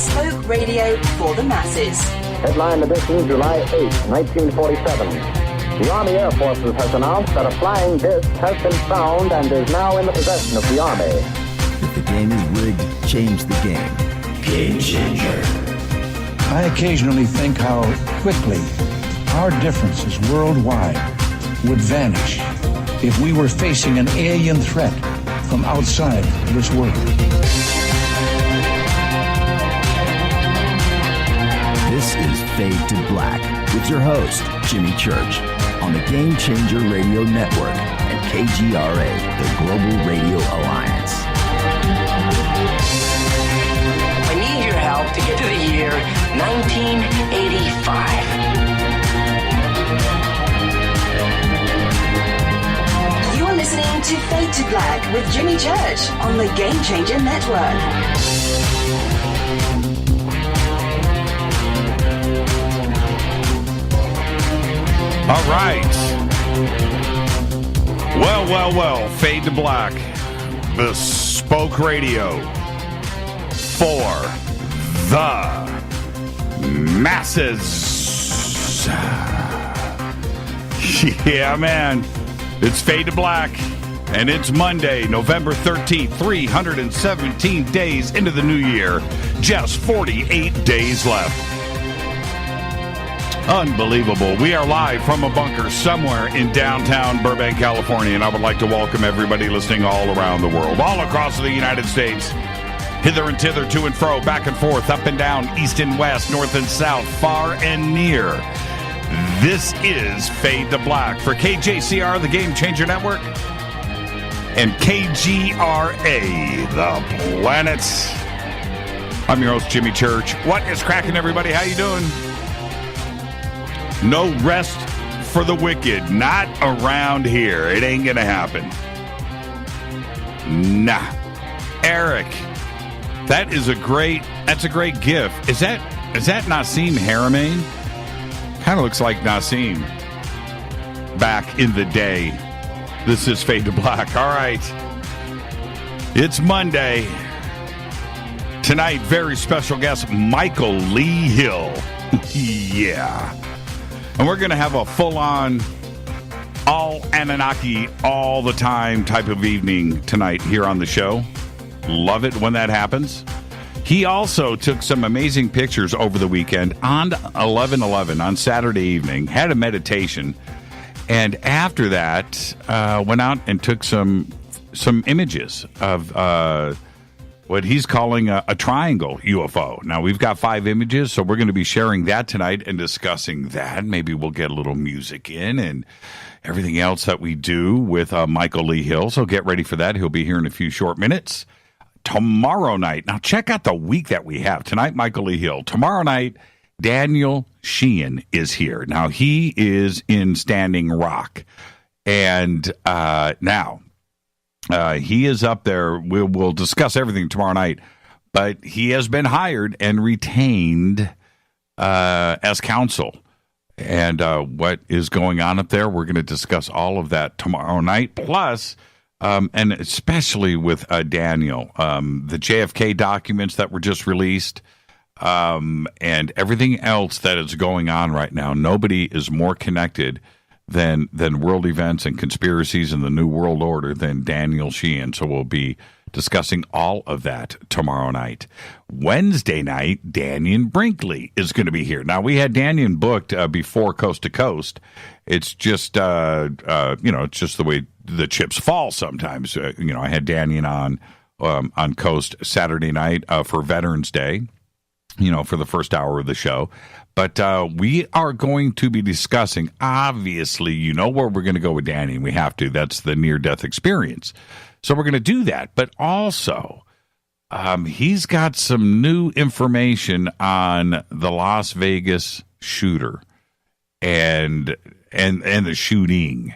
bespoke radio for the masses. Headline edition, July 8, 1947. The Army Air Forces has announced that a flying disc has been found and is now in the possession of the Army. If the game is rigged, change the game. Game changer. I occasionally think how quickly our differences worldwide would vanish if we were facing an alien threat from outside this world. This is Fade to Black with your host, Jimmy Church, on the Game Changer Radio Network and KGRA, the Global Radio Alliance. I need your help to get to the year 1985. You're listening to Fade to Black with Jimmy Church on the Game Changer Network. All right. Well. Fade to Black. Bespoke radio for the masses. Yeah, man. It's Fade to Black. And it's Monday, November 13th, 317 days into the new year. Just 48 days left. Unbelievable. We are live from a bunker somewhere in downtown Burbank, California, and I would like to welcome everybody listening all around the world, all across the United States, hither and thither, to and fro, back and forth, up and down, east and west, north and south, far and near. This is Fade to Black for KJCR, the Game Changer Network, and KGRA, the planet. I'm your host, Jimmy Church. What is cracking, everybody? How you doing? No rest for the wicked. Not around here. It ain't gonna happen. Nah. Eric, that's a great gift. Is that Nassim Haramein? Kind of looks like Nassim back in the day. This is Fade to Black. All right. It's Monday. Tonight, very special guest, Michael Lee Hill. Yeah. And we're going to have a full-on, all Anunnaki, all the time type of evening tonight here on the show. Love it when that happens. He also took some amazing pictures over the weekend on 11/11 on Saturday evening, had a meditation, and after that went out and took some images of what he's calling a triangle UFO. Now, we've got 5 images, so we're going to be sharing that tonight and discussing that. Maybe we'll get a little music in and everything else that we do with Michael Lee Hill. So get ready for that. He'll be here in a few short minutes. Tomorrow night, now check out the week that we have. Tonight, Michael Lee Hill. Tomorrow night, Daniel Sheehan is here. Now, he is in Standing Rock. And now... he is up there. We'll discuss everything tomorrow night, but he has been hired and retained as counsel. And what is going on up there, we're going to discuss all of that tomorrow night. Plus, and especially with Daniel, the JFK documents that were just released, and everything else that is going on right now. Nobody is more connected than world events and conspiracies and the New World Order than Daniel Sheehan. So we'll be discussing all of that tomorrow night. Wednesday night, Daniel Brinkley is going to be here. Now, we had Daniel booked before Coast to Coast. It's just, it's just the way the chips fall sometimes. I had Daniel on Coast Saturday night for Veterans Day, for the first hour of the show. But we are going to be discussing, obviously, where we're going to go with Danny. We have to. That's the near-death experience. So we're going to do that. But also, he's got some new information on the Las Vegas shooter and the shooting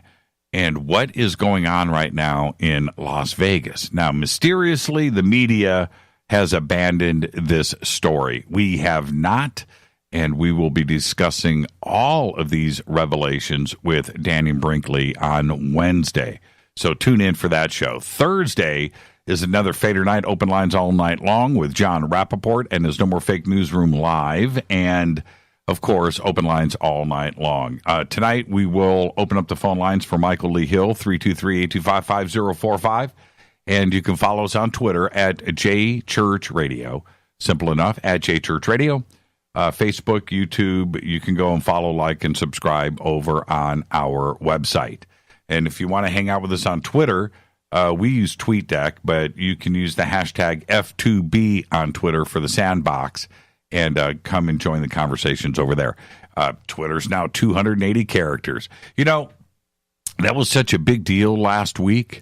and what is going on right now in Las Vegas. Now, mysteriously, the media has abandoned this story. We have not. And we will be discussing all of these revelations with Daniel Brinkley on Wednesday. So tune in for that show. Thursday, is another Fader Night, open lines all night long with John Rappaport and his No More Fake Newsroom Live. And, of course, open lines all night long. Tonight, we will open up the phone lines for Michael Lee Hill, 323-825-5045. And you can follow us on Twitter at JChurchRadio. Simple enough, at JChurchRadio. Facebook, YouTube, you can go and follow, like, and subscribe over on our website. And if you want to hang out with us on Twitter, we use TweetDeck, but you can use the hashtag F2B on Twitter for the sandbox and come and join the conversations over there. Twitter's now 280 characters. You know, that was such a big deal last week.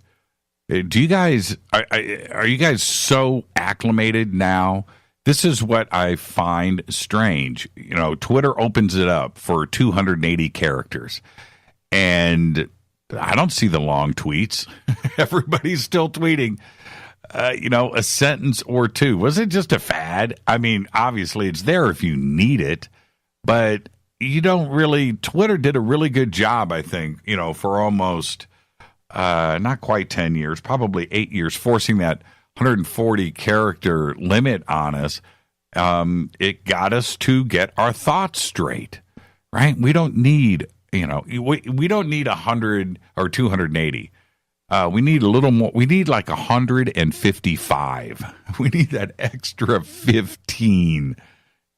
Do you guys, are you guys so acclimated now? This is what I find strange. You know, Twitter opens it up for 280 characters, and I don't see the long tweets. Everybody's still tweeting, a sentence or two. Was it just a fad? I mean, obviously it's there if you need it, but you don't really. Twitter did a really good job, I think, for almost not quite 10 years, probably 8 years, forcing that 140 character limit on us. It got us to get our thoughts straight, right? We don't need. We don't need 100 or 280. We need a little more. We need like 155. We need that extra 15.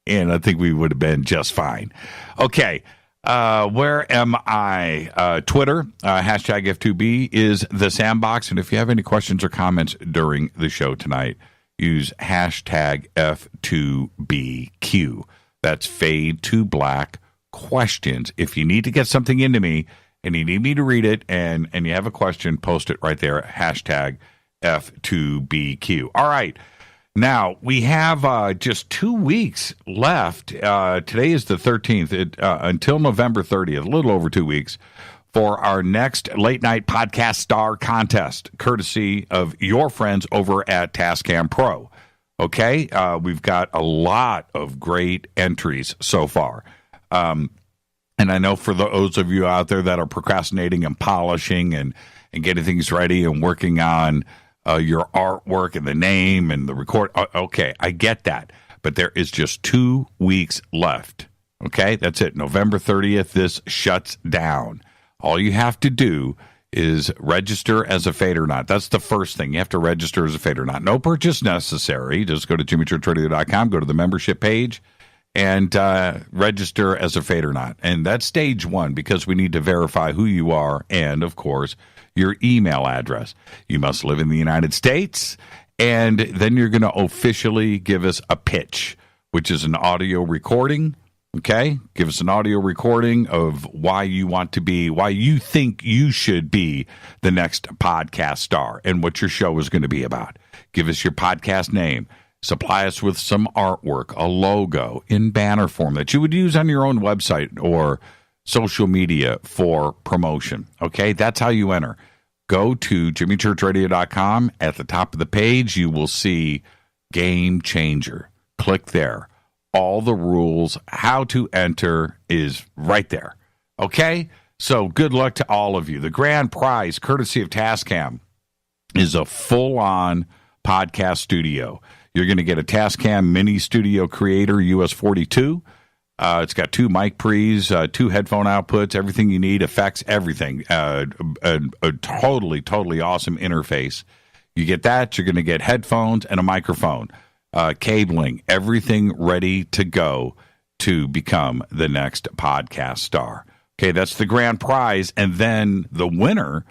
And I think we would have been just fine. Okay. Where am I? Twitter, hashtag F2B is the sandbox. And if you have any questions or comments during the show tonight, use hashtag F2BQ. That's Fade to Black questions. If you need to get something into me and you need me to read it and you have a question, post it right there, hashtag F2BQ. All right. Now, we have just 2 weeks left. Today is the 13th, until November 30th, a little over 2 weeks, for our next Late Night Podcast Star Contest, courtesy of your friends over at Tascam Pro. Okay? We've got a lot of great entries so far. And I know for those of you out there that are procrastinating and polishing and getting things ready and working on your artwork and the name and the record. Okay, I get that. But there is just 2 weeks left. Okay, that's it. November 30th, this shuts down. All you have to do is register as a Fadernaut. That's the first thing. You have to register as a Fadernaut. No purchase necessary. Just go to jimmychurchradio.com, go to the membership page, and register as a Fadernaut. And that's stage one, because we need to verify who you are and, of course, your email address. You must live in the United States, and then you're going to officially give us a pitch, which is an audio recording, okay? Give us an audio recording of why you think you should be the next podcast star and what your show is going to be about. Give us your podcast name. Supply us with some artwork, a logo in banner form that you would use on your own website or social media for promotion. Okay, that's how you enter. Go to jimmychurchradio.com. At the top of the page, you will see Game Changer. Click there. All the rules, how to enter is right there. Okay, so good luck to all of you. The grand prize, courtesy of Tascam, is a full-on podcast studio. You're going to get a Tascam Mini Studio Creator US42. It's got 2 mic pre's, 2 headphone outputs, everything you need, effects, everything. A totally awesome interface. You get that, you're going to get headphones and a microphone, cabling, everything ready to go to become the next podcast star. Okay, that's the grand prize. And then the winner,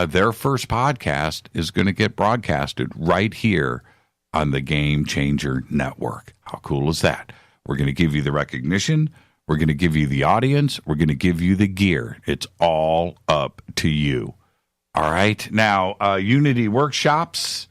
their first podcast is going to get broadcasted right here on the Game Changer Network. How cool is that? We're going to give you the recognition. We're going to give you the audience. We're going to give you the gear. It's all up to you. All right. Now, Unity Workshops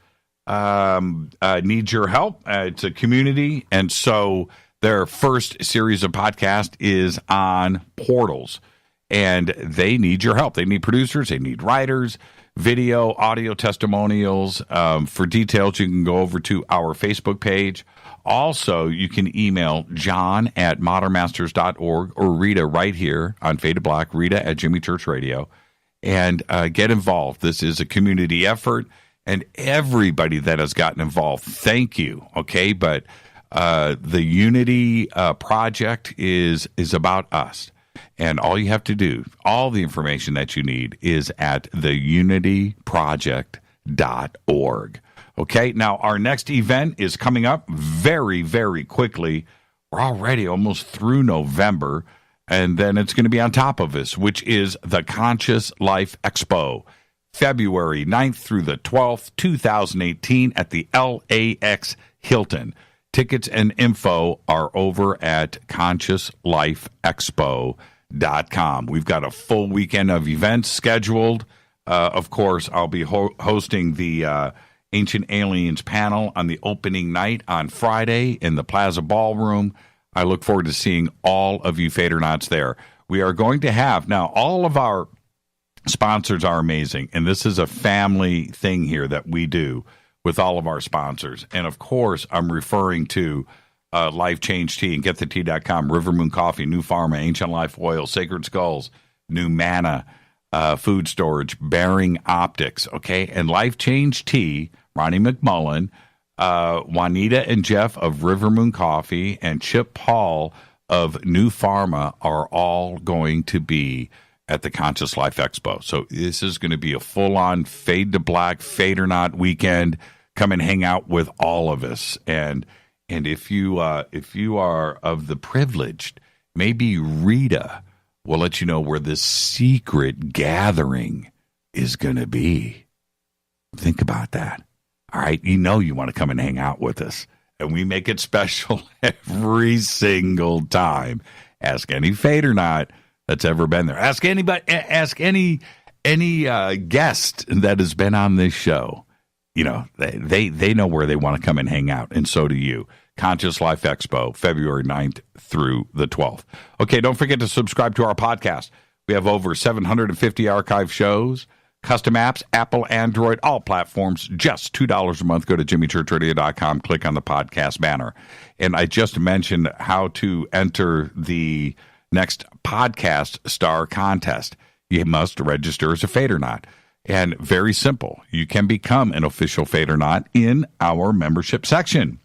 needs your help. It's a community. And so their first series of podcast is on portals. And they need your help. They need producers. They need writers, video, audio testimonials. For details, you can go over to our Facebook page. Also, you can email John at modernmasters.org or Rita right here on Fade to Black, Rita at Jimmy Church Radio, and get involved. This is a community effort, and everybody that has gotten involved. Thank you. Okay, but the Unity project is about us, and all you have to do, all the information that you need, is at theunityproject.org. Okay, now our next event is coming up very, very quickly. We're already almost through November, and then it's going to be on top of us, which is the Conscious Life Expo, February 9th through the 12th, 2018 at the LAX Hilton. Tickets and info are over at consciouslifeexpo.com. We've got a full weekend of events scheduled. Of course, I'll be hosting the Ancient Aliens panel on the opening night on Friday in the Plaza Ballroom. I look forward to seeing all of you Fadernauts there. We are going to have, now all of our sponsors are amazing, and this is a family thing here that we do with all of our sponsors. And of course, I'm referring to Life Change Tea and GetTheTea.com, River Moon Coffee, New Pharma, Ancient Life Oil, Sacred Skulls, New Manna, Food Storage, Bearing Optics, okay? And Life Change Tea, Ronnie McMullen, Juanita and Jeff of River Moon Coffee, and Chip Paul of New Pharma are all going to be at the Conscious Life Expo. So this is going to be a full-on Fade to Black, Fade or Not weekend. Come and hang out with all of us. And if you are of the privileged, maybe Rita will let you know where this secret gathering is going to be. Think about that. All right, you know you want to come and hang out with us, and we make it special every single time. Ask any Fade or Not that's ever been there. Ask anybody. Ask any guest that has been on this show. You know, they know where they want to come and hang out, and so do you. Conscious Life Expo, February 9th through the 12th. Okay, don't forget to subscribe to our podcast. We have over 750 archive shows. Custom apps, Apple, Android, all platforms, just $2 a month. Go to jimmychurchradio.com, click on the podcast banner. And I just mentioned how to enter the next podcast star contest. You must register as a Fade or Not. And very simple. You can become an official Fade or Not in our membership section.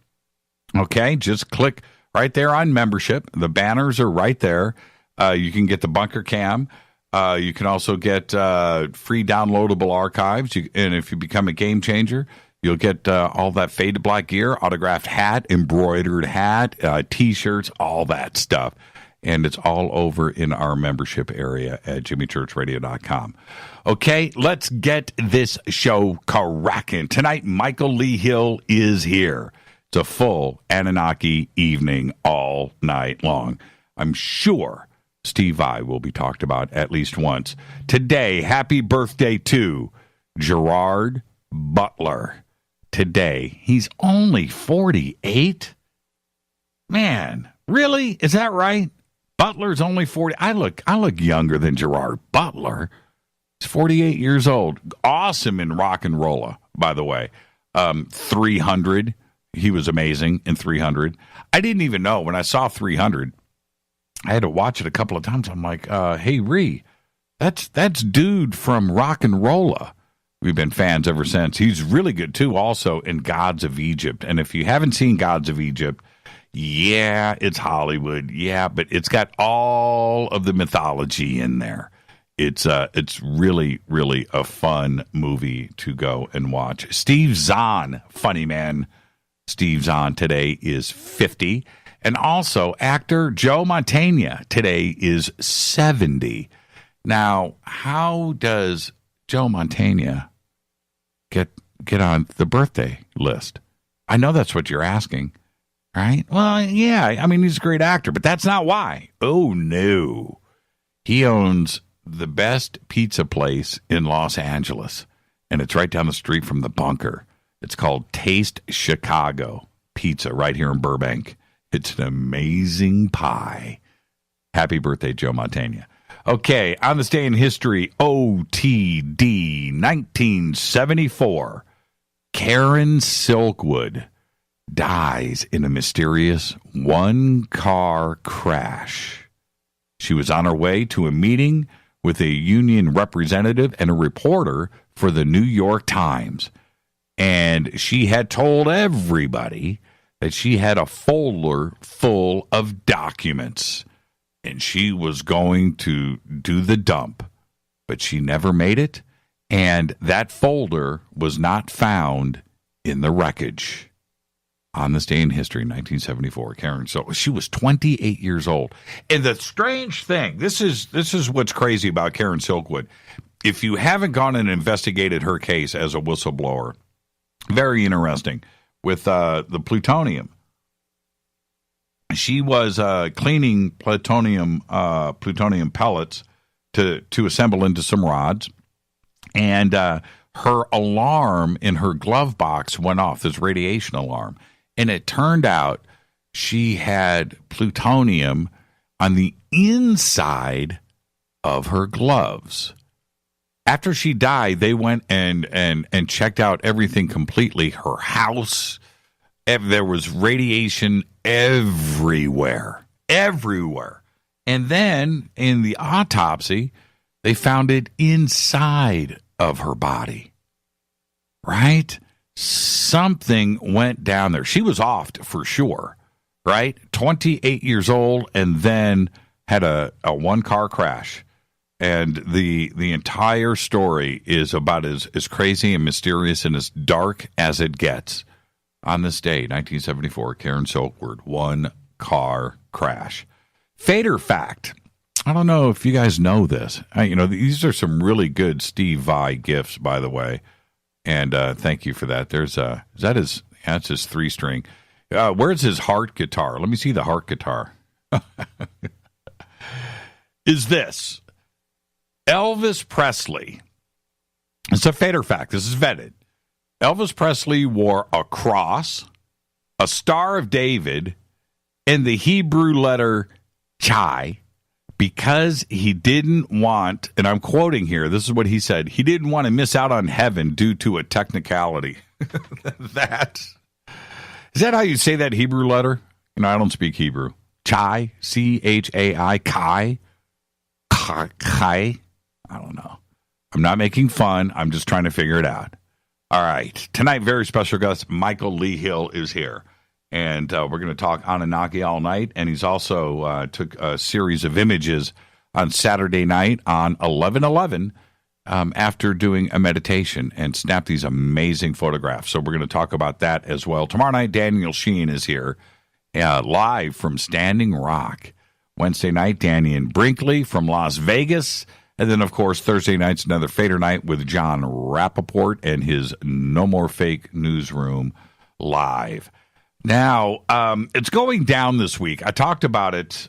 Okay, just click right there on membership. The banners are right there. You can get the bunker cam. You can also get free downloadable archives. And if you become a game changer, you'll get all that Fade to Black gear, autographed hat, embroidered hat, T-shirts, all that stuff. And it's all over in our membership area at jimmychurchradio.com. Okay, let's get this show cracking. Tonight, Michael Lee Hill is here. It's a full Anunnaki evening all night long. I'm sure Steve I will be talked about at least once. Today, happy birthday to Gerard Butler. Today, he's only 48. Man, really? Is that right? Butler's only 40. I look younger than Gerard Butler. He's 48 years old. Awesome in rock and roll, by the way. 300. He was amazing in 300. I didn't even know when I saw 300. I had to watch it a couple of times. I'm like, hey, Ree, that's dude from Rock and Rolla. We've been fans ever since. He's really good, too, also in Gods of Egypt. And if you haven't seen Gods of Egypt, yeah, it's Hollywood. Yeah, but it's got all of the mythology in there. It's really, really a fun movie to go and watch. Steve Zahn, funny man. Steve Zahn today is 50. And also, actor Joe Mantegna today is 70. Now, how does Joe Mantegna get on the birthday list? I know that's what you're asking, right? Well, yeah, I mean, he's a great actor, but that's not why. Oh, no. He owns the best pizza place in Los Angeles, and it's right down the street from the bunker. It's called Taste Chicago Pizza right here in Burbank. It's an amazing pie. Happy birthday, Joe Mantegna. Okay, on this day in history, OTD 1974. Karen Silkwood dies in a mysterious one-car crash. She was on her way to a meeting with a union representative and a reporter for the New York Times. And she had told everybody that she had a folder full of documents and she was going to do the dump, but she never made it. And that folder was not found in the wreckage. On this day in history, 1974, Karen Silkwood. She was 28 years old. And the strange thing, this is what's crazy about Karen Silkwood. If you haven't gone and investigated her case as a whistleblower, very interesting, with the plutonium. She was cleaning plutonium pellets to assemble into some rods, and her alarm in her glove box went off, this radiation alarm, and it turned out she had plutonium on the inside of her gloves. After she died, they went and checked out everything completely. Her house, there was radiation everywhere. And then in the autopsy, they found it inside of her body. Right? Something went down there. She was offed for sure. Right? 28 years old and then had a one-car crash. And the entire story is about as crazy and mysterious and as dark as it gets. On this day, 1974, Karen Silkwood, one-car crash. Fader fact. I don't know if you guys know this. These are some really good Steve Vai gifts, by the way. And thank you for that. That's his 3-string. Where's his heart guitar? Let me see the heart guitar. Is this Elvis Presley? It's a Fader fact. This is vetted. Elvis Presley wore a cross, a Star of David, and the Hebrew letter Chai because he didn't want, and I'm quoting here, this is what he said, he didn't want to miss out on heaven due to a technicality. Is that how you say that Hebrew letter? I don't speak Hebrew. Chai, C-H-A-I, Kai. Kai. I don't know. I'm not making fun. I'm just trying to figure it out. All right. Tonight, very special guest, Michael Lee Hill is here. And we're going to talk Anunnaki all night. And he's also took a series of images on Saturday night on 11/11 after doing a meditation and snapped these amazing photographs. So we're going to talk about that as well. Tomorrow night, Daniel Sheen is here live from Standing Rock. Wednesday night, Daniel Brinkley from Las Vegas. And then, of course, Thursday night's another Fader night with John Rappaport and his No More Fake newsroom live. Now, it's going down this week. I talked about it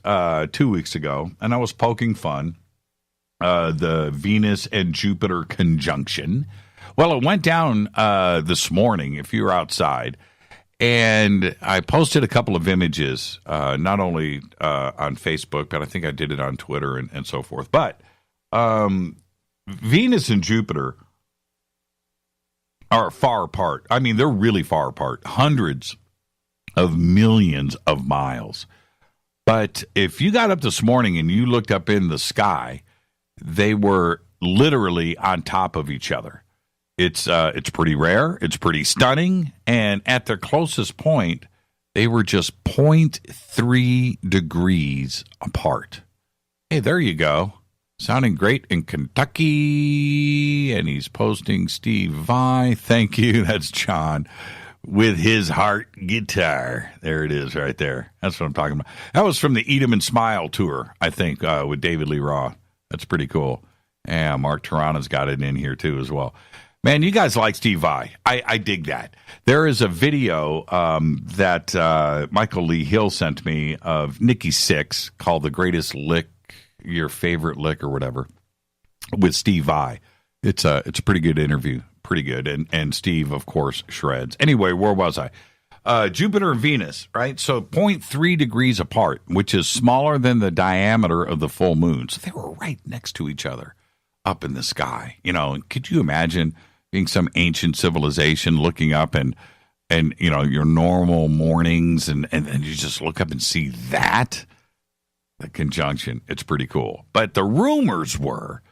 2 weeks ago, and I was poking fun. The Venus and Jupiter conjunction. Well, it went down this morning, if you were outside. And I posted a couple of images, not only on Facebook, but I think I did it on Twitter and so forth. But Venus and Jupiter are far apart. I mean, they're really far apart, hundreds of millions of miles. But if you got up this morning and you looked up in the sky, they were literally on top of each other. It's pretty rare. It's pretty stunning. And at their closest point, they were just 0.3 degrees apart. Hey, there you go. Sounding great in Kentucky. And he's posting Steve Vai. Thank you. That's John with his heart guitar. There it is right there. That's what I'm talking about. That was from the Eat 'em and Smile tour, I think, with David Lee Roth. That's pretty cool. And Mark Tarana's got it in here, too, as well. Man, you guys like Steve Vai. I dig that. There is a video that Michael Lee Hill sent me of Nikki Sixx called The Greatest Lick, Your Favorite Lick or whatever, with Steve Vai. It's a pretty good interview. Pretty good. And Steve, of course, shreds. Anyway, where was I? Jupiter and Venus, right? So 0.3 degrees apart, which is smaller than the diameter of the full moon. So they were right next to each other up in the sky. Could you imagine being some ancient civilization looking up and your normal mornings and you just look up and see that? The conjunction. It's pretty cool. But the rumors were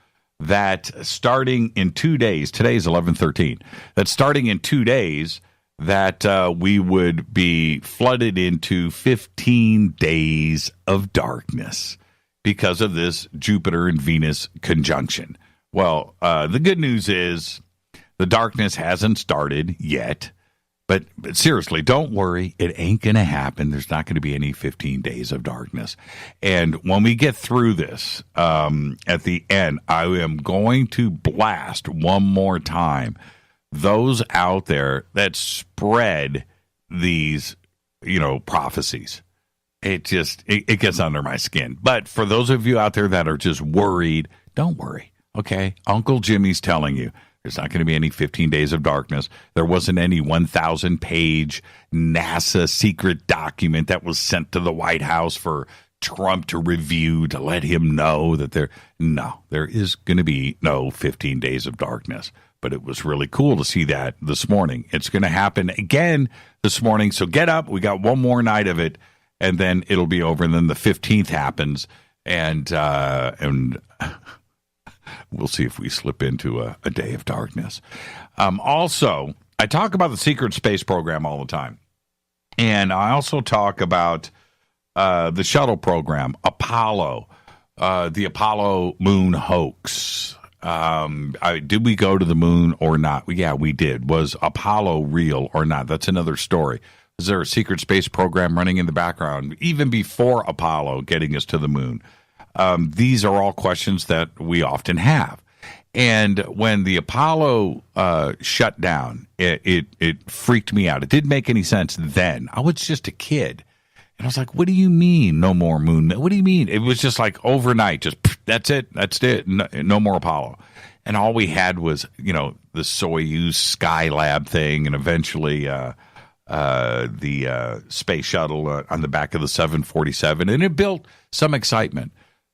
that starting in 2 days, today's 11/13, that starting in 2 days, that we would be flooded into 15 days of darkness because of this Jupiter and Venus conjunction. Well, the good news is the darkness hasn't started yet. But seriously, don't worry. It ain't going to happen. There's not going to be any 15 days of darkness. And when we get through this, at the end, I am going to blast one more time those out there that spread these, prophecies. It gets under my skin. But for those of you out there that are just worried, don't worry. Okay? Uncle Jimmy's telling you. There's not going to be any 15 days of darkness. There wasn't any 1,000-page NASA secret document that was sent to the White House for Trump to review to let him know that there is going to be no 15 days of darkness. But it was really cool to see that this morning. It's going to happen again this morning. So get up. We got one more night of it, and then it'll be over. And then the 15th happens, and we'll see if we slip into a day of darkness. Also, I talk about the secret space program all the time. And I also talk about the shuttle program, Apollo, the Apollo moon hoax. Did we go to the moon or not? Yeah, we did. Was Apollo real or not? That's another story. Is there a secret space program running in the background, even before Apollo getting us to the moon? These are all questions that we often have. And when the Apollo shut down, it freaked me out. It didn't make any sense then. I was just a kid. And I was like, what do you mean no more moon? What do you mean? It was just like overnight, just that's it. That's it. No more Apollo. And all we had was, the Soyuz Skylab thing, and eventually the space shuttle on the back of the 747. And it built some excitement.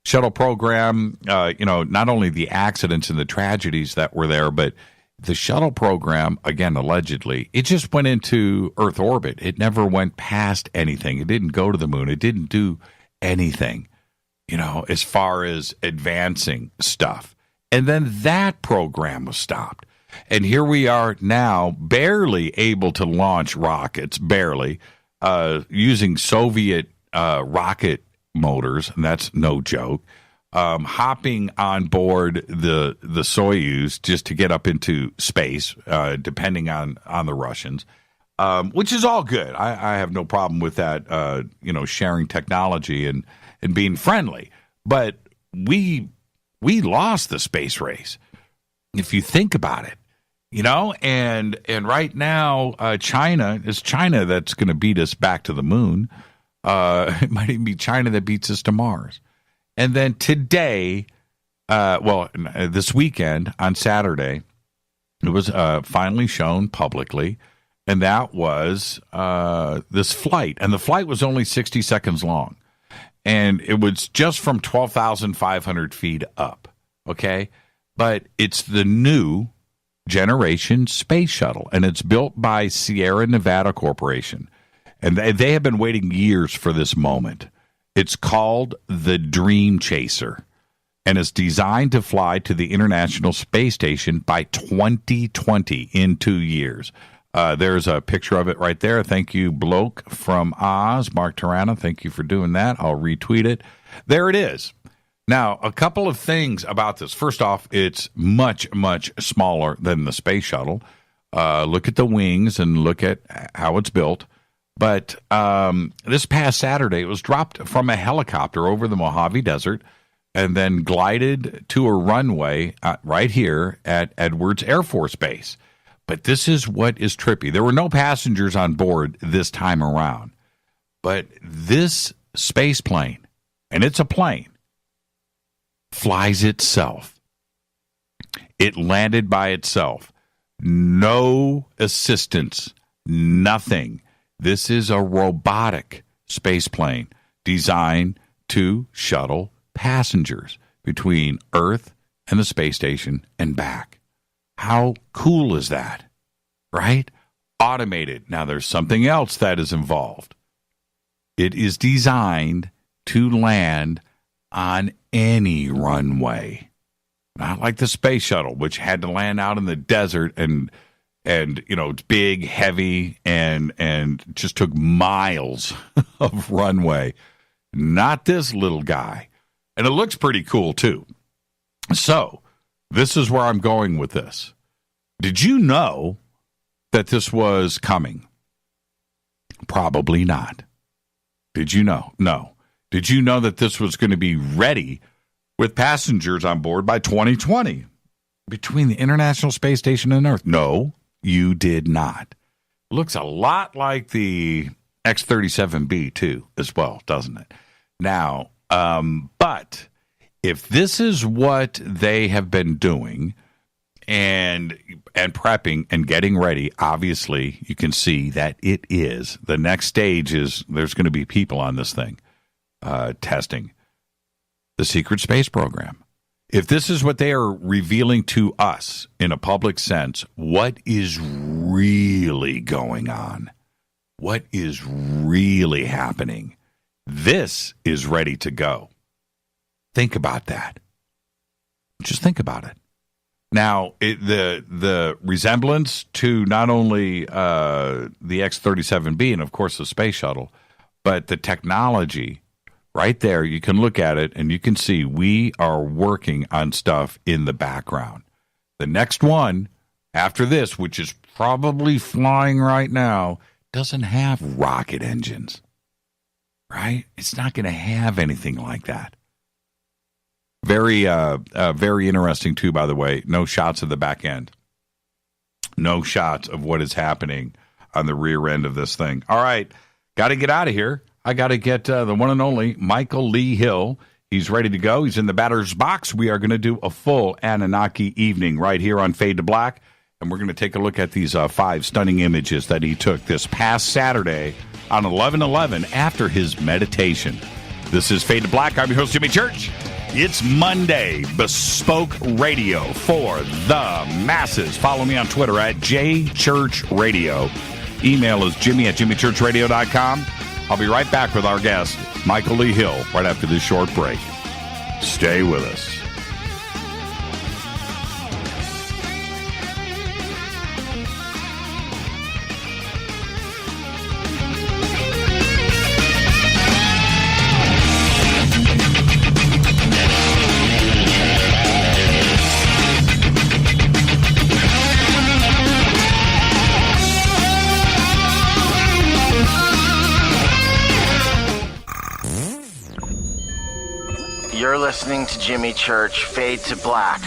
Shuttle program, not only the accidents and the tragedies that were there, but the shuttle program, again, allegedly, it just went into Earth orbit. It never went past anything. It didn't go to the moon. It didn't do anything, as far as advancing stuff. And then that program was stopped. And here we are now, barely able to launch rockets, barely, using Soviet rocket motors, and that's no joke, hopping on board the Soyuz just to get up into space, depending on the Russians, which is all good. I have no problem with that, sharing technology and being friendly. But we lost the space race, if you think about it, and right now, China that's going to beat us back to the moon. It might even be China that beats us to Mars. And then today, this weekend on Saturday, it was finally shown publicly, and that was this flight. And the flight was only 60 seconds long. And it was just from 12,500 feet up, okay? But it's the new generation space shuttle, and it's built by Sierra Nevada Corporation. And they have been waiting years for this moment. It's called the Dream Chaser, and it's designed to fly to the International Space Station by 2020, in 2 years. There's a picture of it right there. Thank you, Bloke from Oz, Mark Tarana. Thank you for doing that. I'll retweet it. There it is. Now, a couple of things about this. First off, it's much, much smaller than the space shuttle. Look at the wings and look at how it's built. But this past Saturday, it was dropped from a helicopter over the Mojave Desert and then glided to a runway right here at Edwards Air Force Base. But this is what is trippy. There were no passengers on board this time around. But this space plane, and it's a plane, flies itself. It landed by itself. No assistance, nothing. This is a robotic space plane designed to shuttle passengers between Earth and the space station and back. How cool is that, right? Automated. Now, there's something else that is involved. It is designed to land on any runway. Not like the space shuttle, which had to land out in the desert and it's big, heavy, and just took miles of runway. Not this little guy. And it looks pretty cool, too. So, this is where I'm going with this. Did you know that this was coming? Probably not. Did you know? No. Did you know that this was going to be ready with passengers on board by 2020 between the International Space Station and Earth? No, you did not. Looks a lot like the X-37B, too, as well, doesn't it? Now, but if this is what they have been doing and prepping and getting ready, obviously you can see that it is. The next stage is there's going to be people on this thing testing the secret space program. If this is what they are revealing to us in a public sense, what is really going on? What is really happening? This is ready to go. Think about that. Just think about it. Now, the resemblance to not only the X-37B and, of course, the space shuttle, but the technology right there, you can look at it and you can see we are working on stuff in the background. The next one after this, which is probably flying right now, doesn't have rocket engines, right? It's not going to have anything like that. Very interesting, too, by the way. No shots of the back end. No shots of what is happening on the rear end of this thing. All right, got to get out of here. I got to get the one and only Michael Lee Hill. He's ready to go. He's in the batter's box. We are going to do a full Anunnaki evening right here on Fade to Black, and we're going to take a look at these 5 stunning images that he took this past Saturday on 11/11 after his meditation. This is Fade to Black. I'm your host, Jimmy Church. It's Monday, bespoke radio for the masses. Follow me on Twitter at JChurchRadio. Email is jimmy@jimmychurchradio.com. I'll be right back with our guest, Michael Lee Hill, right after this short break. Stay with us. You're listening to Jimmy Church, Fade to Black.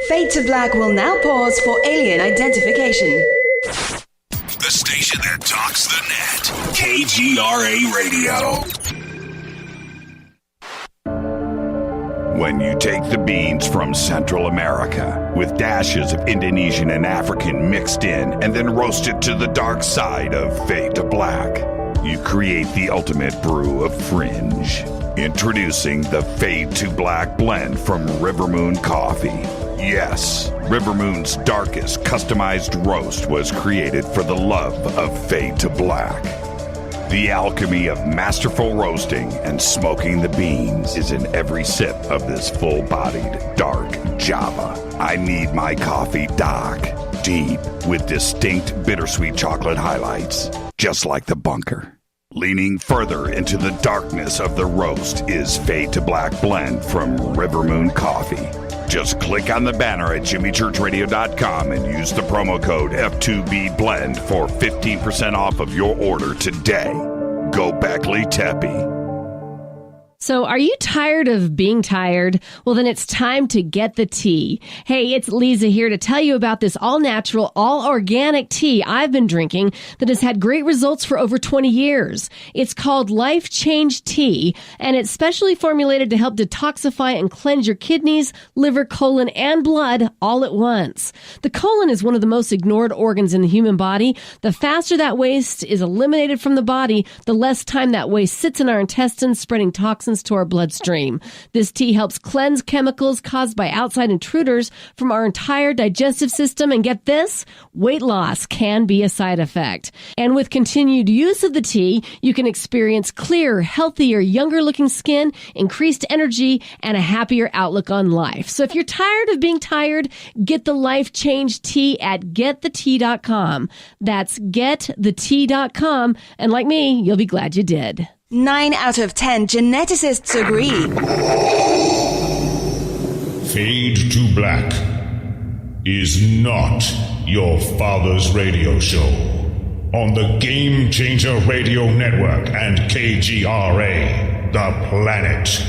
Fade to Black will now pause for alien identification. The station that talks the net. KGRA Radio. When you take the beans from Central America with dashes of Indonesian and African mixed in and then roast it to the dark side of Fade to Black, you create the ultimate brew of fringe. Introducing the Fade to Black blend from River Moon Coffee. Yes, River Moon's darkest customized roast was created for the love of Fade to Black. The alchemy of masterful roasting and smoking the beans is in every sip of this full-bodied, dark Java. I need my coffee dark, deep, with distinct bittersweet chocolate highlights, just like the bunker. Leaning further into the darkness of the roast is Fade to Black blend from River Moon Coffee. Just click on the banner at jimmychurchradio.com and use the promo code F2BBLEND for 15% off of your order today. Go Beckley Tepe. So are you tired of being tired? Well, then it's time to get the tea. Hey, it's Lisa here to tell you about this all-natural, all-organic tea I've been drinking that has had great results for over 20 years. It's called Life Change Tea, and it's specially formulated to help detoxify and cleanse your kidneys, liver, colon, and blood all at once. The colon is one of the most ignored organs in the human body. The faster that waste is eliminated from the body, the less time that waste sits in our intestines, spreading toxins toxins to our bloodstream. This tea helps cleanse chemicals caused by outside intruders from our entire digestive system. And get this, weight loss can be a side effect. And with continued use of the tea, you can experience clearer, healthier, younger looking skin, increased energy, and a happier outlook on life. So if you're tired of being tired, get the Life Change Tea at getthetea.com. That's getthetea.com. And like me, you'll be glad you did. 9 out of 10 geneticists agree. Fade to Black is not your father's radio show on the Game Changer Radio Network and KGRA, The Planet.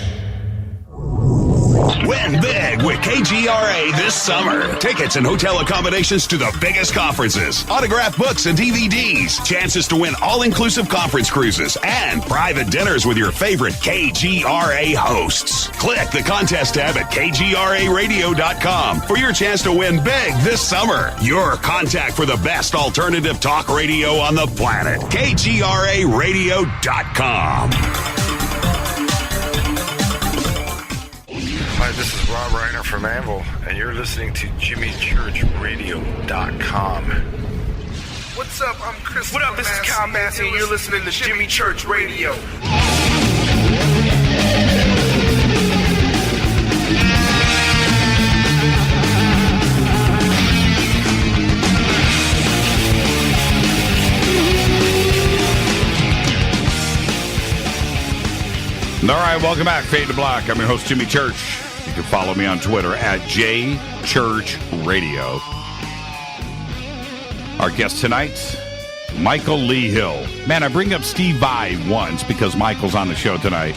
Win big with KGRA this summer. Tickets and hotel accommodations to the biggest conferences, autographed books and DVDs, chances to win all-inclusive conference cruises, and private dinners with your favorite KGRA hosts. Click the contest tab at kgraradio.com for your chance to win big this summer. Your contact for the best alternative talk radio on the planet. kgraradio.com. Hi, this is Rob Reiner from Anvil, and you're listening to JimmyChurchRadio.com. What's up? I'm Chris. What up? This is Kyle Massey, and you're listening to Jimmy Church Radio. All right, welcome back. Fade to Black. I'm your host, Jimmy Church. You can follow me on Twitter at JChurchRadio. Our guest tonight, Michael Lee Hill. Man, I bring up Steve Vai once because Michael's on the show tonight.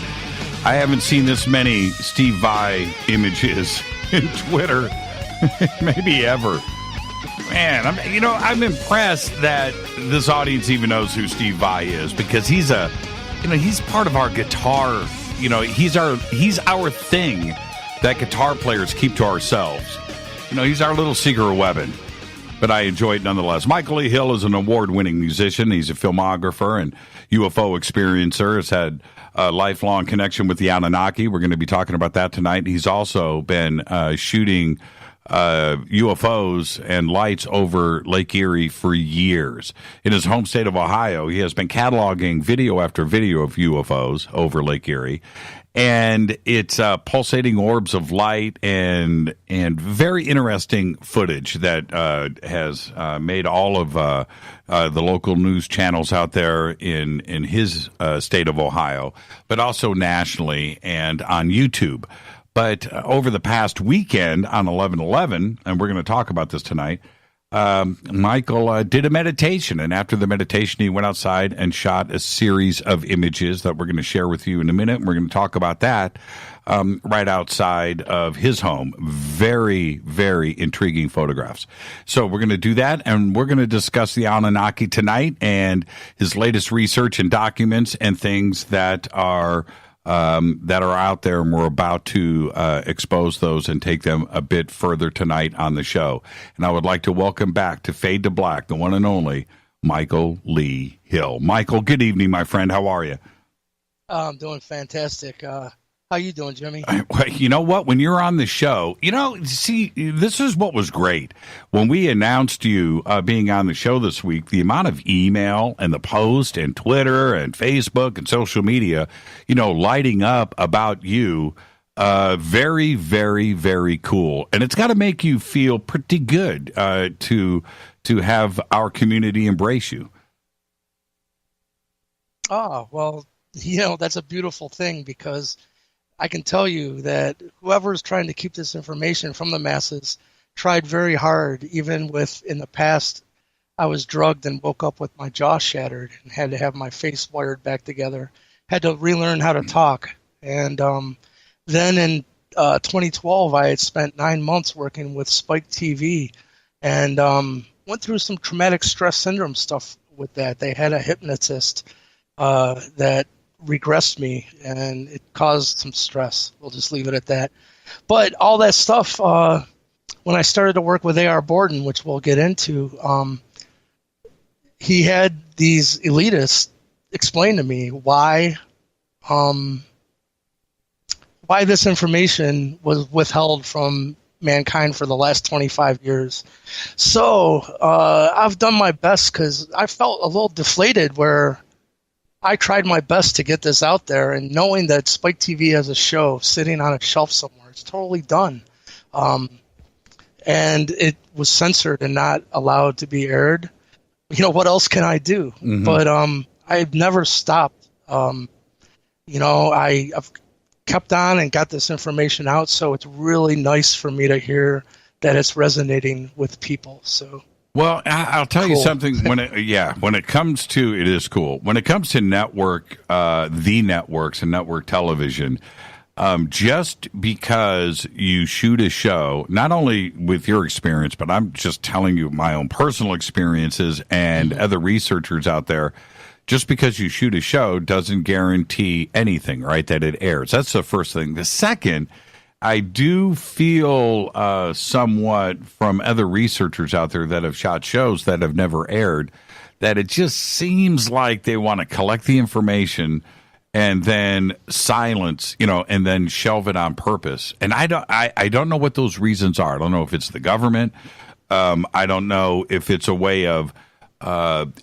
I haven't seen this many Steve Vai images in Twitter, maybe ever. Man, I'm impressed that this audience even knows who Steve Vai is, because he's part of our guitar. He's our thing that guitar players keep to ourselves. He's our little secret weapon. But I enjoy it nonetheless. Michael Lee Hill is an award-winning musician. He's a filmographer and UFO experiencer. Has had a lifelong connection with the Anunnaki. We're going to be talking about that tonight. He's also been shooting UFOs and lights over Lake Erie for years. In his home state of Ohio, he has been cataloging video after video of UFOs over Lake Erie. And it's pulsating orbs of light and very interesting footage that has made all of the local news channels out there in his state of Ohio, but also nationally and on YouTube. But over the past weekend on 11/11, and we're going to talk about this tonight, Michael did a meditation, and after the meditation, he went outside and shot a series of images that we're going to share with you in a minute. We're going to talk about that right outside of his home. Very, very intriguing photographs. So we're going to do that, and we're going to discuss the Anunnaki tonight and his latest research and documents and things that are out there, and we're about to expose those and take them a bit further tonight on the show. And I would like to welcome back to Fade to Black, the one and only Michael Lee Hill. Michael, good evening, my friend. How are you? I'm doing fantastic. How you doing, Jimmy? You know what? When you're on the show, see, this is what was great. When we announced you being on the show this week, the amount of email and the post and Twitter and Facebook and social media, lighting up about you, very, very, very cool. And it's got to make you feel pretty good to have our community embrace you. Oh, well, that's a beautiful thing, because I can tell you that whoever is trying to keep this information from the masses tried very hard. Even in the past, I was drugged and woke up with my jaw shattered and had to have my face wired back together. Had to relearn how to talk. And then in 2012, I had spent 9 months working with Spike TV and went through some traumatic stress syndrome stuff with that. They had a hypnotist that regressed me, and it caused some stress. We'll just leave it at that. But all that stuff, when I started to work with A.R. Borden, which we'll get into, he had these elitists explain to me why why this information was withheld from mankind for the last 25 years. So I've done my best because I felt a little deflated where I tried my best to get this out there, and knowing that Spike TV has a show sitting on a shelf somewhere, it's totally done. And it was censored and not allowed to be aired. You know, what else can I do? Mm-hmm. But I've never stopped. You know, I've kept on and got this information out, so it's really nice for me to hear that it's resonating with people. So, well, I'll tell you something. When it comes to, it is cool. When it comes to network, the networks and network television, just because you shoot a show, not only with your experience, but I'm just telling you my own personal experiences and other researchers out there. Just because you shoot a show doesn't guarantee anything, right, that it airs. That's the first thing. The second, I do feel somewhat from other researchers out there that have shot shows that have never aired, that it just seems like they want to collect the information and then silence, you know, and then shelve it on purpose. And I don't know what those reasons are. I don't know if it's the government. I don't know if it's a way of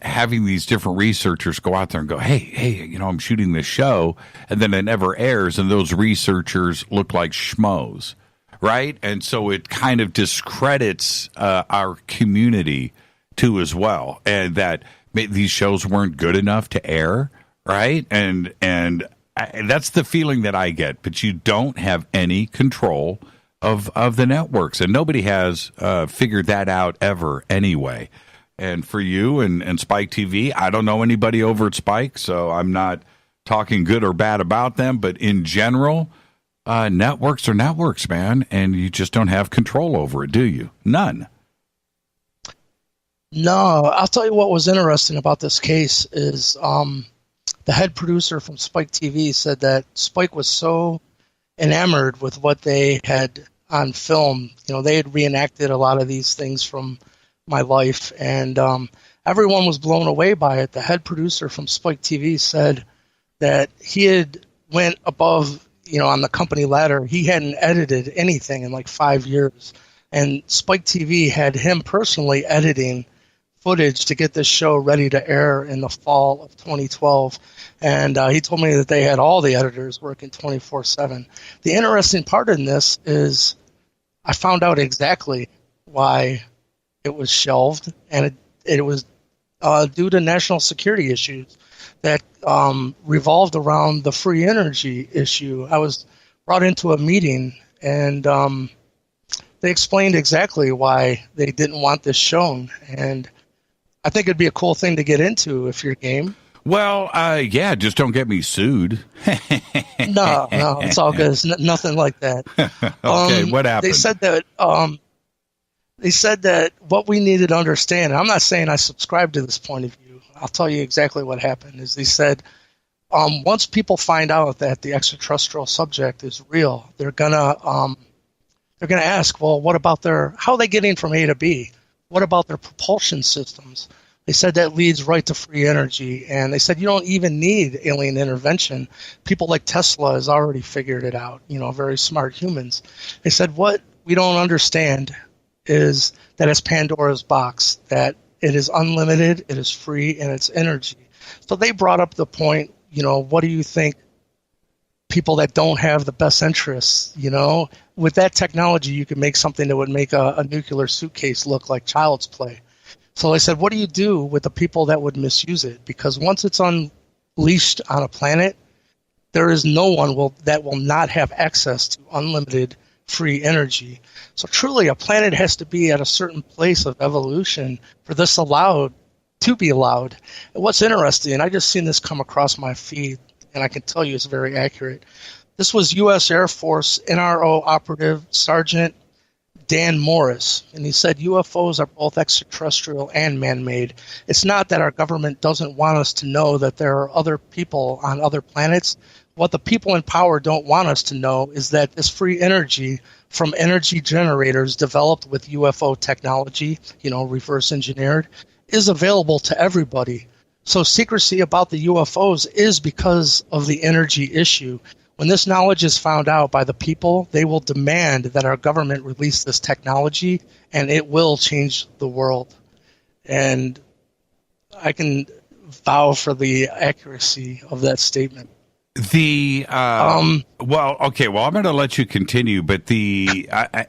having these different researchers go out there and go, hey, you know, I'm shooting this show, and then it never airs, and those researchers look like schmoes, right? And so it kind of discredits our community too as well, and that these shows weren't good enough to air, right? And that's the feeling that I get. But you don't have any control of the networks, and nobody has figured that out ever anyway. And for you and Spike TV, I don't know anybody over at Spike, so I'm not talking good or bad about them. But in general, networks are networks, man, and you just don't have control over it, do you? None. No, I'll tell you what was interesting about this case is the head producer from Spike TV said that Spike was so enamored with what they had on film. You know, they had reenacted a lot of these things from my life, and everyone was blown away by it. The head producer from Spike TV said that he had went above, you know, on the company ladder. He hadn't edited anything in like 5 years, and Spike TV had him personally editing footage to get this show ready to air in the fall of 2012. And he told me that they had all the editors working 24/7. The interesting part in this is I found out exactly why it was shelved, and it was due to national security issues that revolved around the free energy issue. I was brought into a meeting, and they explained exactly why they didn't want this shown, and I think it'd be a cool thing to get into if you're game. Well, yeah, just don't get me sued. No, it's all good. It's nothing like that. Okay, what happened? They said that what we needed to understand, and I'm not saying I subscribe to this point of view, I'll tell you exactly what happened, is they said once people find out that the extraterrestrial subject is real, they're gonna ask, well, what about how are they getting from A to B? What about their propulsion systems? They said that leads right to free energy, and they said you don't even need alien intervention. People like Tesla has already figured it out, you know, very smart humans. They said what we don't understand is that it's Pandora's box, that it is unlimited, it is free, and it's energy. So they brought up the point, you know, what do you think people that don't have the best interests, you know? With that technology, you could make something that would make a nuclear suitcase look like child's play. So they said, what do you do with the people that would misuse it? Because once it's unleashed on a planet, there is no one that will not have access to unlimited free energy. So truly, a planet has to be at a certain place of evolution for this to be allowed. And what's interesting, I just seen this come across my feed, and I can tell you it's very accurate. This was U.S. Air Force NRO operative Sergeant Dan Morris, and he said UFOs are both extraterrestrial and man-made. It's not that our government doesn't want us to know that there are other people on other planets. What the people in power don't want us to know is that this free energy from energy generators developed with UFO technology, you know, reverse engineered, is available to everybody. So secrecy about the UFOs is because of the energy issue. When this knowledge is found out by the people, they will demand that our government release this technology, and it will change the world. And I can vow for the accuracy of that statement. I'm going to let you continue, but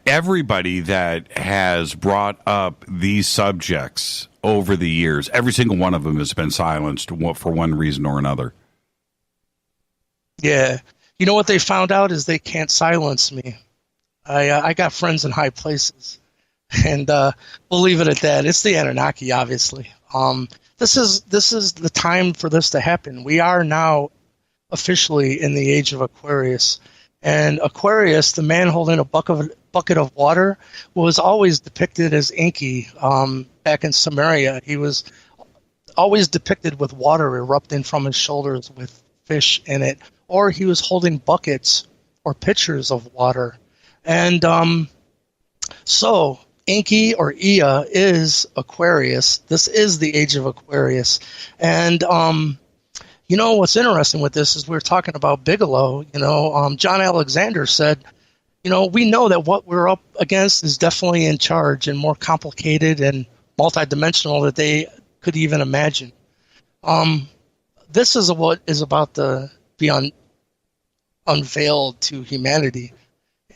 everybody that has brought up these subjects over the years, every single one of them has been silenced for one reason or another. Yeah. You know what they found out is they can't silence me. I got friends in high places, and we'll leave it at that. It's the Anunnaki, obviously. This is the time for this to happen. We are now officially in the age of Aquarius. And Aquarius, the man holding a bucket of water, was always depicted as Enki back in Samaria. He was always depicted with water erupting from his shoulders with fish in it, or he was holding buckets or pitchers of water. And so Enki or Ea is Aquarius. This is the age of Aquarius. And you know, what's interesting with this is we're talking about Bigelow. John Alexander said, we know that what we're up against is definitely in charge and more complicated and multidimensional than they could even imagine. This is what is about to be unveiled to humanity,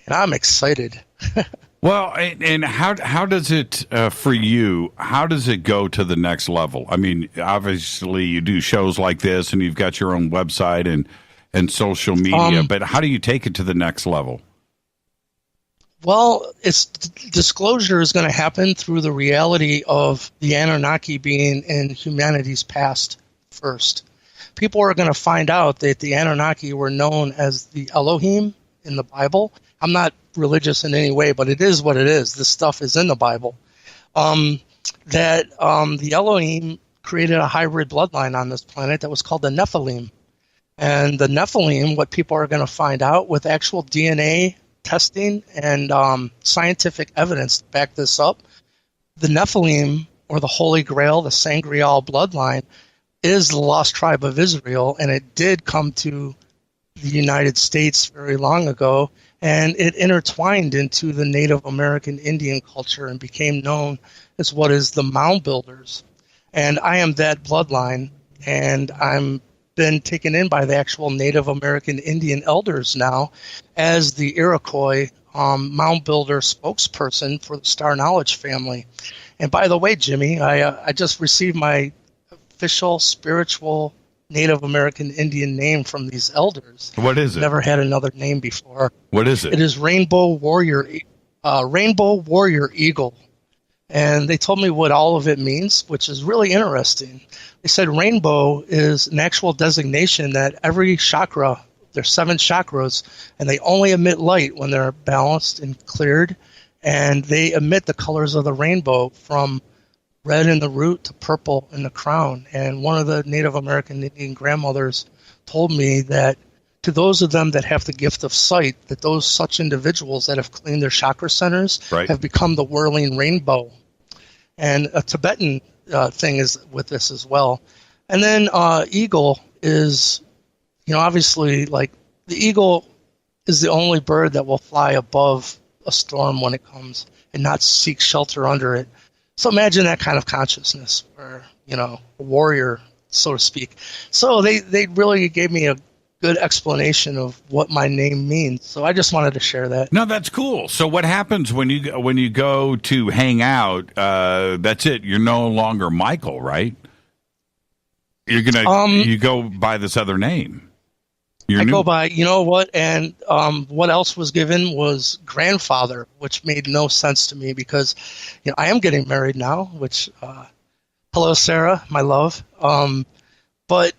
and I'm excited. Well, and how does it, for you, how does it go to the next level? I mean, obviously you do shows like this and you've got your own website and social media, but how do you take it to the next level? Well, disclosure is going to happen through the reality of the Anunnaki being in humanity's past first. People are going to find out that the Anunnaki were known as the Elohim in the Bible. I'm not religious in any way, but it is what it is. This stuff is in the Bible. The Elohim created a hybrid bloodline on this planet that was called the Nephilim. And the Nephilim, what people are going to find out with actual DNA testing and scientific evidence to back this up, the Nephilim, or the Holy Grail, the Sangreal bloodline, is the lost tribe of Israel, and it did come to the United States very long ago, and it intertwined into the Native American Indian culture and became known as what is the Mound Builders. And I am that bloodline, and I'm been taken in by the actual Native American Indian elders now as the Iroquois Mound Builder spokesperson for the Star Knowledge family. And by the way, Jimmy, I just received my official spiritual Native American Indian name from these elders. What is it? Never had another name before. What is it? It is Rainbow Warrior Eagle. And they told me what all of it means, which is really interesting. They said rainbow is an actual designation that every chakra, there's 7 chakras, and they only emit light when they're balanced and cleared. And they emit the colors of the rainbow from red in the root to purple in the crown. And one of the Native American Indian grandmothers told me that to those of them that have the gift of sight, that those such individuals that have cleaned their chakra centers have become the whirling rainbow. And a Tibetan thing is with this as well. And then eagle is, obviously, like the eagle is the only bird that will fly above a storm when it comes and not seek shelter under it. So imagine that kind of consciousness, or, a warrior, so to speak. So they really gave me a good explanation of what my name means. So I just wanted to share that. No, that's cool. So what happens when you go to hang out? That's it. You're no longer Michael, right? You're you go by this other name. Go by, what? And what else was given was grandfather, which made no sense to me because, I am getting married now, which, hello, Sarah, my love. But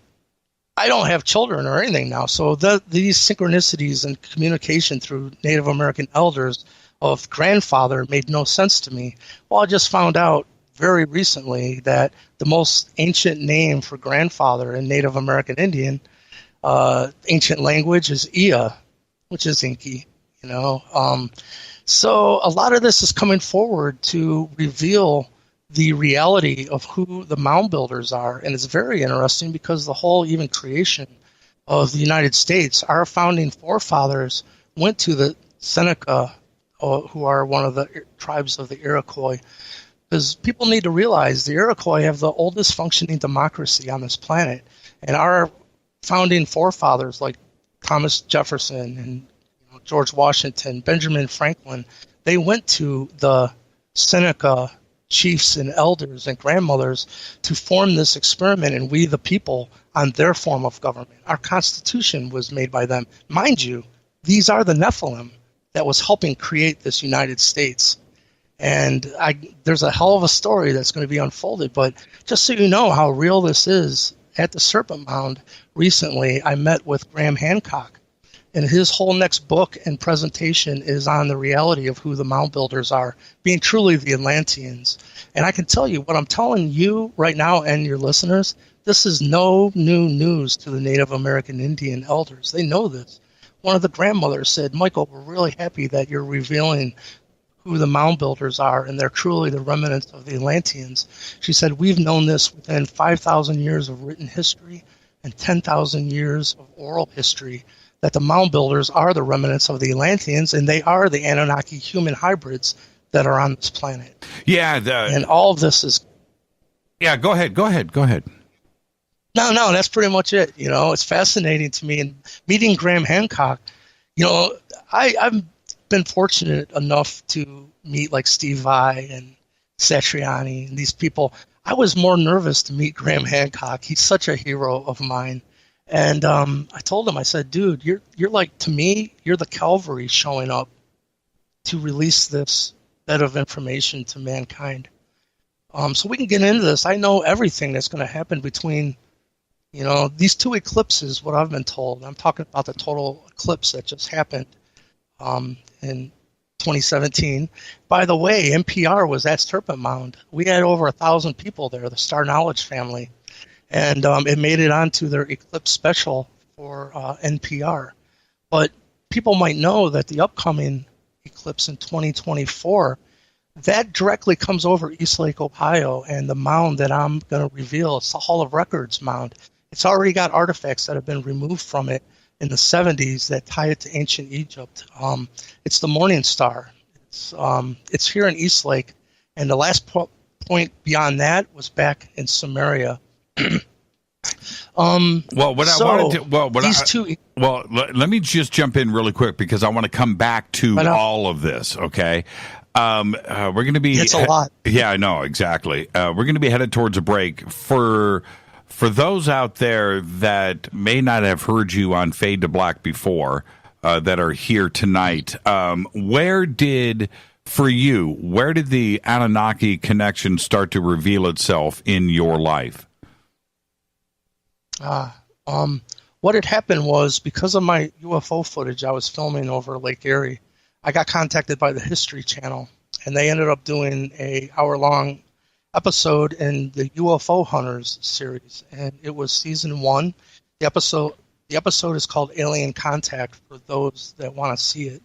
I don't have children or anything now. So these synchronicities and communication through Native American elders of grandfather made no sense to me. Well, I just found out very recently that the most ancient name for grandfather in Native American Indian ancient language is Ea, which is Enki, So a lot of this is coming forward to reveal the reality of who the mound builders are. And it's very interesting because the whole even creation of the United States, our founding forefathers went to the Seneca, who are one of the tribes of the Iroquois, because people need to realize the Iroquois have the oldest functioning democracy on this planet. And our founding forefathers, like Thomas Jefferson and George Washington, Benjamin Franklin, they went to the Seneca chiefs and elders and grandmothers to form this experiment, and we the people on their form of government. Our Constitution was made by them. Mind you, these are the Nephilim that was helping create this United States. And there's a hell of a story that's going to be unfolded, but just so you know how real this is, at the Serpent Mound recently, I met with Graham Hancock, and his whole next book and presentation is on the reality of who the mound builders are, being truly the Atlanteans. And I can tell you what I'm telling you right now and your listeners, this is no new news to the Native American Indian elders. They know this. One of the grandmothers said, Michael, we're really happy that you're revealing who the mound builders are, and they're truly the remnants of the Atlanteans. She said, we've known this within 5,000 years of written history and 10,000 years of oral history, that the mound builders are the remnants of the Atlanteans, and they are the Anunnaki human hybrids that are on this planet. Yeah. And all of this is... Yeah, go ahead. No, that's pretty much it. It's fascinating to me. And meeting Graham Hancock, I've been fortunate enough to meet like Steve Vai and Satriani and these people. I was more nervous to meet Graham Hancock. He's such a hero of mine. And I told him, I said, dude, you're like, to me, you're the Calvary showing up to release this bed of information to mankind. So we can get into this. I know everything that's going to happen between, these two eclipses, what I've been told. I'm talking about the total eclipse that just happened in 2017. By the way, NPR was at Serpent Mound. We had over 1,000 people there, the Star Knowledge family. And it made it onto their eclipse special for NPR. But people might know that the upcoming eclipse in 2024, that directly comes over East Lake, Ohio, and the mound that I'm going to reveal, it's the Hall of Records mound. It's already got artifacts that have been removed from it in the 70s that tie it to ancient Egypt. It's the Morning Star. It's here in East Lake, and the last point beyond that was back in Samaria. Let me just jump in really quick because I want to come back to all of this. Okay. We're going to be. It's a lot. Yeah, I know exactly. We're going to be headed towards a break. For those out there that may not have heard you on Fade to Black before, that are here tonight, where did the Anunnaki connection start to reveal itself in your life? What had happened was, because of my UFO footage I was filming over Lake Erie, I got contacted by the History Channel, and they ended up doing a hour-long episode in the UFO Hunters series, and it was season 1. The episode is called Alien Contact for those that want to see it.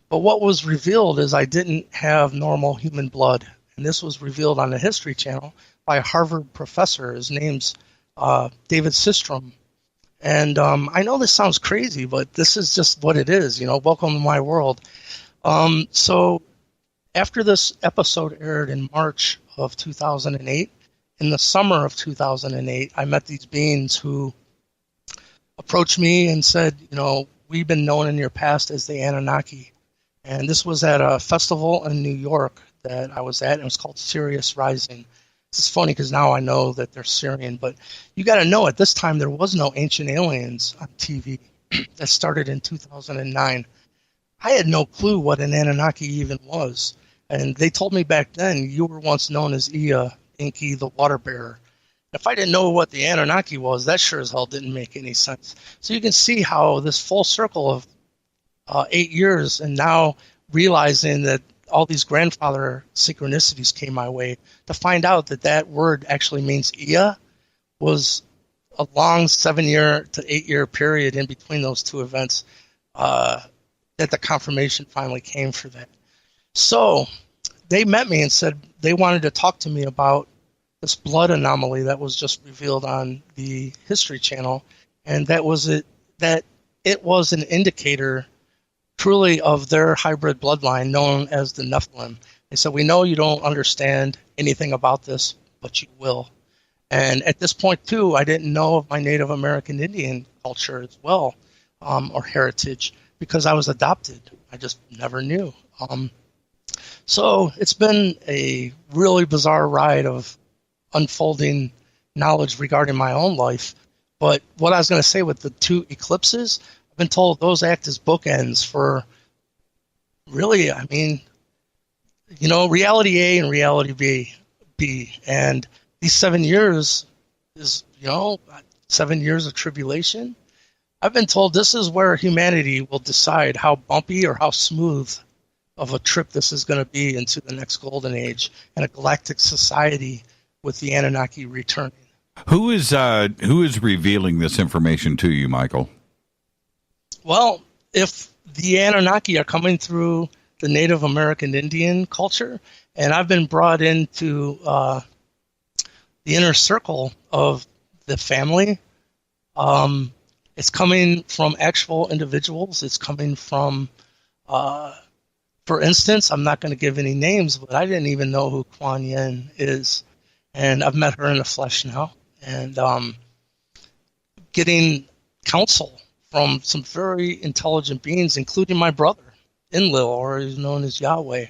But what was revealed is I didn't have normal human blood, and this was revealed on the History Channel by a Harvard professor. His name's David Systrom. And I know this sounds crazy, but this is just what it is. Welcome to my world. So after this episode aired in March of 2008, in the summer of 2008, I met these beings who approached me and said, we've been known in your past as the Anunnaki. And this was at a festival in New York that I was at, and it was called Sirius Rising. It's funny because now I know that they're Syrian, but you got to know at this time there was no Ancient Aliens on TV. That started in 2009. I had no clue what an Anunnaki even was. And they told me back then, you were once known as Ea, Enki, the water bearer. If I didn't know what the Anunnaki was, that sure as hell didn't make any sense. So you can see how this full circle of 8 years, and now realizing that all these grandfather synchronicities came my way, to find out that that word actually means Ea, was a long 7-year to 8-year period in between those two events that the confirmation finally came for that. So they met me and said they wanted to talk to me about this blood anomaly that was just revealed on the History Channel, and that was it. that it was an indicator truly of their hybrid bloodline known as the Nephilim. They said, we know you don't understand anything about this, but you will. And at this point, too, I didn't know of my Native American Indian culture as well, or heritage, because I was adopted. I just never knew. So it's been a really bizarre ride of unfolding knowledge regarding my own life. But what I was going to say with the two eclipses, I've been told those act as bookends for really, I mean, you know, reality A and reality B. And these 7 years is, you know, 7 years of tribulation. I've been told this is where humanity will decide how bumpy or how smooth of a trip this is going to be into the next golden age and a galactic society with the Anunnaki returning. Who is revealing this information to you, Michael? Well, if the Anunnaki are coming through the Native American Indian culture, and I've been brought into the inner circle of the family, it's coming from actual individuals. It's coming from, for instance, I'm not going to give any names, but I didn't even know who Kuan Yin is. And I've met her in the flesh now. And getting counsel from some very intelligent beings, including my brother, Enlil, or he's known as Yahweh.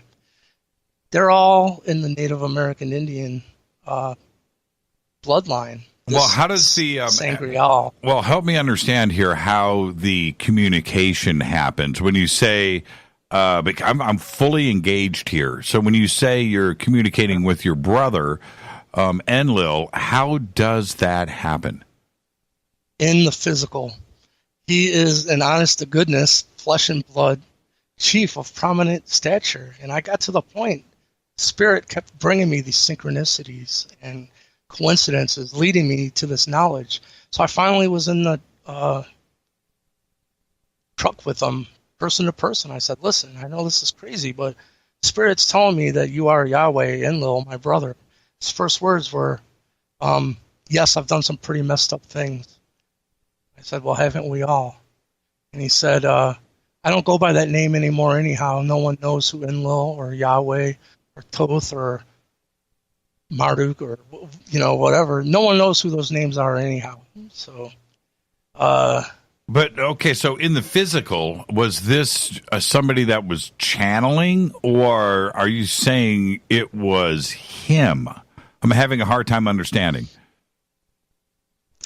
They're all in the Native American Indian bloodline. Well, how does the Sangreal? Well, help me understand here how the communication happens. When you say, I'm fully engaged here. So when you say you're communicating with your brother, Enlil, how does that happen? In the physical. He is an honest to goodness, flesh and blood chief of prominent stature. And I got to the point, Spirit kept bringing me these synchronicities and coincidences, leading me to this knowledge. So I finally was in the truck with him, person to person. I said, listen, I know this is crazy, but Spirit's telling me that you are Yahweh, Enlil, my brother. His first words were, yes, I've done some pretty messed up things. I said, well, haven't we all? And he said, I don't go by that name anymore anyhow. No one knows who Enlil or Yahweh or Thoth or Marduk or, you know, whatever. No one knows who those names are anyhow. So, but okay, so in the physical, was this somebody that was channeling, or are you saying it was him? I'm having a hard time understanding.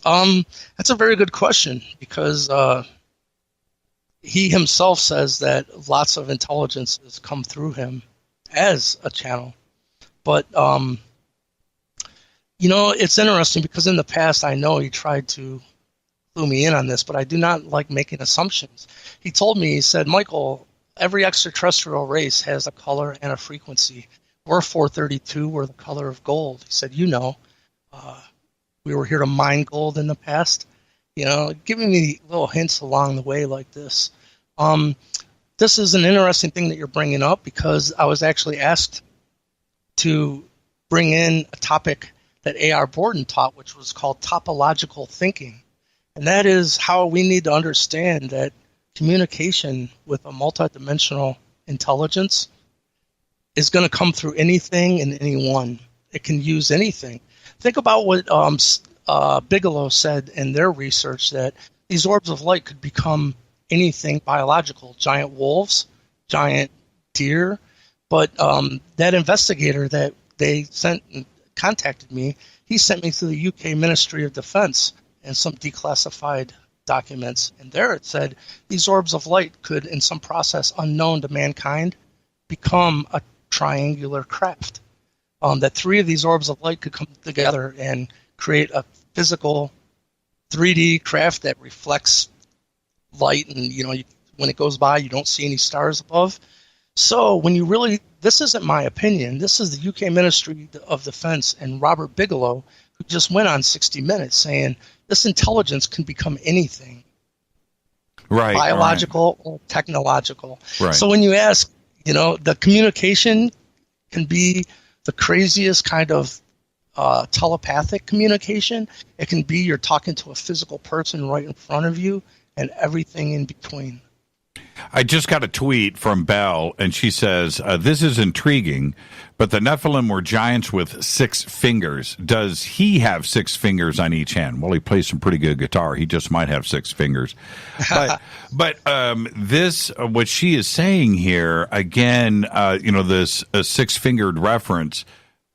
That's a very good question, because he himself says that lots of intelligences come through him as a channel. But, you know, it's interesting because in the past I know he tried to clue me in on this, but I do not like making assumptions. He told me, he said, Michael, every extraterrestrial race has a color and a frequency. We're 432, we're the color of gold. He said, you know, we were here to mine gold in the past. You know, giving me little hints along the way like this. This is an interesting thing that you're bringing up, because I was actually asked to bring in a topic that A.R. Borden taught, which was called topological thinking. And that is how we need to understand that communication with a multidimensional intelligence is going to come through anything and anyone. It can use anything. Think about what Bigelow said in their research, that these orbs of light could become anything biological, giant wolves, giant deer. But that investigator that they sent and contacted me, he sent me to the UK Ministry of Defense and some declassified documents. And there it said these orbs of light could, in some process unknown to mankind, become a triangular craft. That 3 of these orbs of light could come together and create a physical 3D craft that reflects light, and you know, when it goes by, you don't see any stars above. So when you really, this isn't my opinion, this is the UK Ministry of Defense and Robert Bigelow, who just went on 60 Minutes saying this intelligence can become anything, right? Biological or technological. Right. So when you ask, you know, the communication can be the craziest kind of telepathic communication. It can be you're talking to a physical person right in front of you, and everything in between. I just got a tweet from Belle, and she says, this is intriguing, but the Nephilim were giants with 6 fingers. Does he have 6 fingers on each hand? Well, he plays some pretty good guitar. He just might have 6 fingers. But this, what she is saying here, again, this 6-fingered reference,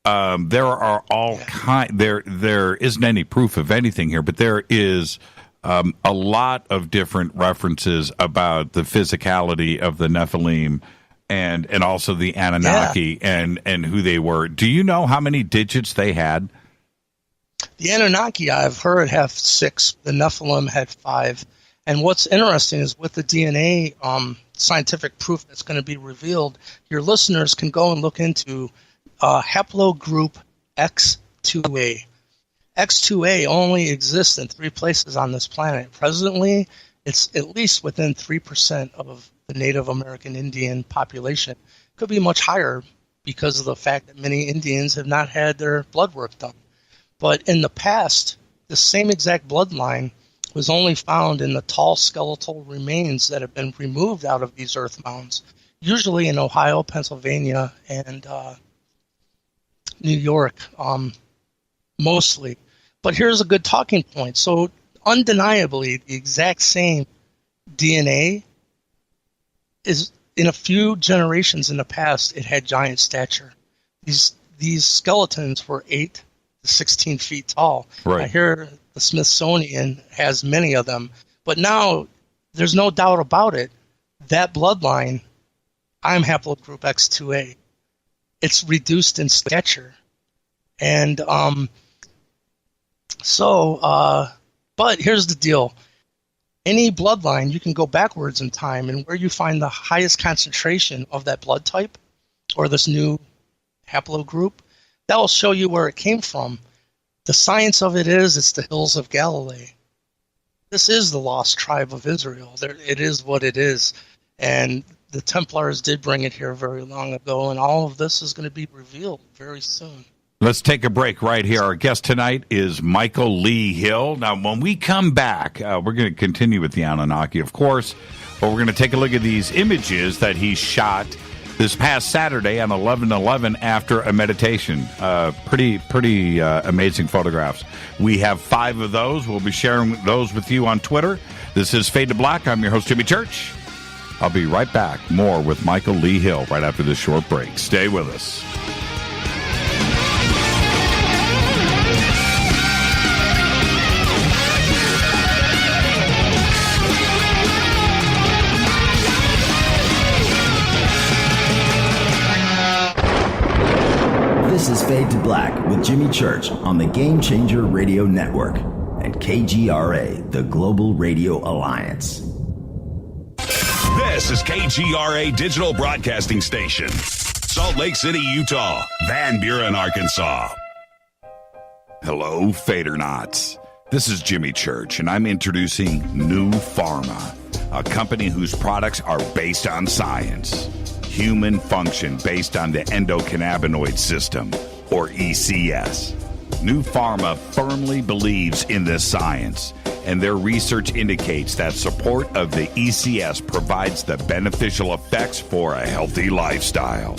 there are all there isn't any proof of anything here, but there is a lot of different references about the physicality of the Nephilim and also the Anunnaki and who they were. Do you know how many digits they had? The Anunnaki, I've heard, have 6. The Nephilim had 5. And what's interesting is with the DNA scientific proof that's going to be revealed, your listeners can go and look into haplogroup X2A. X2A only exists in 3 places on this planet. Presently, it's at least within 3% of the Native American Indian population. Could be much higher because of the fact that many Indians have not had their blood work done. But in the past, the same exact bloodline was only found in the tall skeletal remains that have been removed out of these earth mounds, usually in Ohio, Pennsylvania, and New York, mostly. But here's a good talking point. So undeniably, the exact same DNA is in a few generations in the past, it had giant stature. These skeletons were 8 to 16 feet tall. Right. I hear the Smithsonian has many of them. But now there's no doubt about it. That bloodline, I'm haplogroup X2A. It's reduced in stature. And but here's the deal. Any bloodline, you can go backwards in time, and where you find the highest concentration of that blood type or this new haplogroup, that will show you where it came from. The science of it is it's the hills of Galilee. This is the lost tribe of Israel. It is what it is. And the Templars did bring it here very long ago, and all of this is going to be revealed very soon. Let's take a break right here. Our guest tonight is Michael Lee Hill. Now, when we come back, we're going to continue with the Anunnaki, of course, but we're going to take a look at these images that he shot this past Saturday on 11/11 after a meditation. Pretty amazing photographs. We have 5 of those. We'll be sharing those with you on Twitter. This is Fade to Black. I'm your host, Jimmy Church. I'll be right back. More with Michael Lee Hill right after this short break. Stay with us. This is Fade to Black with Jimmy Church on the Game Changer Radio Network and KGRA, the Global Radio Alliance. This is KGRA Digital Broadcasting Station, Salt Lake City, Utah, Van Buren, Arkansas. Hello, Fadernauts. This is Jimmy Church, and I'm introducing New Pharma, a company whose products are based on science. Human function based on the endocannabinoid system, or ECS. New Pharma firmly believes in this science, and their research indicates that support of the ECS provides the beneficial effects for a healthy lifestyle.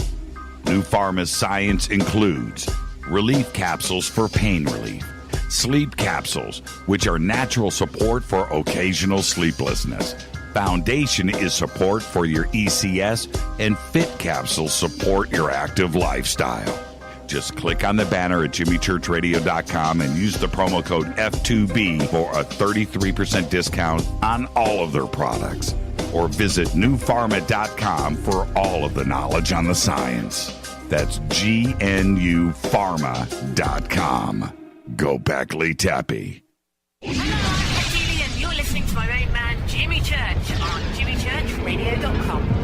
New Pharma's science includes relief capsules for pain relief, sleep capsules, which are natural support for occasional sleeplessness. Foundation is support for your ECS, and Fit capsules support your active lifestyle. Just click on the banner at jimmychurchradio.com and use the promo code F2B for a 33% discount on all of their products. Or visit newpharma.com for all of the knowledge on the science. That's GNUpharma.com. Go back, Lee Tappy. You're listening to my main man, Jimmy Church, on jimmychurchradio.com.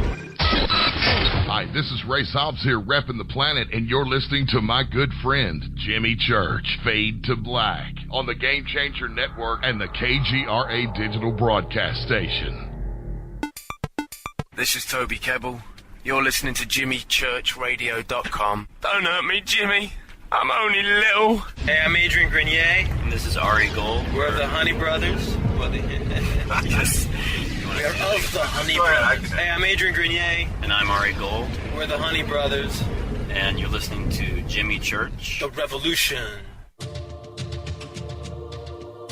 Hi, this is Ray Hobbs here, repping the planet, and you're listening to my good friend, Jimmy Church, Fade to Black, on the Game Changer Network and the KGRA Digital Broadcast Station. This is Toby Kebbell. You're listening to jimmychurchradio.com. Don't hurt me, Jimmy. I'm only little. Hey, I'm Adrian Grenier. And this is Ari Gold. We're the Honey Brothers. Yes. the Honey Brothers. Hey, I'm Adrian Grenier. And I'm Ari Gold. We're the Honey Brothers. And you're listening to Jimmy Church. The Revolution.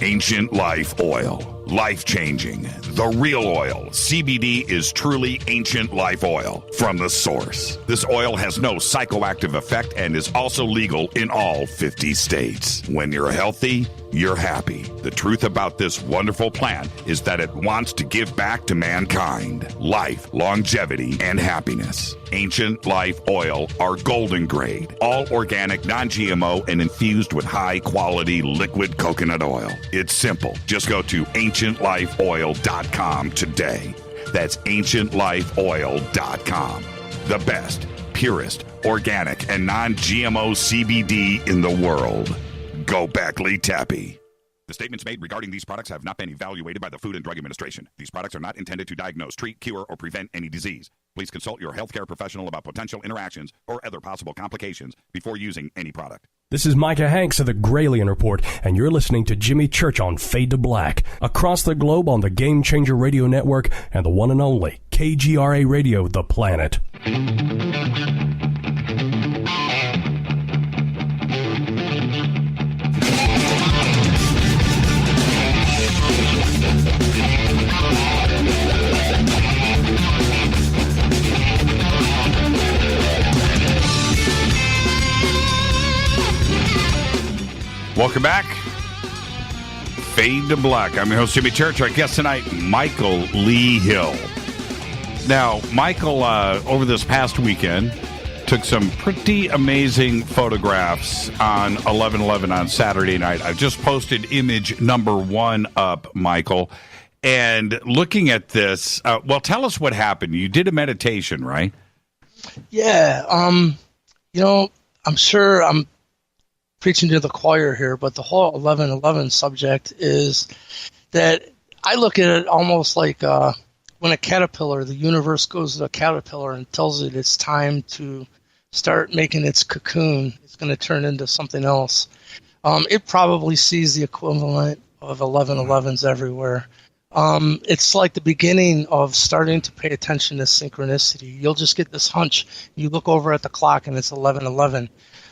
Ancient Life Oil. Life-changing. The real oil. CBD is truly ancient life oil from the source. This oil has no psychoactive effect and is also legal in all 50 states. When you're healthy, you're happy. The truth about this wonderful plant is that it wants to give back to mankind life, longevity, and happiness. Ancient Life Oil are golden grade, all organic, non-GMO, and infused with high-quality liquid coconut oil. It's simple. Just go to ancientlifeoil.com today. That's ancientlifeoil.com. The best, purest, organic, and non-GMO CBD in the world. Go Beckley Tappy. The statements made regarding these products have not been evaluated by the Food and Drug Administration. These products are not intended to diagnose, treat, cure, or prevent any disease. Please consult your healthcare professional about potential interactions or other possible complications before using any product. This is Micah Hanks of the Gralien Report, and you're listening to Jimmy Church on Fade to Black, across the globe on the Game Changer Radio Network and the one and only KGRA Radio, The Planet. Welcome back. Fade to Black. I'm your host, Jimmy Church. Our guest tonight, Michael Lee Hill. Now, Michael, over this past weekend, took some pretty amazing photographs on 11/11 on Saturday night. I've just posted image number 1 up, Michael. And looking at this, well, tell us what happened. You did a meditation, right? Yeah. I'm sure I'm preaching to the choir here, but the whole 11/11 subject is that I look at it almost like when a caterpillar, the universe goes to a caterpillar and tells it it's time to start making its cocoon. It's going to turn into something else. It probably sees the equivalent of 11/11s everywhere. It's like the beginning of starting to pay attention to synchronicity. You'll just get this hunch. You look over at the clock and it's 11/11.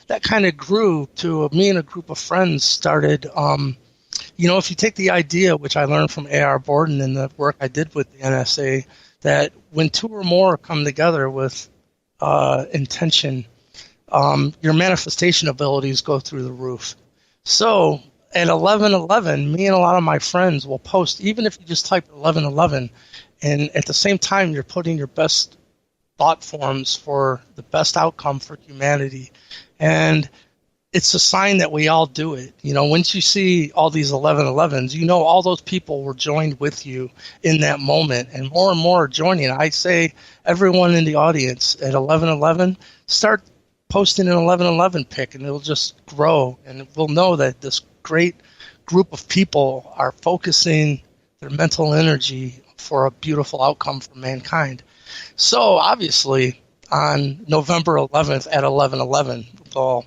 That kind of grew to me and a group of friends started, if you take the idea, which I learned from A.R. Borden in the work I did with the NSA, that when 2 or more come together with intention, your manifestation abilities go through the roof. So at 11/11, me and a lot of my friends will post, even if you just type 11/11, and at the same time you're putting your best thought forms for the best outcome for humanity. And it's a sign that we all do it. Once you see all these 11/11s, all those people were joined with you in that moment, and more are joining. I say everyone in the audience at 11/11, start posting an 11/11 pic, and it'll just grow, and we'll know that this great group of people are focusing their mental energy for a beautiful outcome for mankind. So obviously, on November 11th at 11/11, we've all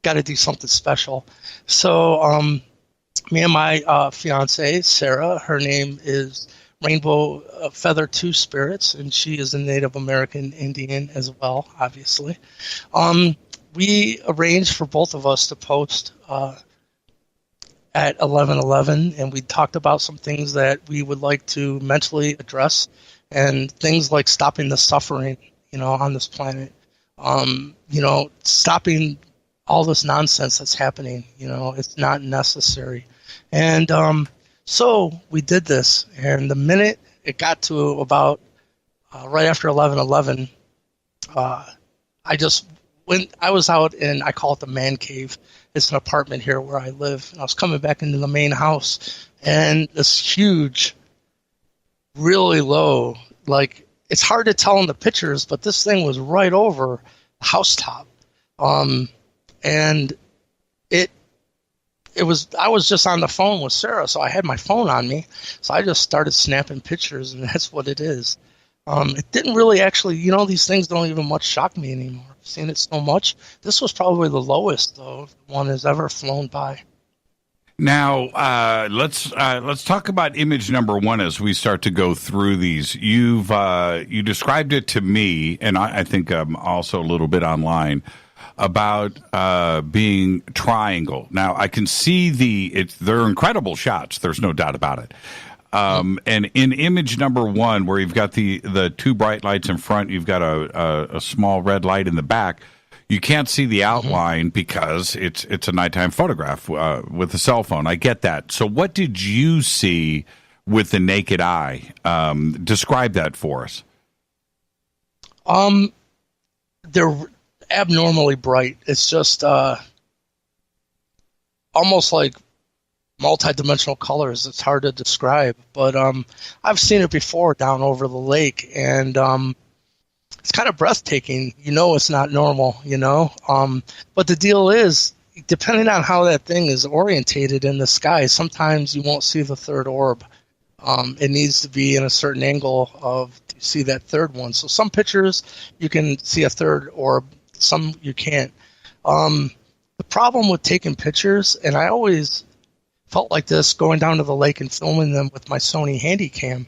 got to do something special. So me and my fiance, Sarah, her name is Rainbow Feather Two Spirits, and she is a Native American Indian as well, obviously. We arranged for both of us to post at 11/11, and we talked about some things that we would like to mentally address, and things like stopping the suffering on this planet, stopping all this nonsense that's happening. It's not necessary. And so we did this, and the minute it got to about right after 11/11, I was out in, I call it the man cave. It's an apartment here where I live. And I was coming back into the main house, and this huge, really low, it's hard to tell in the pictures, but this thing was right over the housetop. And I was just on the phone with Sarah, so I had my phone on me. So I just started snapping pictures, and that's what it is. It didn't really actually, these things don't even much shock me anymore. I've seen it so much. This was probably the lowest, though, one has ever flown by. Now, let's talk about image number one as we start to go through these. You described it to me, and I think also a little bit online, about being triangle. Now, I can see they're incredible shots. There's no doubt about it. And in image number one, where you've got the two bright lights in front, you've got a small red light in the back. You can't see the outline because it's a nighttime photograph with a cell phone. I get that. So what did you see with the naked eye? Describe that for us. They're abnormally bright. It's just almost like multi-dimensional colors. It's hard to describe, but I've seen it before down over the lake, and it's kind of breathtaking. It's not normal, but the deal is, depending on how that thing is orientated in the sky, sometimes you won't see the third orb. It needs to be in a certain angle to see that third one. So some pictures you can see a third orb, some you can't. The problem with taking pictures, and I always felt like this going down to the lake and filming them with my Sony Handycam,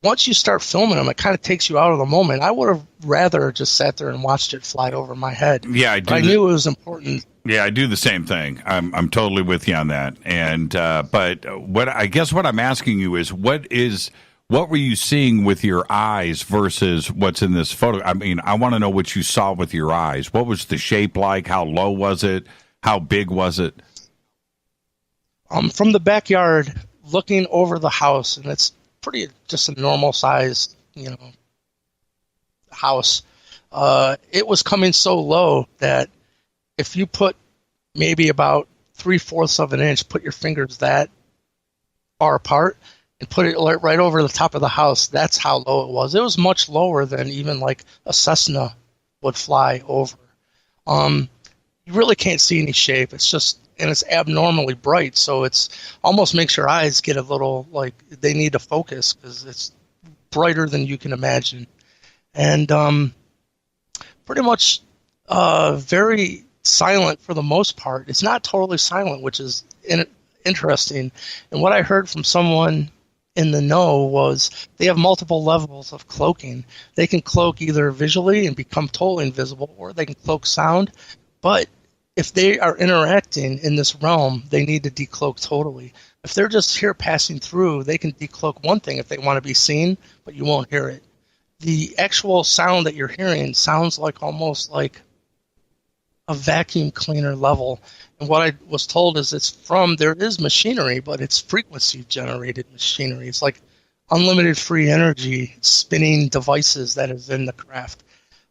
once you start filming them, it kind of takes you out of the moment. I would have rather just sat there and watched it fly over my head. Yeah, I do. I knew it was important. Yeah, I do the same thing. I'm totally with you on that. And but what I'm asking you is what were you seeing with your eyes versus what's in this photo? I mean, I want to know what you saw with your eyes. What was the shape like? How low was it? How big was it? From the backyard, looking over the house, and it's pretty just a normal size, house. It was coming so low that if you put maybe about 3/4 of an inch, put your fingers that far apart and put it right over the top of the house, that's how low it was. It was much lower than even like a Cessna would fly over. You really can't see any shape. It's just, and it's abnormally bright, so it's almost makes your eyes get a little like they need to focus because it's brighter than you can imagine. And pretty much very silent for the most part. It's not totally silent, which is interesting. And what I heard from someone in the know was they have multiple levels of cloaking. They can cloak either visually and become totally invisible, or they can cloak sound. But if they are interacting in this realm, they need to decloak totally. If they're just here passing through, they can decloak one thing if they want to be seen, but you won't hear it. The actual sound that you're hearing sounds like almost like a vacuum cleaner level. And what I was told is there is machinery, but it's frequency generated machinery. It's like unlimited free energy spinning devices that is in the craft.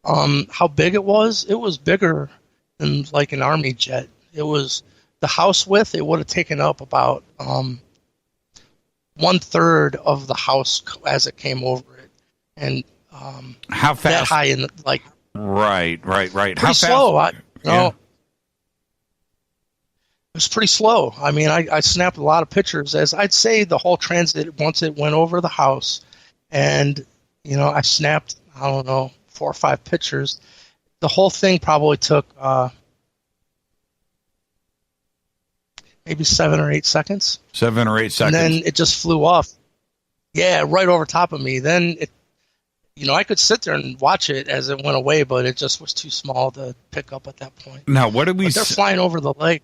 How big it was bigger than like an army jet. It was the house width. It would have taken up about 1/3 of the house as it came over it, and how fast? That high in like right. Pretty How fast? slow. Yeah. It was pretty slow. I mean, I snapped a lot of pictures. As I'd say, the whole transit once it went over the house, and I snapped 4 or 5 pictures. The whole thing probably took maybe 7 or 8 seconds. 7 or 8 seconds. And then it just flew off. Yeah, right over top of me. Then I could sit there and watch it as it went away, but it just was too small to pick up at that point. Now, what did we? But they're flying over the lake.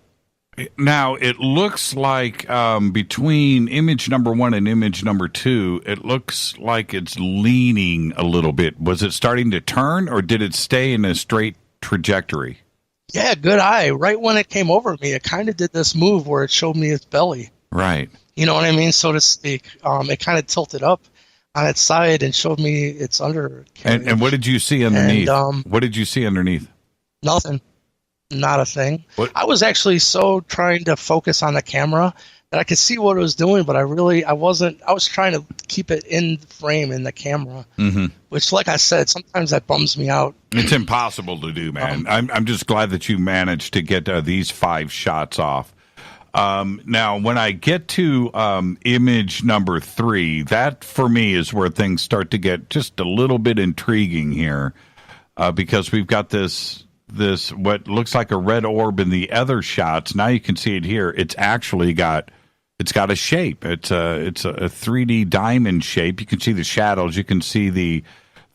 Now, it looks like between image number 1 and image number 2, it looks like it's leaning a little bit. Was it starting to turn, or did it stay in a straight trajectory? Yeah, good eye. Right when it came over me, it kind of did this move where it showed me its belly. Right. You know what I mean, so to speak. It kind of tilted up on its side and showed me its undercarriage. And what did you see underneath? And, what did you see underneath? Nothing. Not a thing. What? I was actually so trying to focus on the camera that I could see what it was doing, but I wasn't. I was trying to keep it in frame in the camera, which, like I said, sometimes that bums me out. It's impossible to do, man. I'm just glad that you managed to get these 5 shots off. Now, when I get to image number 3, that for me is where things start to get just a little bit intriguing here, because we've got this this what looks like a red orb in the other shots. Now you can see it here. It's actually got a shape. It's a 3D diamond shape. You can see the shadows. You can see the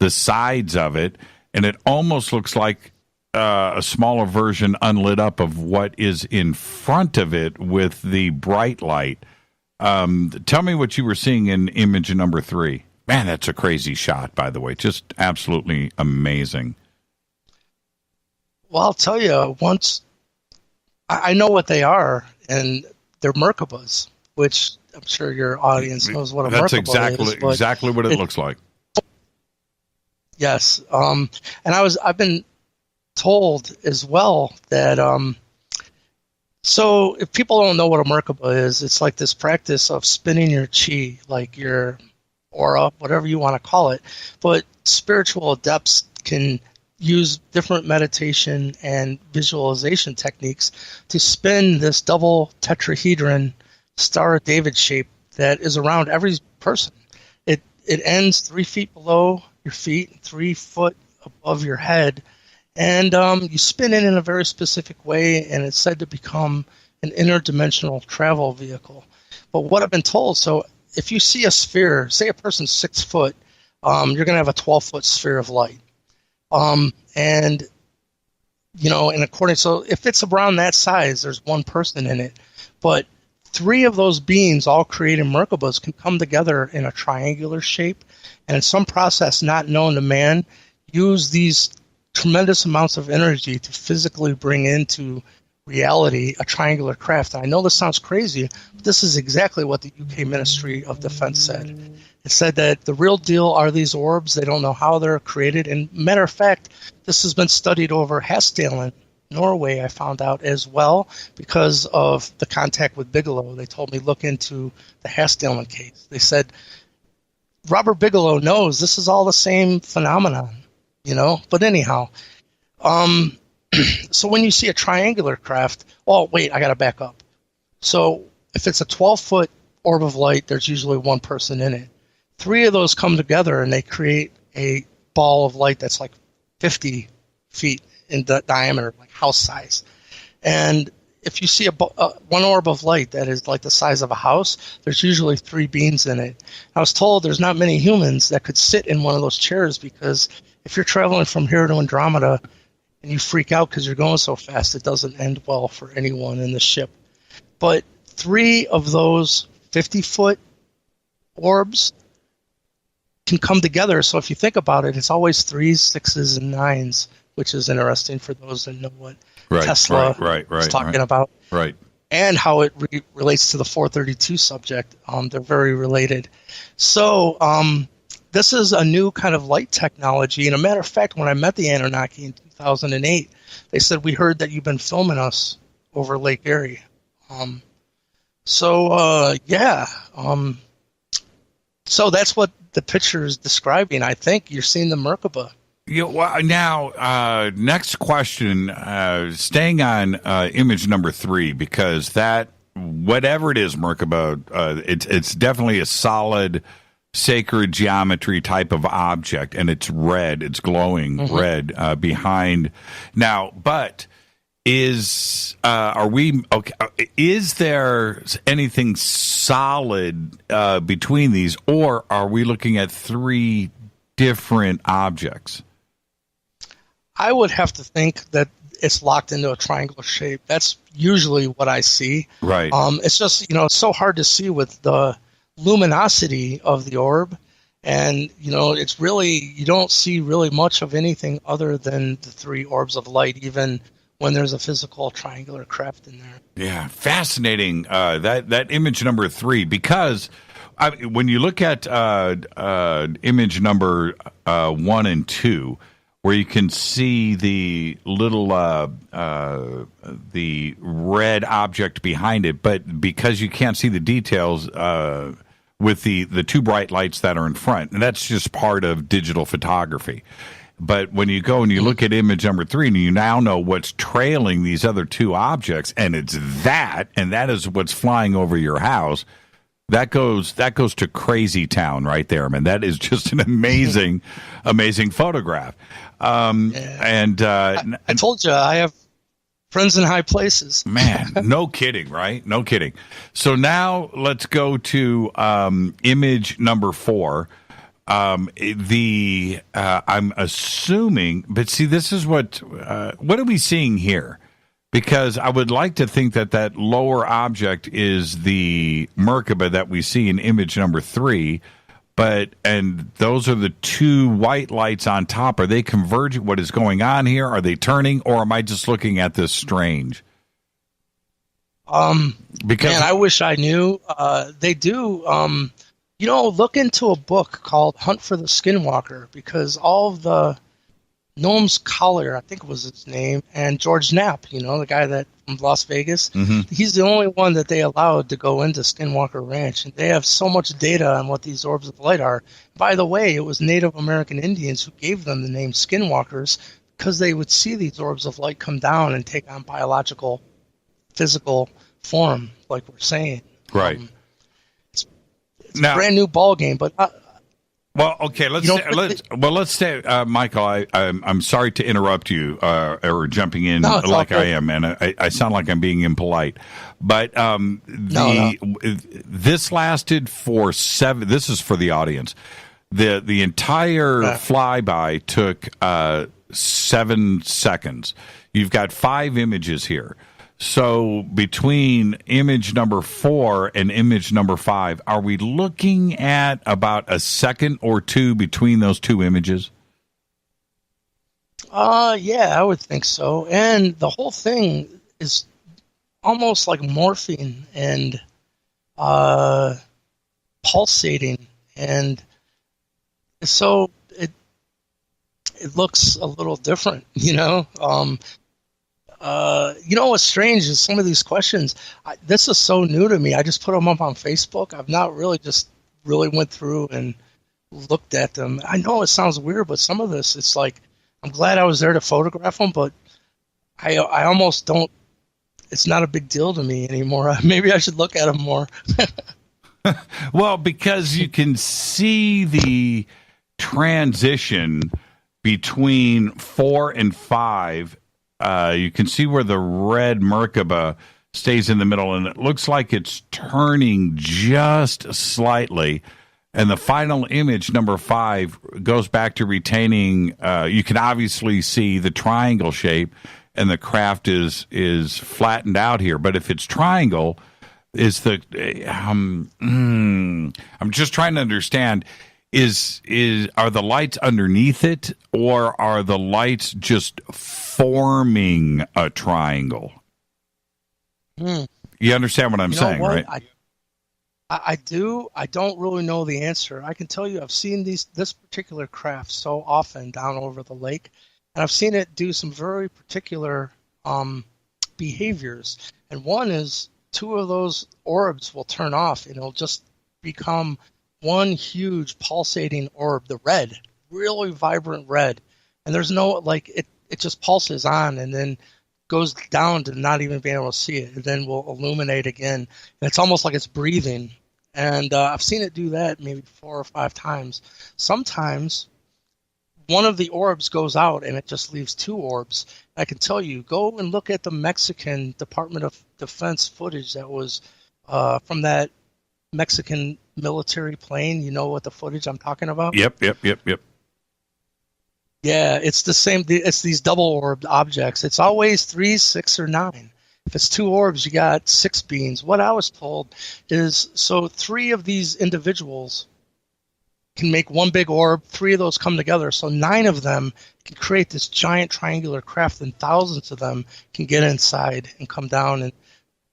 sides of it, and it almost looks like a smaller version unlit up of what is in front of it with the bright light. Tell me what you were seeing in image number 3. Man, that's a crazy shot, by the way. Just absolutely amazing. Well, I'll tell you, once I know what they are, and they're Merkabas, which I'm sure your audience knows what a Merkaba is. That's exactly what it looks like. Yes. And I've been told as well that so if people don't know what a Merkaba is, it's like this practice of spinning your chi, like your aura, whatever you want to call it. But spiritual adepts can use different meditation and visualization techniques to spin this double tetrahedron Star of David shape that is around every person. It ends 3 feet below your feet, 3 foot above your head, and you spin it in a very specific way, and it's said to become an interdimensional travel vehicle. But what I've been told, so if you see a sphere, say a person's 6 foot, you're going to have a 12-foot sphere of light. And, you know, and according, so if it's around that size, there's one person in it. But 3 of those beings, all created Merkabas, can come together in a triangular shape, and in some process not known to man, use these tremendous amounts of energy to physically bring into reality a triangular craft. And I know this sounds crazy, but this is exactly what the UK Ministry of Defense said. It said that the real deal are these orbs. They don't know how they're created. And matter of fact, this has been studied over Hastalen, Norway, I found out as well, because of the contact with Bigelow. They told me look into the Hastalen case. They said Robert Bigelow knows this is all the same phenomenon, you know. But anyhow, so when you see a triangular craft, oh wait, I got to back up. So if it's a 12-foot orb of light, there's usually one person in it. 3 of those come together and they create a ball of light that's like 50 feet in diameter, like house size. And if you see one orb of light that is like the size of a house, there's usually 3 beings in it. I was told there's not many humans that could sit in one of those chairs, because if you're traveling from here to Andromeda and you freak out because you're going so fast, it doesn't end well for anyone in the ship. But 3 of those 50-foot orbs can come together. So if you think about it, it's always 3s, 6s, and 9s, which is interesting for those that know what Tesla is talking about. Right. And how it relates to the 432 subject. They're very related. So this is a new kind of light technology. And a matter of fact, when I met the Anunnaki in 2008, they said, we heard that you've been filming us over Lake Erie. So that's what the picture is describing. I think you're seeing the Merkaba. Now, next question, staying on image number 3, because that, whatever it is, Merkaba, it's definitely a solid sacred geometry type of object, and it's red, it's glowing red behind. Now, but is there anything solid between these, or are we looking at 3 different objects? I would have to think that it's locked into a triangular shape. That's usually what I see. Right. It's just, it's so hard to see with the luminosity of the orb. And, it's really, you don't see really much of anything other than the 3 orbs of light, even when there's a physical triangular craft in there. Yeah, fascinating. That image number 3, because when you look at image number 1 and 2, where you can see the little the red object behind it, but because you can't see the details with the 2 bright lights that are in front, and that's just part of digital photography. But when you go and you look at image number 3, and you now know what's trailing these other 2 objects, and it's that, and that is what's flying over your house. That goes to crazy town right there, man. That is just an amazing, amazing photograph. And I told you I have friends in high places. Man, no kidding, right? No kidding. So now let's go to image number 4. I'm assuming, but see, this is what are we seeing here? Because I would like to think that lower object is the Merkaba that we see in image number 3, and those are the 2 white lights on top. Are they converging? What is going on here? Are they turning, or am I just looking at this strange? Because man, I wish I knew. They do. Look into a book called Hunt for the Skinwalker, because all of the Noam's Collier, I think was his name, and George Knapp, the guy that from Las Vegas, he's the only one that they allowed to go into Skinwalker Ranch, and they have so much data on what these orbs of light are. By the way, it was Native American Indians who gave them the name Skinwalkers, because they would see these orbs of light come down and take on biological, physical form, like we're saying. Right. It's now, a brand new ball game, but. Well, okay. Let's stay, Michael. I'm sorry to interrupt you or jumping in like I am, and I sound like I'm being impolite. But this lasted for 7. This is for the audience. The entire flyby took 7 seconds. You've got 5 images here. So between image number 4 and image number 5, are we looking at about a second or 2 between those 2 images? Yeah, I would think so. And the whole thing is almost like morphing and pulsating, and so it looks a little different, what's strange is some of these questions, this is so new to me. I just put them up on Facebook. I've not really went through and looked at them. I know it sounds weird, but some of this, it's like, I'm glad I was there to photograph them, but I almost don't, it's not a big deal to me anymore. Maybe I should look at them more. Well, because you can see the transition between 4 and 5. You can see where the red Merkaba stays in the middle, and it looks like it's turning just slightly. And the final image, number 5, goes back to retaining. You can obviously see the triangle shape, and the craft is flattened out here. But if it's triangle, is the I'm just trying to understand. Are the lights underneath it, or are the lights just forming a triangle? You understand what I'm saying, right? I do. I don't really know the answer. I can tell you I've seen this particular craft so often down over the lake, and I've seen it do some very particular behaviors. And one is 2 of those orbs will turn off, and it'll just become one huge pulsating orb, the red, really vibrant red. And there's no, it just pulses on and then goes down to not even being able to see it, and then will illuminate again. And it's almost like it's breathing. And I've seen it do that maybe 4 or 5 times. Sometimes one of the orbs goes out and it just leaves 2 orbs. I can tell you, go and look at the Mexican Department of Defense footage that was from that Mexican military plane. You know what the footage I'm talking about? Yep. Yeah, it's the same. It's these double-orbed objects. It's always 3, 6, or 9. If it's 2 orbs, you got 6 beings. What I was told is, so 3 of these individuals can make one big orb. 3 of those come together. So 9 of them can create this giant triangular craft, and thousands of them can get inside and come down and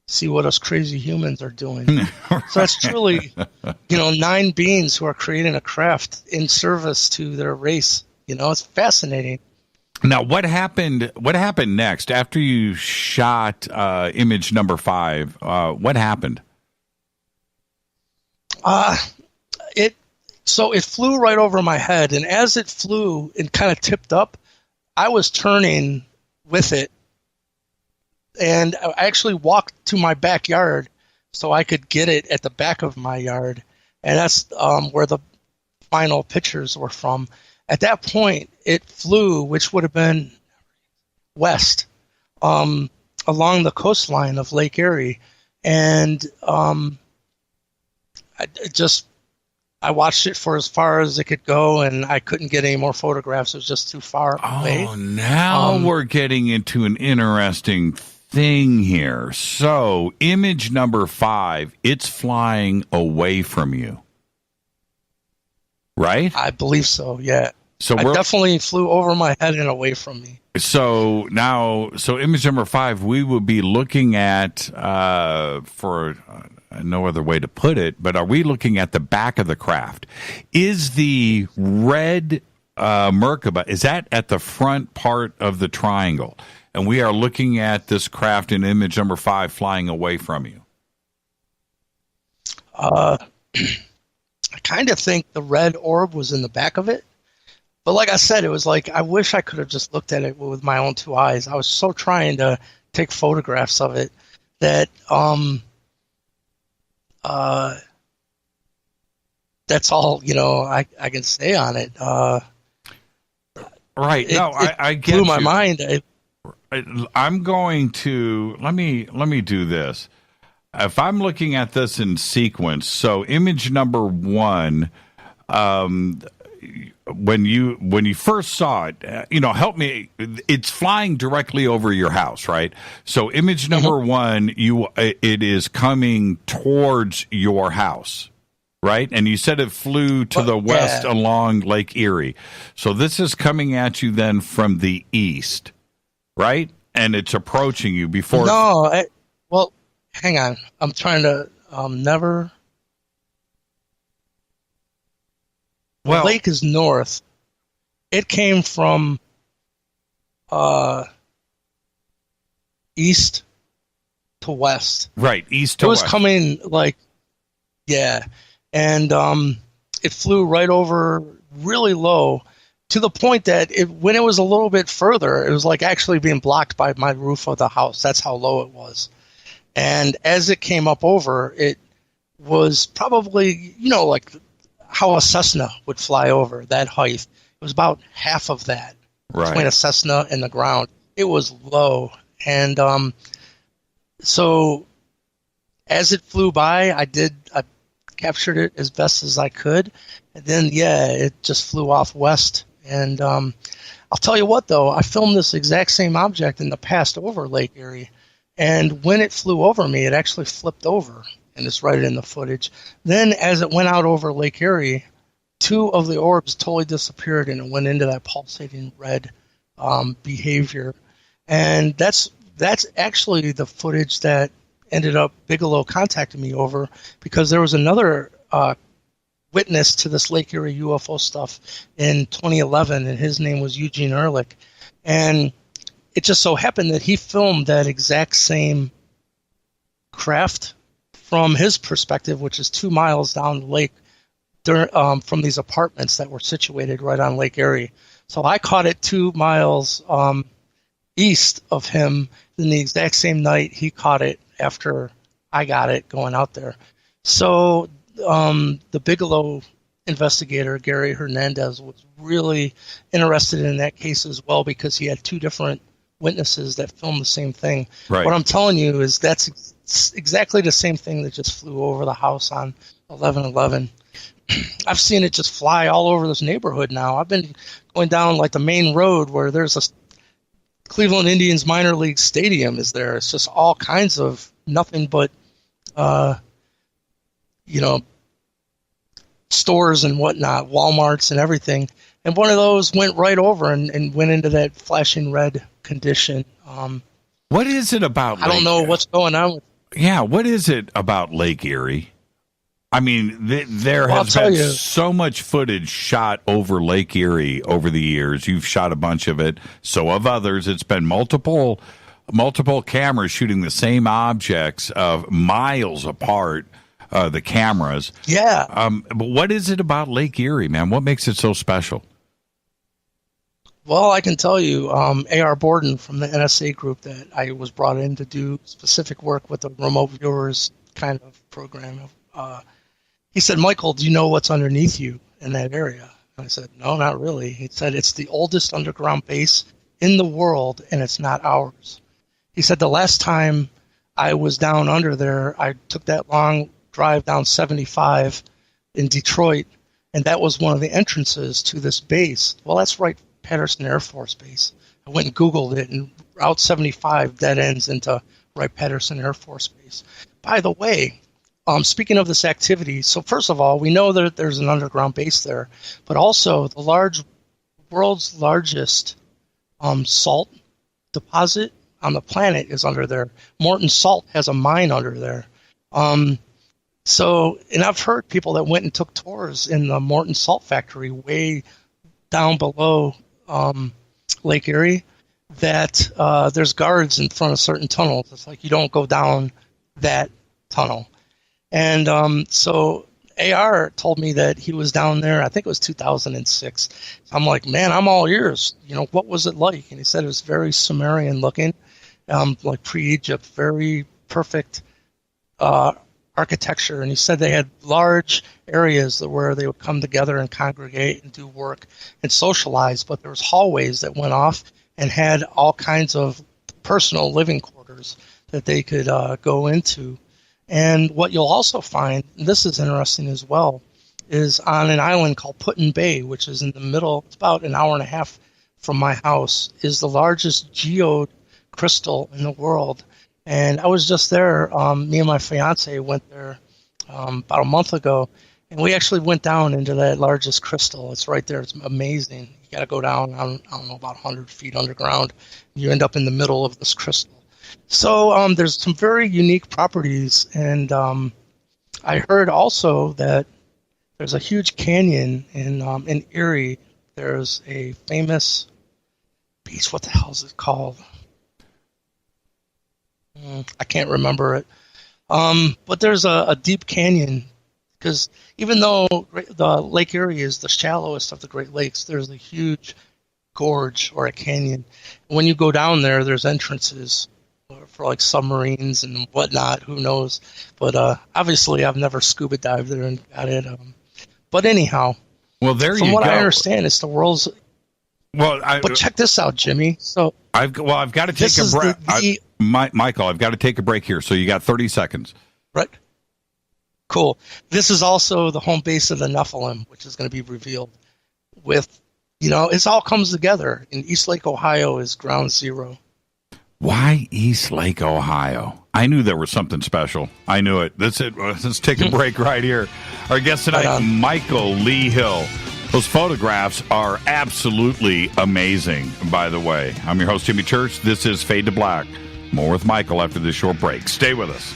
see what us crazy humans are doing. So that's truly, 9 beings who are creating a craft in service to their race. It's fascinating. Now, what happened next after you shot image number 5? What happened? It flew right over my head, and as it flew and kind of tipped up, I was turning with it. And I actually walked to my backyard so I could get it at the back of my yard. And that's where the final pictures were from. At that point, it flew, which would have been west, along the coastline of Lake Erie. And I watched it for as far as it could go, and I couldn't get any more photographs. It was just too far away. Oh, now we're getting into an interesting thing here. So, image number 5, it's flying away from you. Right? I believe so, yeah. So I definitely flew over my head and away from me. So image number 5, we will be looking at, for no other way to put it, but are we looking at the back of the craft? Is the red Merkaba, is that at the front part of the triangle? And we are looking at this craft in image number 5 flying away from you. I kind of think the red orb was in the back of it. But like I said, it was like, I wish I could have just looked at it with my own 2 eyes. I was so trying to take photographs of it that that's all, I can say on it. Right. I get blew my mind. I'm going to, let me do this. If I'm looking at this in sequence, so image number 1, when you first saw it, help me. It's flying directly over your house, right? So image number 1, it is coming towards your house, right? And you said it flew to the west along Lake Erie. So this is coming at you then from the east, right? And it's approaching you before. No, well, hang on. I'm trying to never. The lake is north. It came from east to west. Right, east to west. It was coming and it flew right over really low to the point that when it was a little bit further, it was like actually being blocked by my roof of the house. That's how low it was. And as it came up over, it was probably, like how a Cessna would fly over, that height. It was about half of that between a Cessna and the ground. It was low. And so as it flew by, I captured it as best as I could. And then, it just flew off west. And I'll tell you what, though, I filmed this exact same object in the past over Lake Erie. And when it flew over me, it actually flipped over. And it's right in the footage. Then as it went out over Lake Erie, 2 of the orbs totally disappeared and it went into that pulsating red behavior. And that's actually the footage that ended up Bigelow contacting me over, because there was another witness to this Lake Erie UFO stuff in 2011, and his name was Eugene Ehrlich. And it just so happened that he filmed that exact same craft from his perspective, which is 2 miles down the lake from these apartments that were situated right on Lake Erie. So I caught it 2 miles east of him. Then the exact same night he caught it after I got it going out there. So the Bigelow investigator, Gary Hernandez, was really interested in that case as well, because he had 2 different witnesses that filmed the same thing. Right. What I'm telling you is that's exactly the same thing that just flew over the house on 11/11. I've seen it just fly all over this neighborhood now. I've been going down like the main road where there's a Cleveland Indians minor league stadium is there. It's just all kinds of nothing but, stores and whatnot, Walmarts and everything. And one of those went right over and went into that flashing red condition. What is it about I don't know what's going on with what is it about Lake Erie? I mean, there has been so much footage shot over Lake Erie over the years. You've shot a bunch of it. So have others. It's been multiple cameras shooting the same objects of miles apart, the cameras. Yeah. But what is it about Lake Erie, man? What makes it so special? Well, I can tell you, A.R. Borden from the NSA group that I was brought in to do specific work with the remote viewers kind of program. He said, Michael, do you know what's underneath you in that area? And I said, no, not really. He said, it's the oldest underground base in the world, and it's not ours. He said, the last time I was down under there, I took that long drive down 75 in Detroit, and that was one of the entrances to this base. Well, that's right, Patterson Air Force Base. I went and Googled it, and Route 75 dead ends into Wright-Patterson Air Force Base. By the way, speaking of this activity, so first of all, we know that there's an underground base there, but also the world's largest salt deposit on the planet is under there. Morton Salt has a mine under there. And I've heard people that went and took tours in the Morton Salt factory way down below Lake Erie, that there's guards in front of certain tunnels. It's like you don't go down that tunnel. And so AR told me that he was down there, I think it was 2006. So I'm like, man, I'm all ears. What was it like? And he said it was very Sumerian looking, like pre-Egypt, very perfect architecture. And he said they had large areas where they would come together and congregate and do work and socialize, but there was hallways that went off and had all kinds of personal living quarters that they could go into. And what you'll also find, and this is interesting as well, is on an island called Put-in Bay, which is in the middle, it's about an hour and a half from my house, is the largest geode crystal in the world. And I was just there, me and my fiance went there about a month ago, and we actually went down into that largest crystal. It's right there. It's amazing. You got to go down, I don't know, about 100 feet underground. You end up in the middle of this crystal. So there's some very unique properties, and I heard also that there's a huge canyon in Erie. There's a famous beach. What the hell is it called? I can't remember it. But there's a deep canyon, because even though the Lake Erie is the shallowest of the Great Lakes, there's a huge gorge or a canyon. When you go down there, there's entrances for like submarines and whatnot, who knows. But obviously I've never scuba dived there and got it. But anyhow, well, there from you what go. I understand, it's the world's... Well, but check this out, Jimmy. So I've got to take a break. Michael, I've got to take a break here. So you got 30 seconds. Right. Cool. This is also the home base of the Nephilim, which is going to be revealed with, it all comes together. In East Lake, Ohio is ground zero. Why East Lake, Ohio? I knew there was something special. I knew it. That's it. Let's take a break right here. Our guest tonight, Michael Lee Hill. Those photographs are absolutely amazing, by the way. I'm your host, Jimmy Church. This is Fade to Black. More with Michael after this short break. Stay with us.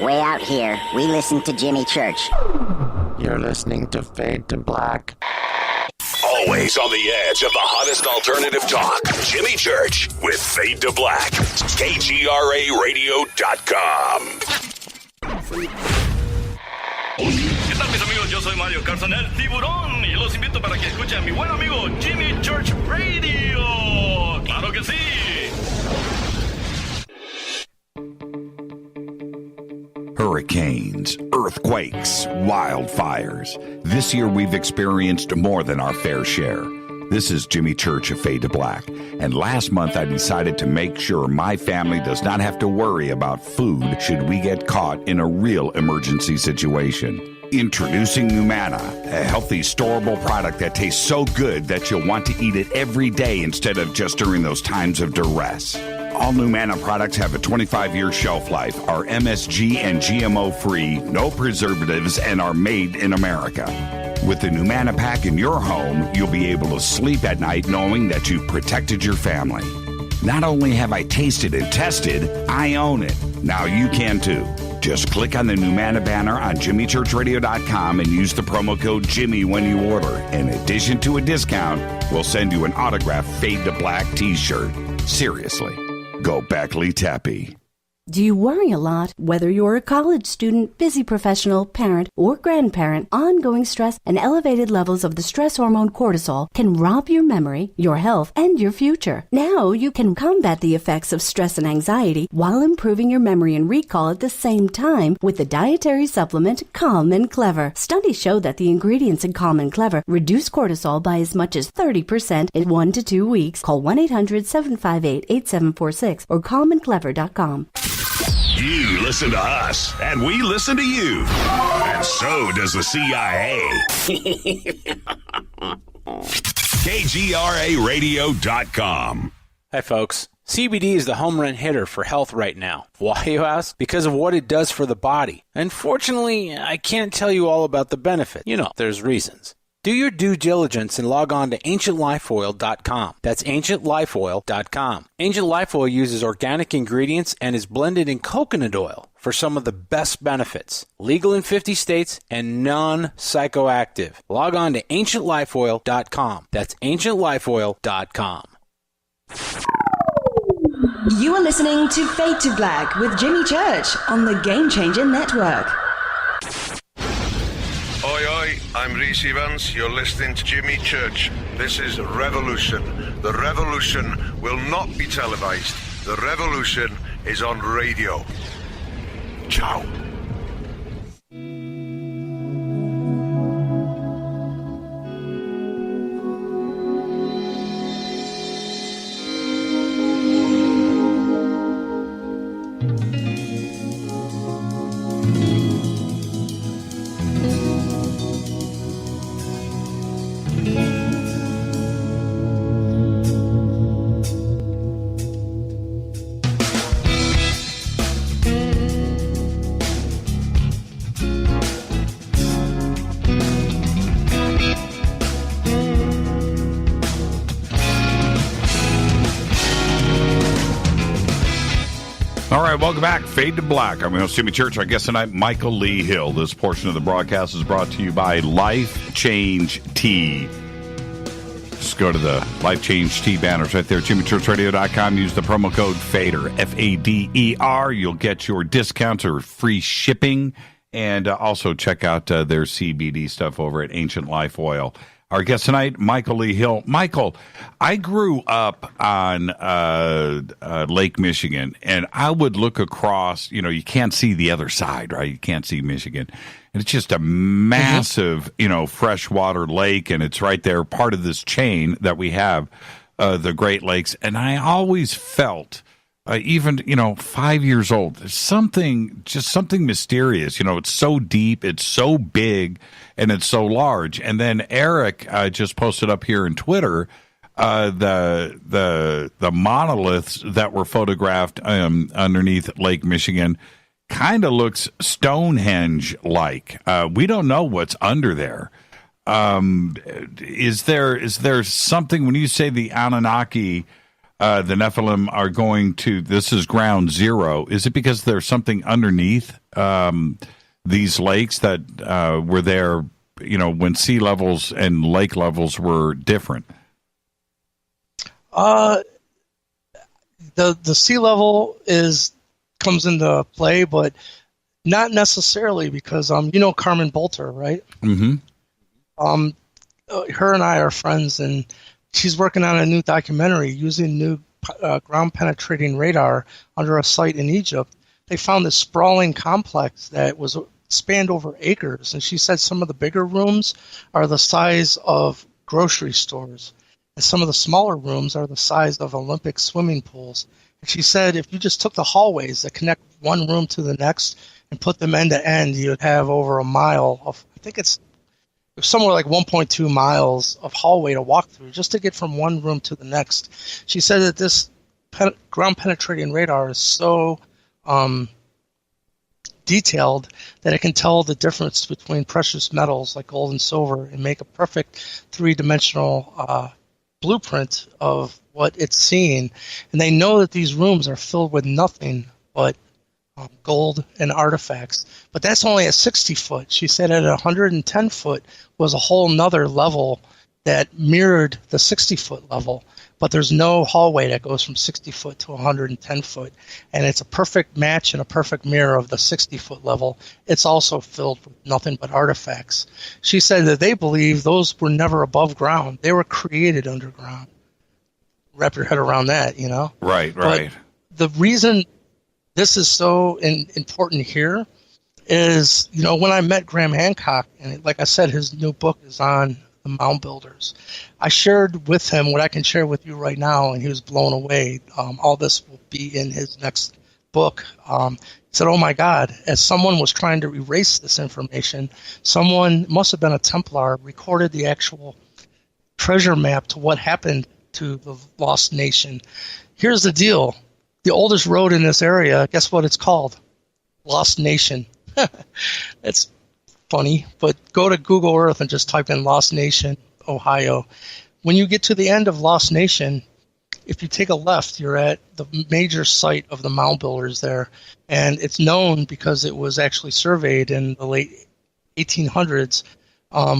Way out here, we listen to Jimmy Church. You're listening to Fade to Black. Always on the edge of the hottest alternative talk. Jimmy Church with Fade to Black. KGRARadio.com. ¿Qué tal, mis amigos? Yo soy Mario Carson, el tiburón, y los invito para que escuchen a mi buen amigo Jimmy Church Radio. ¡Claro que sí! Hurricanes, earthquakes, wildfires. This year we've experienced more than our fair share. This is Jimmy Church of Fade to Black. And last month I decided to make sure my family does not have to worry about food should we get caught in a real emergency situation. Introducing Numana, a healthy, storable product that tastes so good that you'll want to eat it every day instead of just during those times of duress. All Numana products have a 25-year shelf life, are MSG and GMO-free, no preservatives, and are made in America. With the Numana pack in your home, you'll be able to sleep at night knowing that you've protected your family. Not only have I tasted and tested, I own it. Now you can too. Just click on the Numana banner on JimmyChurchRadio.com and use the promo code Jimmy when you order. In addition to a discount, we'll send you an autographed Fade to Black t-shirt. Seriously. Go Beckley Tappy. Do you worry a lot? Whether you're a college student, busy professional, parent, or grandparent, ongoing stress and elevated levels of the stress hormone cortisol can rob your memory, your health, and your future. Now you can combat the effects of stress and anxiety while improving your memory and recall at the same time with the dietary supplement Calm and Clever. Studies show that the ingredients in Calm and Clever reduce cortisol by as much as 30% in 1 to 2 weeks. Call 1-800-758-8746 or calmandclever.com. You listen to us, and we listen to you. And so does the CIA. KGRAradio.com. Hi, folks. CBD is the home run hitter for health right now. Why, you ask? Because of what it does for the body. Unfortunately, I can't tell you all about the benefit. You know, there's reasons. Do your due diligence and log on to ancientlifeoil.com. That's ancientlifeoil.com. Ancient Life Oil uses organic ingredients and is blended in coconut oil for some of the best benefits. Legal in 50 states and non-psychoactive. Log on to ancientlifeoil.com. That's ancientlifeoil.com. You are listening to Fade to Black with Jimmy Church on the Game Changer Network. Oi, oi, I'm Reese Evans. You're listening to Jimmy Church. This is Revolution. The revolution will not be televised. The revolution is on radio. Ciao. All right, welcome back. Fade to Black. I'm your host, Jimmy Church. Our guest tonight, Michael Lee Hill. This portion of the broadcast is brought to you by Life Change Tea. Just go to the Life Change Tea banners right there, jimmychurchradio.com. Use the promo code FADER, F-A-D-E-R. You'll get your discounts or free shipping. And also check out their CBD stuff over at Ancient Life Oil. Our guest tonight, Michael Lee Hill. Michael, I grew up on Lake Michigan, and I would look across, you know, you can't see the other side, right? You can't see Michigan. And it's just a massive, you know, freshwater lake, and it's right there, part of this chain that we have, the Great Lakes. And I always felt, even, you know, 5 years old, there's something mysterious. You know, it's so deep, it's so big, and it's so large. And then Eric just posted up here in Twitter the monoliths that were photographed underneath Lake Michigan. Kind of looks Stonehenge-like. We don't know what's under there. Is there something, when you say the Anunnaki, the Nephilim are going to, this is ground zero, is it because there's something underneath these lakes that were there, you know, when sea levels and lake levels were different? The sea level comes into play, but not necessarily, because you know Carmen Bolter, right? Mm-hmm. Her and I are friends, and she's working on a new documentary using new ground-penetrating radar under a site in Egypt. They found this sprawling complex that was spanned over acres, and she said some of the bigger rooms are the size of grocery stores, and some of the smaller rooms are the size of Olympic swimming pools. And she said if you just took the hallways that connect one room to the next and put them end to end, you'd have over a mile of, I think it's somewhere like 1.2 miles of hallway to walk through just to get from one room to the next. She said that this ground-penetrating radar is so detailed that it can tell the difference between precious metals like gold and silver and make a perfect three-dimensional blueprint of what it's seeing. And they know that these rooms are filled with nothing but gold and artifacts. But that's only at 60 foot. She said at 110 foot was a whole nother level that mirrored the 60 foot level. but there's no hallway that goes from 60 foot to 110 foot. And it's a perfect match and a perfect mirror of the 60-foot level. It's also filled with nothing but artifacts. She said that they believe those were never above ground. They were created underground. Wrap your head around that, you know? Right. But the reason this is so important here is, you know, when I met Graham Hancock, and like I said, his new book is on the mound builders. I shared with him what I can share with you right now, and he was blown away. All this will be in his next book. He said, oh my God, as someone was trying to erase this information, someone, must have been a Templar, recorded the actual treasure map to what happened to the Lost Nation. Here's the deal. The oldest road in this area, guess what it's called? Lost Nation. It's funny, but go to Google Earth and just type in Lost Nation, Ohio. When you get to the end of Lost Nation, if you take a left, you're at the major site of the mound builders there. And it's known because it was actually surveyed in the late 1800s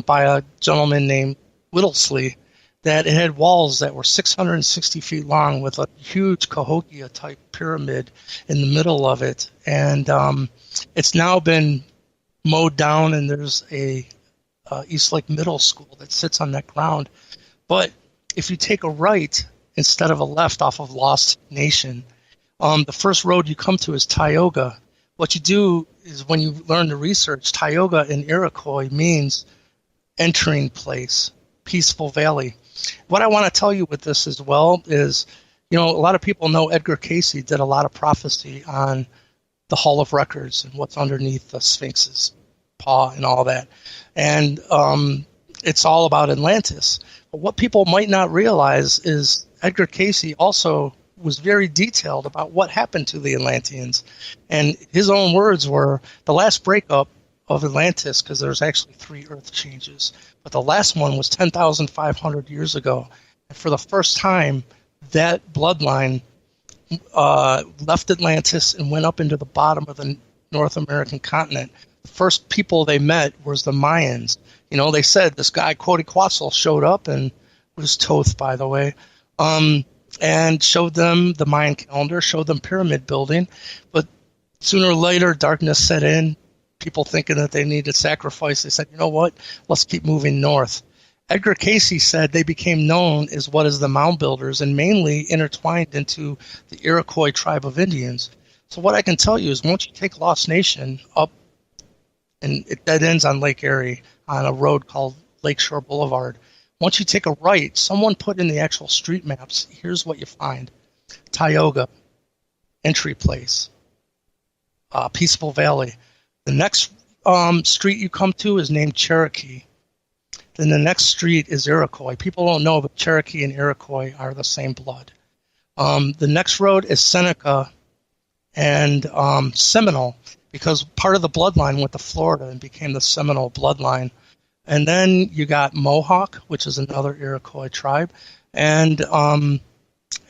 by a gentleman named Whittlesley, that it had walls that were 660 feet long with a huge Cahokia-type pyramid in the middle of it. And it's now been mowed down, and there's a East Lake Middle School that sits on that ground. But if you take a right instead of a left off of Lost Nation, the first road you come to is Tioga. What you do is, when you learn the research, Tioga in Iroquois means entering place, peaceful valley. What I want to tell you with this as well is, you know, a lot of people know Edgar Cayce did a lot of prophecy on the Hall of Records and what's underneath the Sphinx's paw and all that. And it's all about Atlantis. But what people might not realize is Edgar Cayce also was very detailed about what happened to the Atlanteans. And his own words were, the last breakup of Atlantis, because there's actually 3 Earth changes, but the last one was 10,500 years ago. And for the first time, that bloodline left Atlantis and went up into the bottom of the North American continent. The first people they met was the Mayans. You know, they said this guy, Quetzalcoatl, showed up, and was Toth, by the way, and showed them the Mayan calendar, showed them pyramid building. But sooner or later, darkness set in. People thinking that they needed sacrifice, they said, you know what, let's keep moving north. Edgar Cayce said they became known as what is the mound builders, and mainly intertwined into the Iroquois tribe of Indians. So what I can tell you is, once you take Lost Nation up, and it dead ends on Lake Erie on a road called Lakeshore Boulevard, once you take a right, someone put in the actual street maps, here's what you find. Tioga, entry place, Peaceful Valley. The next street you come to is named Cherokee. Then the next street is Iroquois. People don't know, but Cherokee and Iroquois are the same blood. The next road is Seneca and Seminole, because part of the bloodline went to Florida and became the Seminole bloodline. And then you got Mohawk, which is another Iroquois tribe. And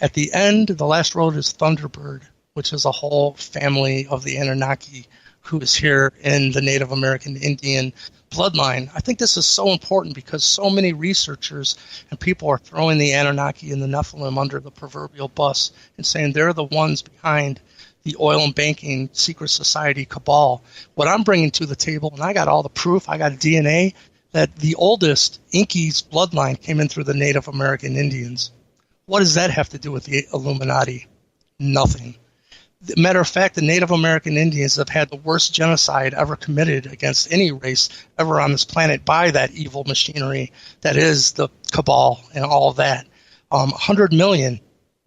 at the end, the last road is Thunderbird, which is a whole family of the Anunnaki who is here in the Native American Indian bloodline. I think this is so important because so many researchers and people are throwing the Anunnaki and the Nephilim under the proverbial bus and saying they're the ones behind the oil and banking secret society cabal. What I'm bringing to the table, and I got all the proof, I got DNA, that the oldest Inky's bloodline came in through the Native American Indians. What does that have to do with the Illuminati? Nothing. Matter of fact, the Native American Indians have had the worst genocide ever committed against any race ever on this planet by that evil machinery that is the cabal and all of that. 100 million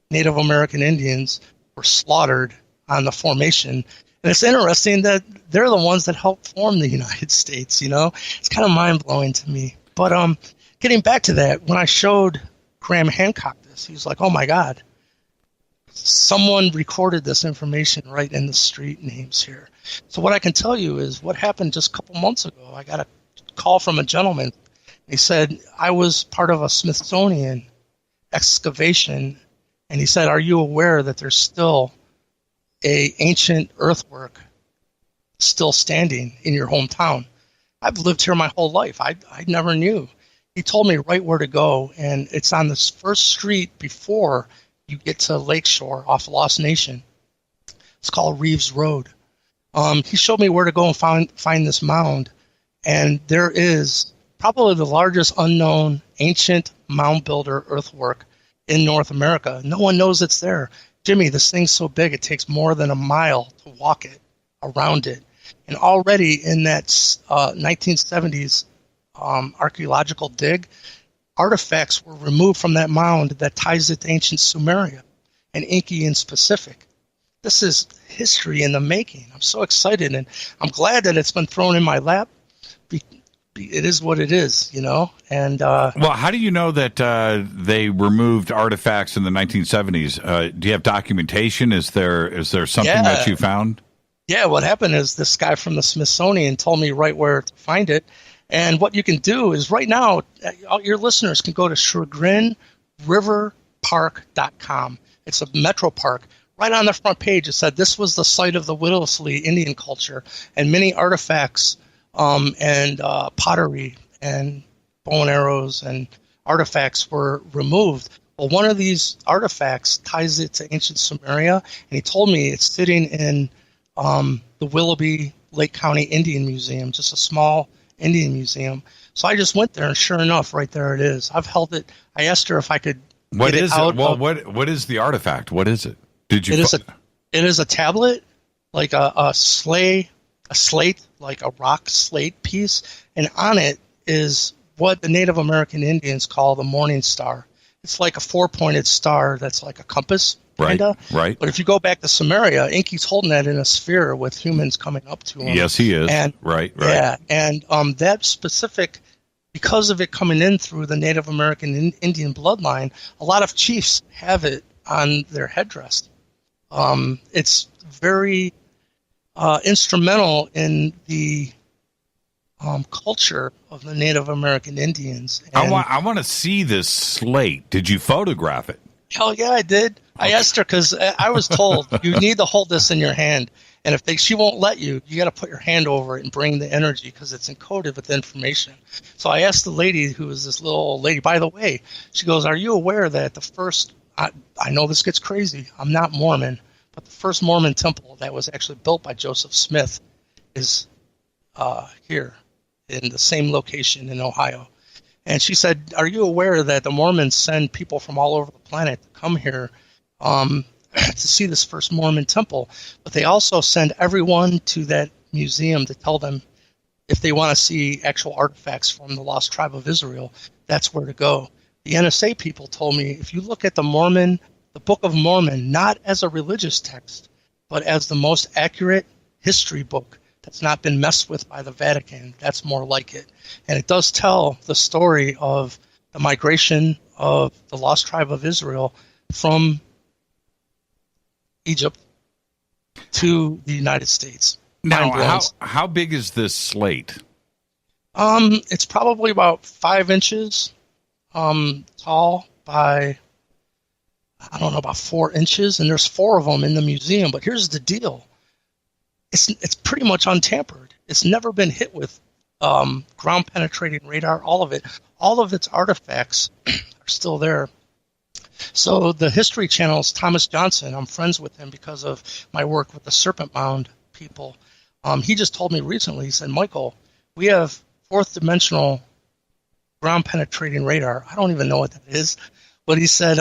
Native American Indians were slaughtered on the formation. And it's interesting that they're the ones that helped form the United States, you know? It's kind of mind-blowing to me. But getting back to that, when I showed Graham Hancock this, he was like, oh my God. Someone recorded this information right in the street names here. So what I can tell you is what happened just a couple months ago. I got a call from a gentleman. He said, I was part of a Smithsonian excavation, and he said, are you aware that there's still a ancient earthwork still standing in your hometown? I've lived here my whole life. I never knew. he told me right where to go, and it's on this first street before you get to Lakeshore off Lost Nation. It's called Reeves Road. He showed me where to go and find this mound, and there is probably the largest unknown ancient mound builder earthwork in North America. No one knows it's there. Jimmy, this thing's so big it takes more than a mile to walk it, around it. And already in that 1970s archaeological dig, artifacts were removed from that mound that ties it to ancient Sumeria and Inky in specific. This is history in the making. I'm so excited, and I'm glad that it's been thrown in my lap. It is what it is, you know. And well, how do you know that they removed artifacts in the 1970s? Do you have documentation? Is there something that you found? Yeah, what happened is this guy from the Smithsonian told me right where to find it. And what you can do is right now, all your listeners can go to ChagrinRiverPark.com. It's a metro park. Right on the front page, it said this was the site of the Whittlesley Indian culture, and many artifacts and pottery and bow and arrows and artifacts were removed. Well, one of these artifacts ties it to ancient Sumeria, and he told me it's sitting in the Willoughby Lake County Indian Museum, just a small Indian museum. So I just went there, and sure enough, right there it is. I've held it. I asked her if I could. What is it? Well, what is the artifact? What is it? Did you? It is a tablet, like a slate, like a rock slate piece, and on it is what the Native American Indians call the morning star. It's like a 4-pointed star that's like a compass, kinda. Right. But if you go back to Sumeria, Inky's holding that in a sphere with humans coming up to him. Yes, he is. And, right. Yeah, and that specific, because of it coming in through the Native American Indian bloodline, a lot of chiefs have it on their headdress. It's very instrumental in the culture of the Native American Indians. And I want to see this slate. Did you photograph it? Hell yeah, I did. I asked her because I was told you need to hold this in your hand, and if she won't let you, you got to put your hand over it and bring the energy because it's encoded with information. So I asked the lady, who was this little old lady. By the way, she goes, "Are you aware that the first?" I know this gets crazy. I'm not Mormon, but the first Mormon temple that was actually built by Joseph Smith is here in the same location in Ohio. And she said, "Are you aware that the Mormons send people from all over the planet to come here to see this first Mormon temple? But they also send everyone to that museum to tell them if they want to see actual artifacts from the lost tribe of Israel, that's where to go." The NSA people told me, if you look at the Book of Mormon, not as a religious text, but as the most accurate history book that's not been messed with by the Vatican, that's more like it. And it does tell the story of the migration of the lost tribe of Israel from Egypt to the United States. Now, how big is this slate? It's probably about 5 inches tall by, I don't know, about 4 inches, and there's 4 of them in the museum. But here's the deal. It's pretty much untampered. It's never been hit with ground-penetrating radar, all of it. All of its artifacts are still there. So the History Channel's Thomas Johnson, I'm friends with him because of my work with the Serpent Mound people. He just told me recently, he said, "Michael, we have fourth-dimensional ground-penetrating radar." I don't even know what that is. But he said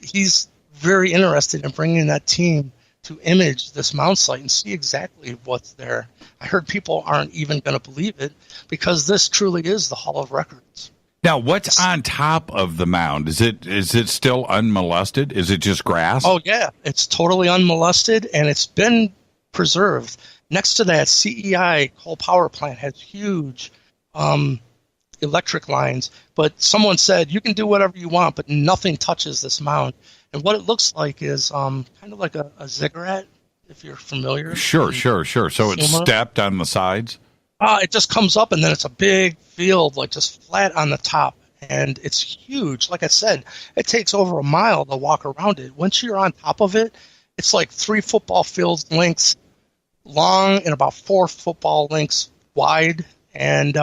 he's very interested in bringing that team to image this mound site and see exactly what's there. I heard people aren't even going to believe it because this truly is the Hall of Records. Now, what's on top of the mound? Is it still unmolested? Is it just grass? Oh, yeah. It's totally unmolested, and it's been preserved. Next to that, CEI coal power plant has huge electric lines, but someone said you can do whatever you want, but nothing touches this mound. And what it looks like is kind of like a ziggurat, if you're familiar. Sure. So it's stepped on the sides? It just comes up, and then it's a big field, like just flat on the top. And it's huge. Like I said, it takes over a mile to walk around it. Once you're on top of it, it's like 3 football fields lengths long and about 4 football lengths wide. And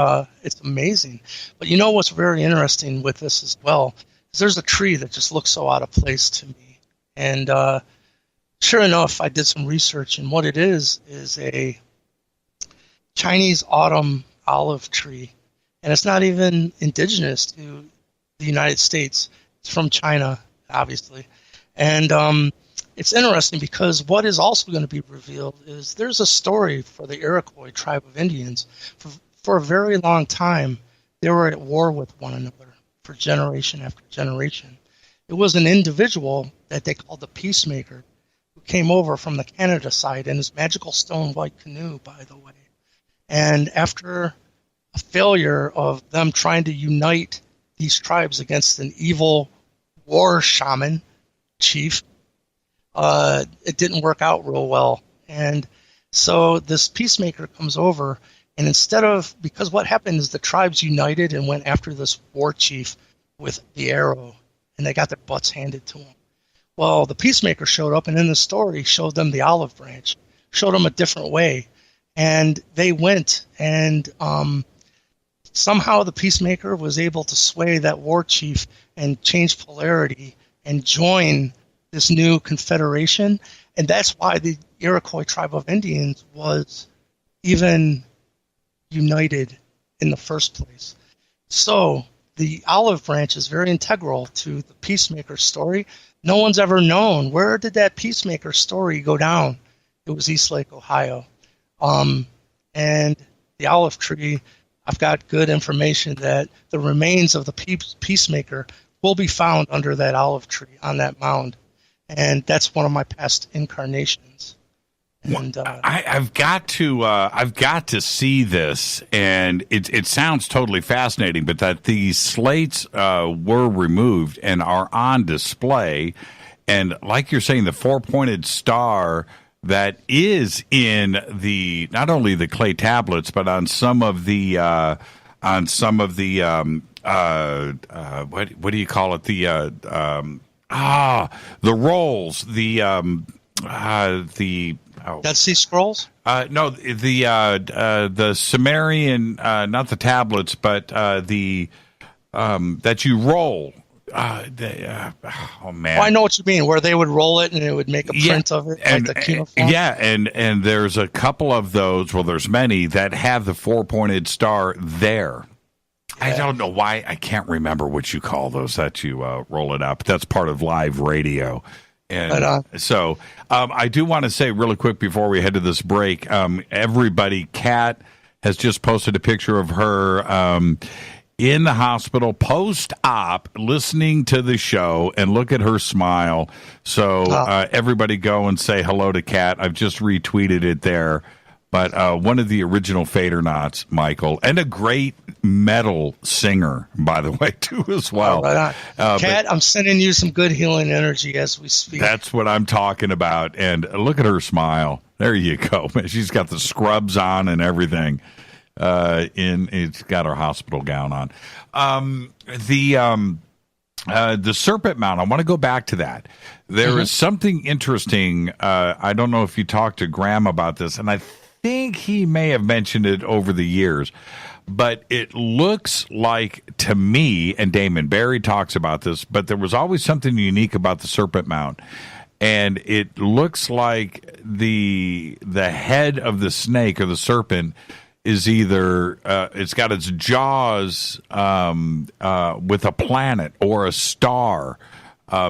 it's amazing. But you know what's very interesting with this as well is there's a tree that just looks so out of place to me. And sure enough, I did some research, and what it is a Chinese autumn olive tree. And it's not even indigenous to the United States. It's from China, obviously. And it's interesting because what is also going to be revealed is there's a story for the Iroquois tribe of Indians. For a very long time, they were at war with one another for generation after generation. It was an individual that they called the Peacemaker who came over from the Canada side in his magical stone white canoe, by the way. And after a failure of them trying to unite these tribes against an evil war shaman chief, it didn't work out real well. And so this Peacemaker comes over, and because what happened is the tribes united and went after this war chief with the arrow, and they got their butts handed to them. Well, the Peacemaker showed up, and in the story showed them the olive branch, showed them a different way. And they went, and somehow the Peacemaker was able to sway that war chief and change polarity and join this new confederation. And that's why the Iroquois tribe of Indians was even united in the first place. So the olive branch is very integral to the Peacemaker story. No one's ever known, where did that Peacemaker story go down? It was East Lake, Ohio. And the olive tree, I've got good information that the remains of the Peacemaker will be found under that olive tree on that mound. And that's one of my past incarnations. And I've got to see this, and it sounds totally fascinating. But that these slates were removed and are on display, and like you're saying, the 4-pointed star that is in not only the clay tablets, but on some of the what do you call it, the rolls, Dead Sea Scrolls? No, the Sumerian, not the tablets, but the that you roll. Oh man! Well, I know what you mean. Where they would roll it and it would make a print of it, and, like the cuneiform. Yeah, and there's a couple of those. Well, there's many that have the 4-pointed star there. Yeah. I don't know why. I can't remember what you call those that you roll it up. That's part of live radio. And so I do want to say really quick before we head to this break, everybody, Kat has just posted a picture of her in the hospital post-op listening to the show, and look at her smile. So everybody go and say hello to Kat. I've just retweeted it there. But one of the original Fadernauts, Michael, and a great metal singer, by the way, too, as well. Right on. Kat, I'm sending you some good healing energy as we speak. That's what I'm talking about. And look at her smile. There you go. She's got the scrubs on and everything. It's got her hospital gown on. The Serpent Mound, I want to go back to that. There is something interesting. I don't know if you talked to Graham about this, and I think he may have mentioned it over the years, but it looks like to me, and Damon Barry talks about this, but there was always something unique about the Serpent Mound. And it looks like the head of the snake or the serpent is either it's got its jaws with a planet or a star.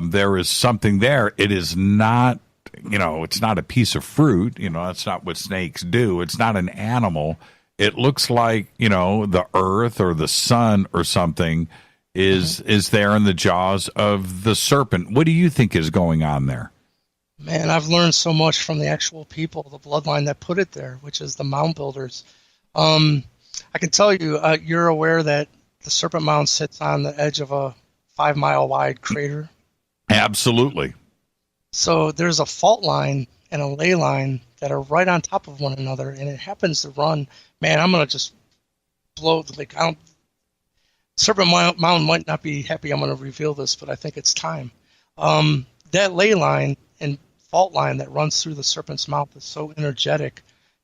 There is something there. It is not, it's not a piece of fruit. That's not what snakes do. It's not an animal. It looks like, the earth or the sun or something is there in the jaws of the serpent. What do you think is going on there? Man, I've learned so much from the actual people, the bloodline that put it there, which is the mound builders. I can tell you, you're aware that the Serpent Mound sits on the edge of a 5-mile wide crater? Absolutely. So there's a fault line and a ley line that are right on top of one another, and it happens to run. Man, I'm going to just blow. Serpent Mound might not be happy I'm going to reveal this, but I think it's time. That ley line and fault line that runs through the serpent's mouth is so energetic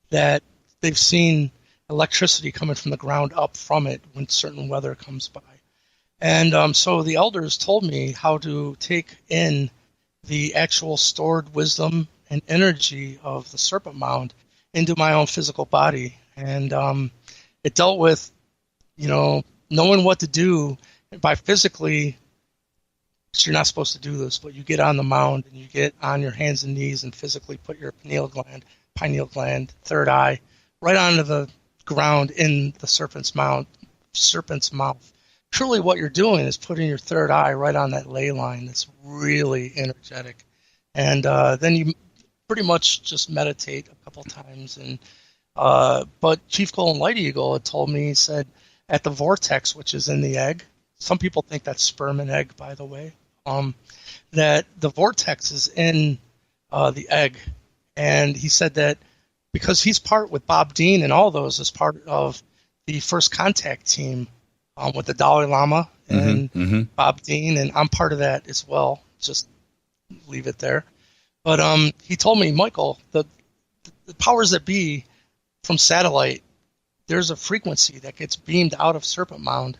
that they've seen electricity coming from the ground up from it when certain weather comes by. And so the elders told me how to take in the actual stored wisdom and energy of the serpent mound into my own physical body. And it dealt with, knowing what to do by physically. You're not supposed to do this, but you get on the mound and you get on your hands and knees and physically put your pineal gland, third eye, right onto the ground in the serpent's mouth. Truly what you're doing is putting your third eye right on that ley line that's really energetic. And then you pretty much just meditate a couple times. And but Chief Golden Light Eagle had told me, he said, at the vortex, which is in the egg, some people think that's sperm and egg, by the way, that the vortex is in the egg. And he said that because he's part with Bob Dean and all those as part of the first contact team with the Dalai Lama and Bob Dean, and I'm part of that as well. Just leave it there. But he told me, Michael, the powers that be from satellite, there's a frequency that gets beamed out of Serpent Mound,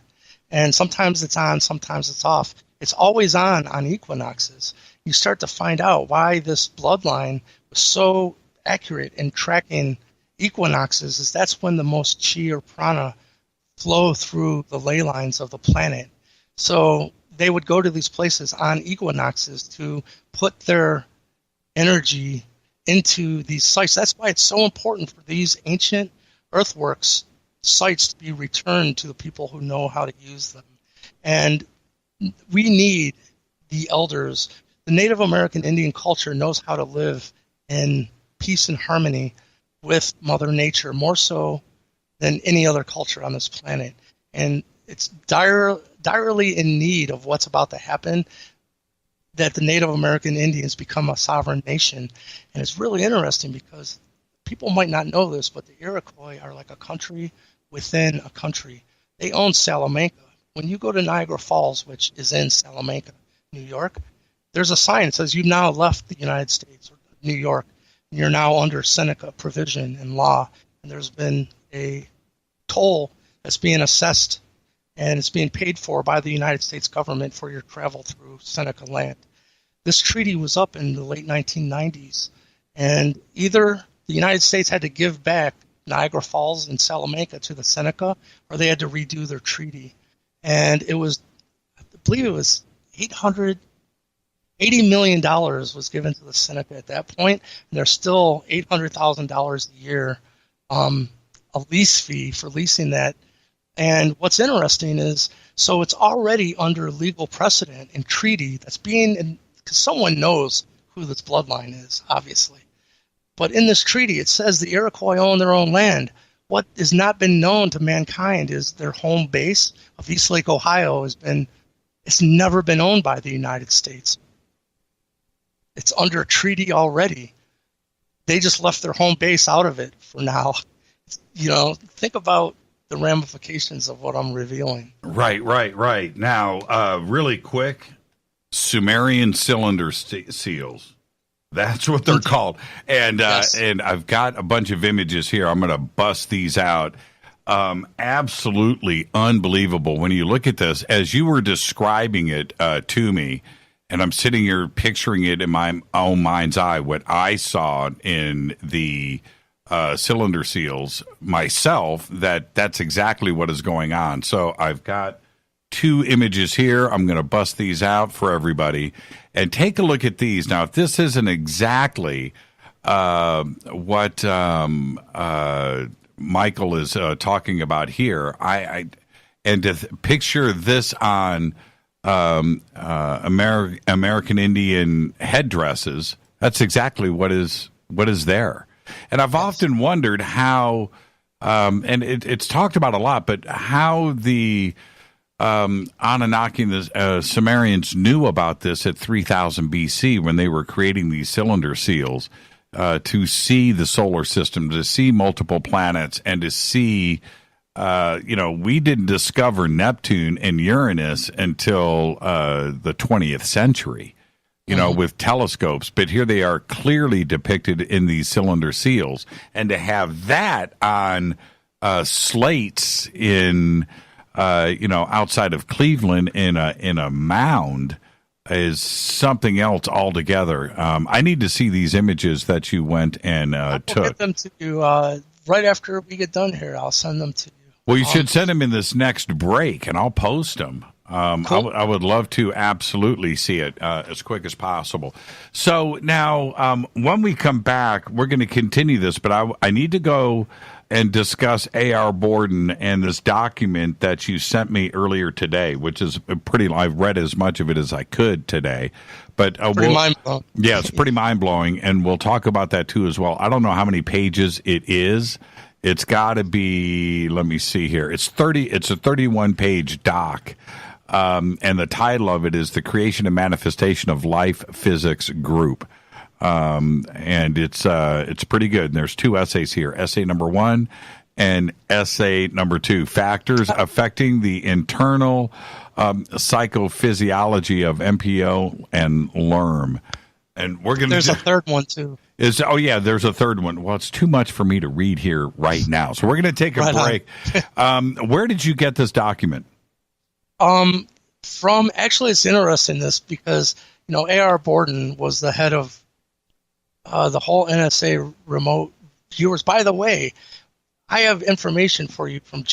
and sometimes it's on, sometimes it's off. It's always on equinoxes. You start to find out why this bloodline was so accurate in tracking equinoxes, is that's when the most chi or prana flow through the ley lines of the planet. So they would go to these places on equinoxes to put their energy into these sites. That's why it's so important for these ancient earthworks sites to be returned to the people who know how to use them. And we need the elders. The Native American Indian culture knows how to live in peace and harmony with Mother Nature, more so than any other culture on this planet. And it's direly in need of what's about to happen, that the Native American Indians become a sovereign nation. And it's really interesting because people might not know this, but the Iroquois are like a country within a country. They own Salamanca. When you go to Niagara Falls, which is in Salamanca, New York, there's a sign that says you've now left the United States or New York. You're now under Seneca provision and law. And there's been a toll that's being assessed and it's being paid for by the United States government for your travel through Seneca land. This treaty was up in the late 1990s, and either the United States had to give back Niagara Falls and Salamanca to the Seneca, or they had to redo their treaty. And it was, I believe it was $80 million was given to the Seneca at that point, and there's still $800,000 a year a lease fee for leasing that. And what's interesting is, so it's already under legal precedent and treaty that's being, because someone knows who this bloodline is, obviously. But in this treaty, it says the Iroquois own their own land. What has not been known to mankind is their home base of East Lake, Ohio, it's never been owned by the United States. It's under a treaty already. They just left their home base out of it for now. Think about the ramifications of what I'm revealing. Right. Now, really quick, Sumerian cylinder seals. That's what they're called. And Yes. And I've got a bunch of images here. I'm going to bust these out. Absolutely unbelievable. When you look at this, as you were describing it to me, and I'm sitting here picturing it in my own mind's eye, what I saw in the cylinder seals myself, that's exactly what is going on. So I've got two images here. I'm going to bust these out for everybody and take a look at these. Now, if this isn't exactly what Michael is talking about here, and to picture this on American Indian headdresses, that's exactly what is there. And I've often wondered how, and it's talked about a lot, but how the Anunnaki and the Sumerians knew about this at 3000 BC when they were creating these cylinder seals to see the solar system, to see multiple planets, and to see, we didn't discover Neptune and Uranus until the 20th century. With telescopes, but here they are clearly depicted in these cylinder seals. And to have that on slates in, outside of Cleveland in a mound is something else altogether. I need to see these images that you went and took. I'll get them to you right after we get done here. I'll send them to you. Well, you should send them in this next break, and I'll post them. Cool. I would love to absolutely see it as quick as possible. So now, when we come back, we're going to continue this, but I need to go and discuss A.R. Borden and this document that you sent me earlier today, which is I've read as much of it as I could today. But pretty mind-blowing. Yeah, it's pretty mind-blowing, and we'll talk about that too as well. I don't know how many pages it is. It's got to be, let me see here. It's a 31-page doc. And the title of it is The Creation and Manifestation of Life Physics Group. And it's pretty good. And there's 2 essays here. Essay number 1 and essay number 2. Factors affecting the internal psychophysiology of MPO and LERM. And we're going to... There's a third one, too. There's a third one. Well, it's too much for me to read here right now. So we're going to take a break. Where did you get this document? Actually, it's interesting this because, A.R. Borden was the head of the whole NSA remote viewers. By the way, I have information for you from on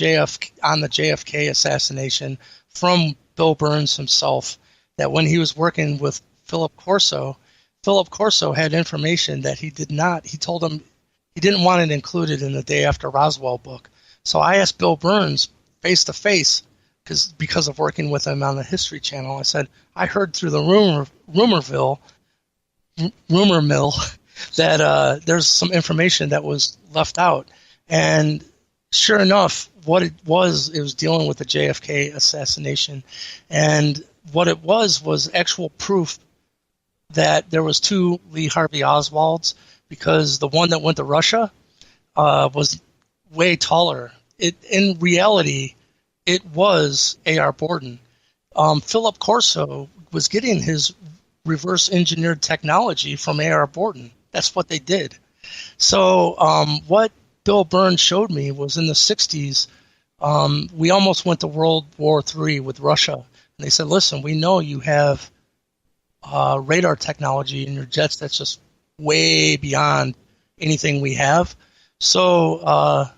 the JFK assassination from Bill Burns himself, that when he was working with Philip Corso had information that he told him he didn't want it included in the Day After Roswell book. So I asked Bill Burns face to face, because of working with him on the History Channel, I said, I heard through the rumor mill that there's some information that was left out. And sure enough, what it was dealing with the JFK assassination. And what it was actual proof that there was 2 Lee Harvey Oswalds, because the one that went to Russia was way taller. In reality, it was A.R. Borden. Philip Corso was getting his reverse engineered technology from A.R. Borden. That's what they did. So what Bill Burns showed me was in the 60s, we almost went to World War III with Russia. And they said, listen, we know you have radar technology in your jets that's just way beyond anything we have. So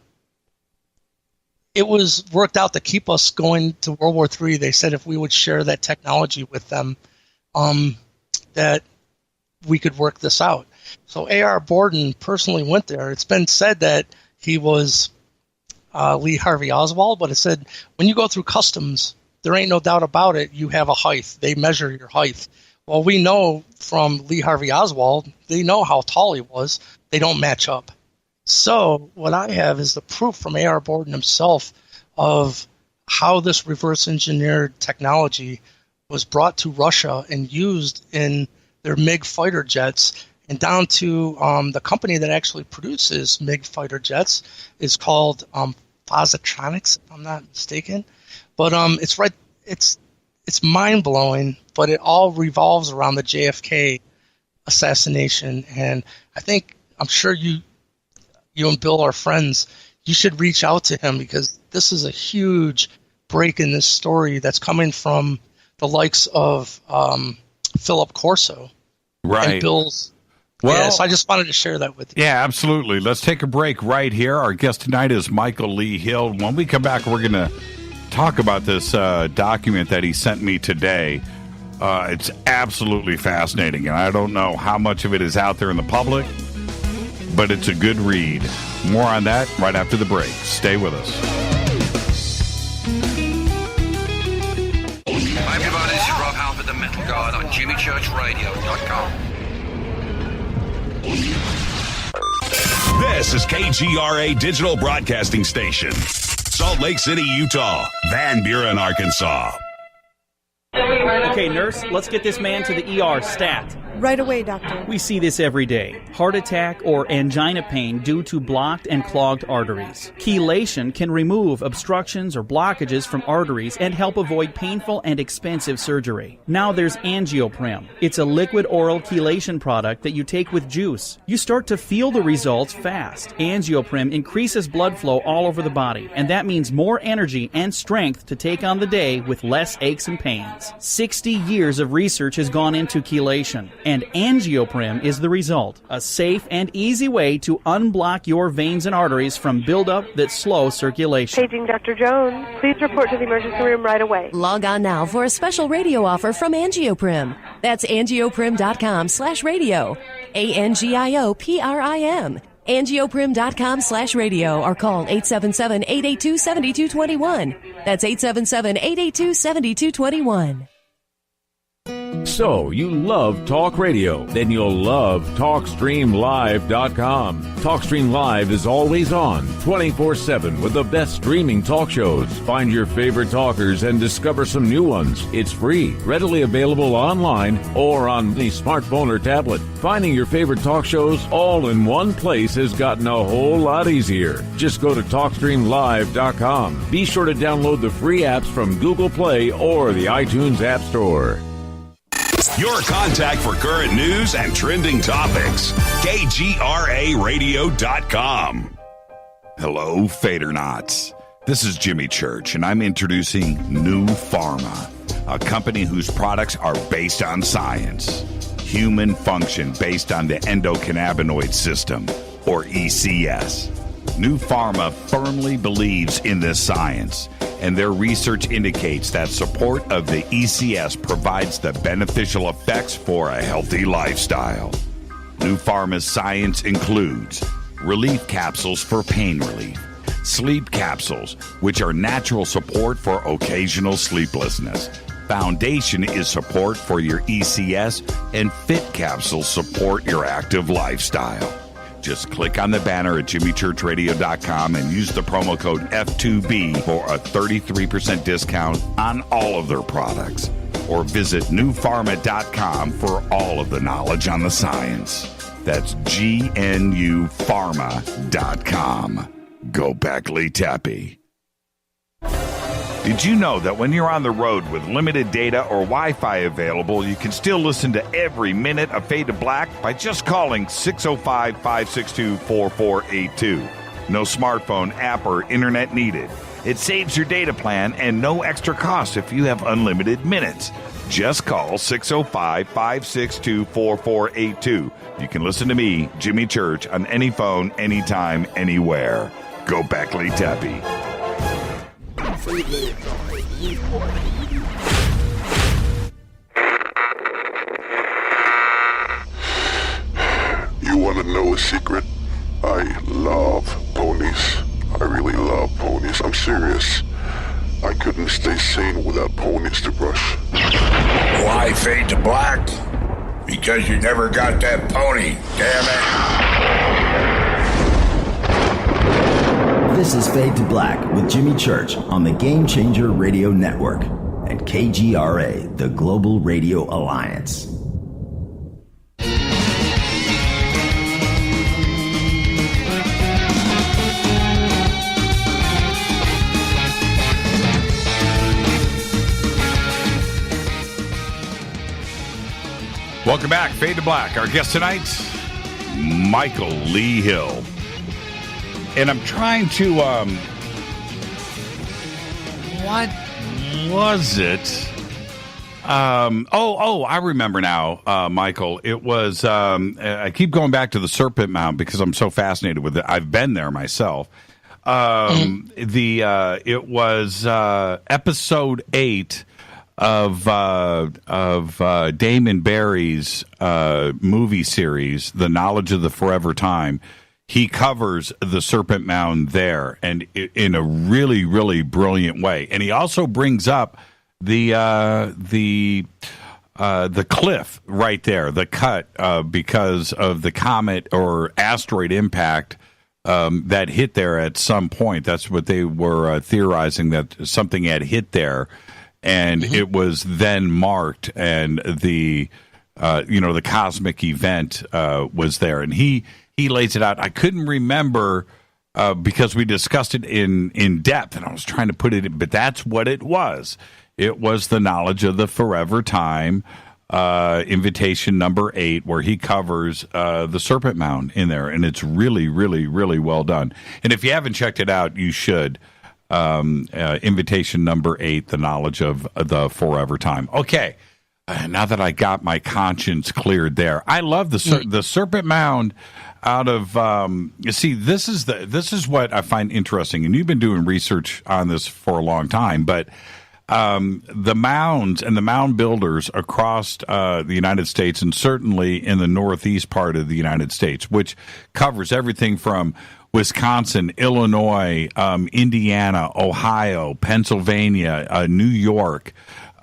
it was worked out to keep us going to World War III. They said if we would share that technology with them, that we could work this out. So A.R. Borden personally went there. It's been said that he was Lee Harvey Oswald, but it said when you go through customs, there ain't no doubt about it, you have a height. They measure your height. Well, we know from Lee Harvey Oswald, they know how tall he was. They don't match up. So what I have is the proof from A.R. Borden himself of how this reverse engineered technology was brought to Russia and used in their MiG fighter jets, and down to the company that actually produces MiG fighter jets is called Positronics, if I'm not mistaken. But it's mind-blowing, but it all revolves around the JFK assassination. And I'm sure you and Bill are friends. You should reach out to him, because this is a huge break in this story that's coming from the likes of Philip Corso. Right. And Bill's. Well, so I just wanted to share that with you. Yeah, absolutely. Let's take a break right here. Our guest tonight is Michael Lee Hill. When we come back, we're going to talk about this document that he sent me today. It's absolutely fascinating, and I don't know how much of it is out there in the public, but it's a good read. More on that right after the break. Stay with us. Hi everybody, this is Rob Halford, the Metal Guard on JimmyChurchRadio.com. This is KGRA Digital Broadcasting Station. Salt Lake City, Utah. Van Buren, Arkansas. Okay, nurse, let's get this man to the ER stat. Right away, doctor. We see this every day. Heart attack or angina pain due to blocked and clogged arteries. Chelation can remove obstructions or blockages from arteries and help avoid painful and expensive surgery. Now there's Angioprim. It's a liquid oral chelation product that you take with juice. You start to feel the results fast. Angioprim increases blood flow all over the body, and that means more energy and strength to take on the day with less aches and pains. 60 years of research has gone into chelation, and Angioprim is the result. A safe and easy way to unblock your veins and arteries from buildup that slow circulation. Paging Dr. Jones. Please report to the emergency room right away. Log on now for a special radio offer from Angioprim. That's angioprim.com/radio. ANGIOPRIM. Angioprim.com/radio or call 877-882-7221. That's 877-882-7221. So, you love talk radio? Then you'll love TalkStreamLive.com. TalkStream Live is always on, 24/7 with the best streaming talk shows. Find your favorite talkers and discover some new ones. It's free, readily available online or on the smartphone or tablet. Finding your favorite talk shows all in one place has gotten a whole lot easier. Just go to TalkStreamLive.com. Be sure to download the free apps from Google Play or the iTunes App Store. Your contact for current news and trending topics. KGRAradio.com. Hello, Fadernauts. This is Jimmy Church, and I'm introducing New Pharma, a company whose products are based on science. Human function based on the endocannabinoid system, or ECS. New Pharma firmly believes in this science, and their research indicates that support of the ECS provides the beneficial effects for a healthy lifestyle. New Pharma's science includes relief capsules for pain relief, sleep capsules, which are natural support for occasional sleeplessness. Foundation is support for your ECS, and Fit capsules support your active lifestyle. Just click on the banner at jimmychurchradio.com and use the promo code F2B for a 33% discount on all of their products. Or visit newpharma.com for all of the knowledge on the science. That's GNUpharma.com. Go back, Lee Tappy. Did you know that when you're on the road with limited data or Wi-Fi available, you can still listen to every minute of Fade to Black by just calling 605-562-4482. No smartphone, app, or internet needed. It saves your data plan and no extra cost if you have unlimited minutes. Just call 605-562-4482. You can listen to me, Jimmy Church, on any phone, anytime, anywhere. Go back, Lee Tappy. You want to know a secret? I love ponies. I really love ponies. I'm serious. I couldn't stay sane without ponies to brush. Why Fade to Black? Because you never got that pony, damn it. This is Fade to Black with Jimmy Church on the Game Changer Radio Network and KGRA, the Global Radio Alliance. Welcome back, Fade to Black. Our guest tonight, Michael Lee Hill. And I'm trying to, what was it? I remember now, Michael. It was, I keep going back to the Serpent Mound because I'm so fascinated with it. I've been there myself. It was episode 8 of Damon Barry's movie series, The Knowledge of the Forever Time. He covers the Serpent Mound there, and in a really, really brilliant way. And he also brings up the cliff right there, the cut, because of the comet or asteroid impact that hit there at some point. That's what they were theorizing, that something had hit there. And it was then marked, and the the cosmic event was there. And he lays it out. I couldn't remember because we discussed it in depth, and I was trying to put it in, but that's what it was. It was the knowledge of the forever time, invitation number 8, where he covers the Serpent Mound in there, and it's really, really, really well done. And if you haven't checked it out, you should. Invitation number 8, the knowledge of the forever time. Okay, now that I got my conscience cleared there, I love the Serpent Mound. Out of you see, this is what I find interesting, and you've been doing research on this for a long time, but. The mounds and the mound builders across the United States, and certainly in the northeast part of the United States, which covers everything from Wisconsin, Illinois, Indiana, Ohio, Pennsylvania, New York.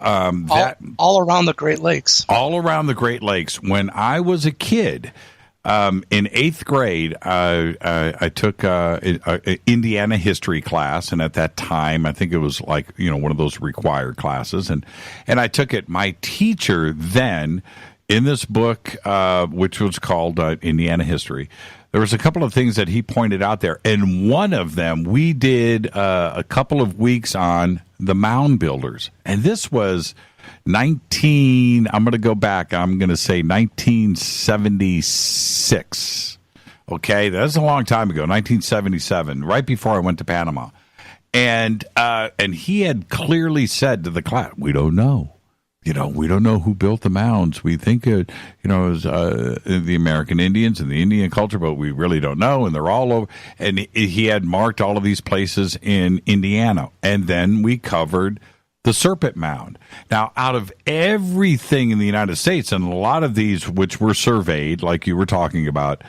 All around the Great Lakes. All around the Great Lakes. When I was a kid, in 8th grade, I took an Indiana history class, and at that time, I think it was like one of those required classes, and I took it. My teacher then, in this book, which was called Indiana History, there was a couple of things that he pointed out there, and one of them we did a couple of weeks on the mound builders, and this was. I'm going to go back. I'm going to say 1976. Okay, that's a long time ago, 1977, right before I went to Panama. And he had clearly said to the class, we don't know. We don't know who built the mounds. We think it was the American Indians and the Indian culture, but we really don't know, and they're all over. And he had marked all of these places in Indiana. And then we covered the Serpent Mound. Now, out of everything in the United States, and a lot of these which were surveyed, like you were talking about,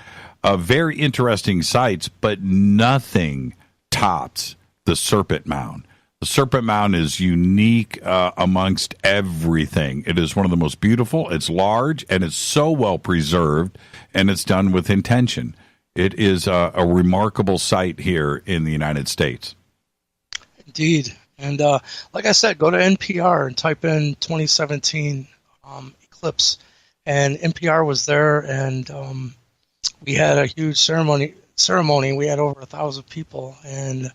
very interesting sites, but nothing tops the Serpent Mound. The Serpent Mound is unique amongst everything. It is one of the most beautiful. It's large, and it's so well preserved, and it's done with intention. It is a remarkable site here in the United States. Indeed. And like I said, go to NPR and type in 2017 eclipse. And NPR was there, and we had a huge ceremony. We had over 1,000 people, and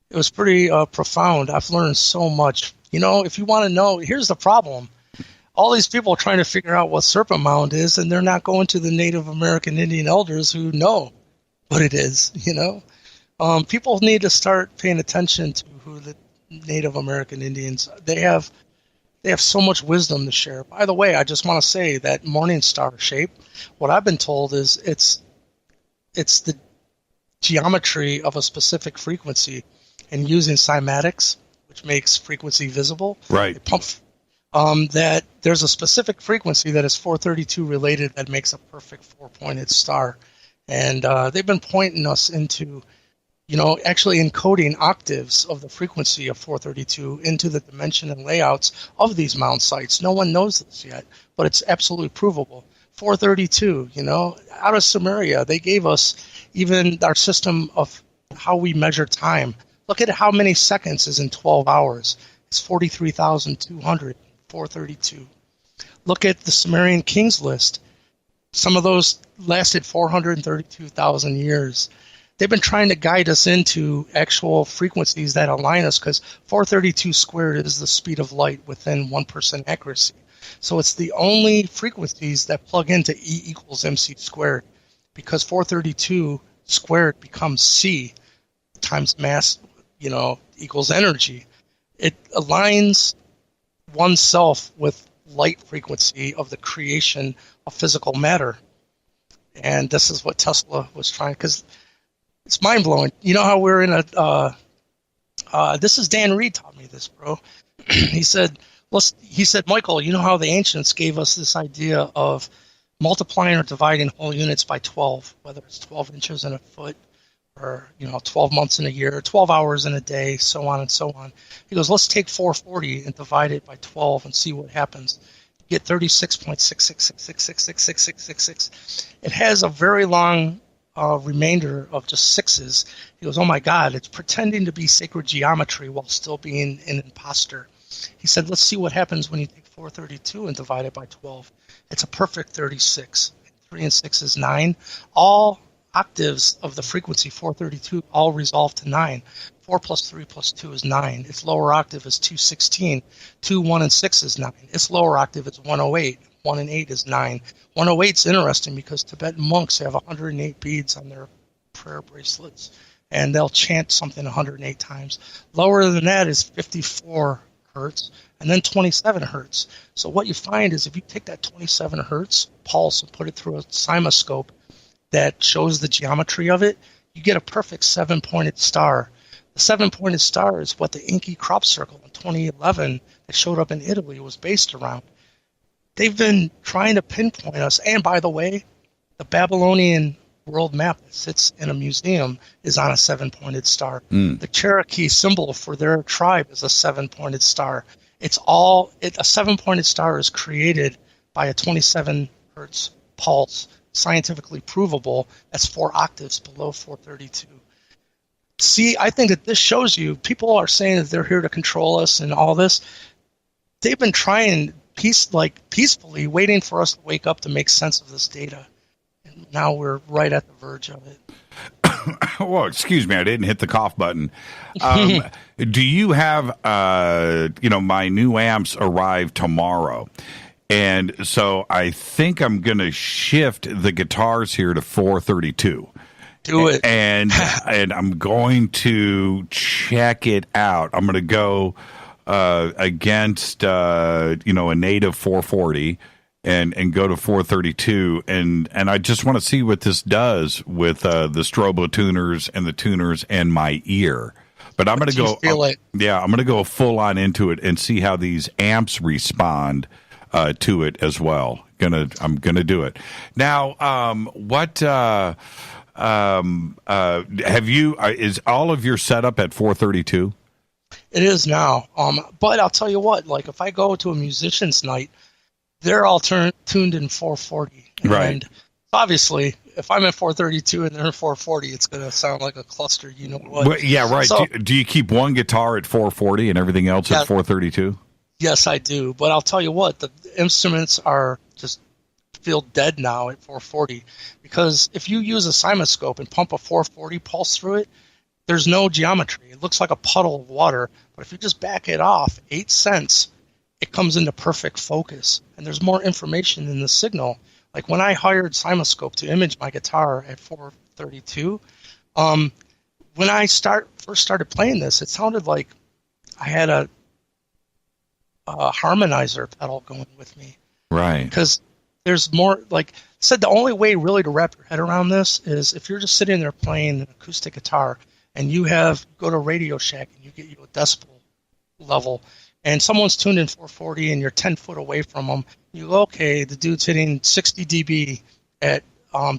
it was pretty profound. I've learned so much. If you want to know, here's the problem. All these people are trying to figure out what Serpent Mound is, and they're not going to the Native American Indian elders who know what it is, People need to start paying attention to who the Native American Indians. They have so much wisdom to share. By the way, I just want to say that morning star shape, what I've been told is it's the geometry of a specific frequency, and using cymatics, which makes frequency visible. Right. That there's a specific frequency that is 432 related that makes a perfect 4-pointed star. And they've been pointing us into actually encoding octaves of the frequency of 432 into the dimension and layouts of these mound sites. No one knows this yet, but it's absolutely provable. 432, out of Sumeria, they gave us even our system of how we measure time. Look at how many seconds is in 12 hours. It's 43,200, 432. Look at the Sumerian kings list. Some of those lasted 432,000 years. They've been trying to guide us into actual frequencies that align us, because 432 squared is the speed of light within 1% accuracy. So it's the only frequencies that plug into E equals mc squared, because 432 squared becomes C times mass, equals energy. It aligns oneself with light frequency of the creation of physical matter. And this is what Tesla was trying, because it's mind-blowing. You know how we're in a this is Dan Reed taught me this, bro. He said, Michael, you know how the ancients gave us this idea of multiplying or dividing whole units by 12, whether it's 12 inches in a foot, or 12 months in a year, 12 hours in a day, so on and so on. He goes, let's take 440 and divide it by 12 and see what happens. You get 36.666666666. It has a very long remainder of just sixes. He goes, oh my God, it's pretending to be sacred geometry while still being an imposter. He said, let's see what happens when you take 432 and divide it by 12. It's a perfect 36. 3 and 6 is 9. All octaves of the frequency 432 all resolve to 9. 4 plus 3 plus 2 is 9. Its lower octave is 216. 2, 1, and 6 is 9. Its lower octave is 108. 1 and 8 is 9. 108 is interesting because Tibetan monks have 108 beads on their prayer bracelets, and they'll chant something 108 times. Lower than that is 54 hertz, and then 27 hertz. So what you find is if you take that 27 hertz pulse and put it through a simoscope that shows the geometry of it, you get a perfect 7-pointed star. The 7-pointed star is what the Inky crop circle in 2011 that showed up in Italy was based around. They've been trying to pinpoint us, and by the way, the Babylonian world map that sits in a museum is on a 7-pointed star. The Cherokee symbol for their tribe is a 7-pointed star. A 7-pointed star is created by a 27 hertz pulse, scientifically provable. That's 4 octaves below 432. See, I think that this shows you, people are saying that they're here to control us and all this. They've been trying peacefully, waiting for us to wake up to make sense of this data. And now we're right at the verge of it. Well, excuse me, I didn't hit the cough button. Do you have, my new amps arrive tomorrow? And so I think I'm going to shift the guitars here to 432. Do it. And I'm going to check it out. I'm going to go against, a native 440 and go to 432. And I just want to see what this does with the strobo tuners and the tuners and my ear. But I'm going to go. I'm going to go full on into it and see how these amps respond to it as well. I'm gonna do it now. Have you? Is all of your setup at 432? It is now. But I'll tell you what. Like if I go to a musician's night, they're all tuned in 440. Right. And obviously, if I'm at 432 and they're at 440, it's going to sound like a cluster. You know what? Well, yeah, right. So, do you keep one guitar at 440 and everything else at 432? Yes, I do. But I'll tell you what, the instruments are just feel dead now at 440 because if you use a simoscope and pump a 440 pulse through it, there's no geometry. It looks like a puddle of water. But if you just back it off 8 cents, it comes into perfect focus. And there's more information in the signal. Like when I hired Simoscope to image my guitar at 432, when I first started playing this, it sounded like I had a harmonizer pedal going with me. Right. Because there's more, like I said, the only way really to wrap your head around this is if you're just sitting there playing an acoustic guitar and you go to Radio Shack and you get you a decibel level and someone's tuned in 440 and you're 10 foot away from them, you go, okay, the dude's hitting 60 dB at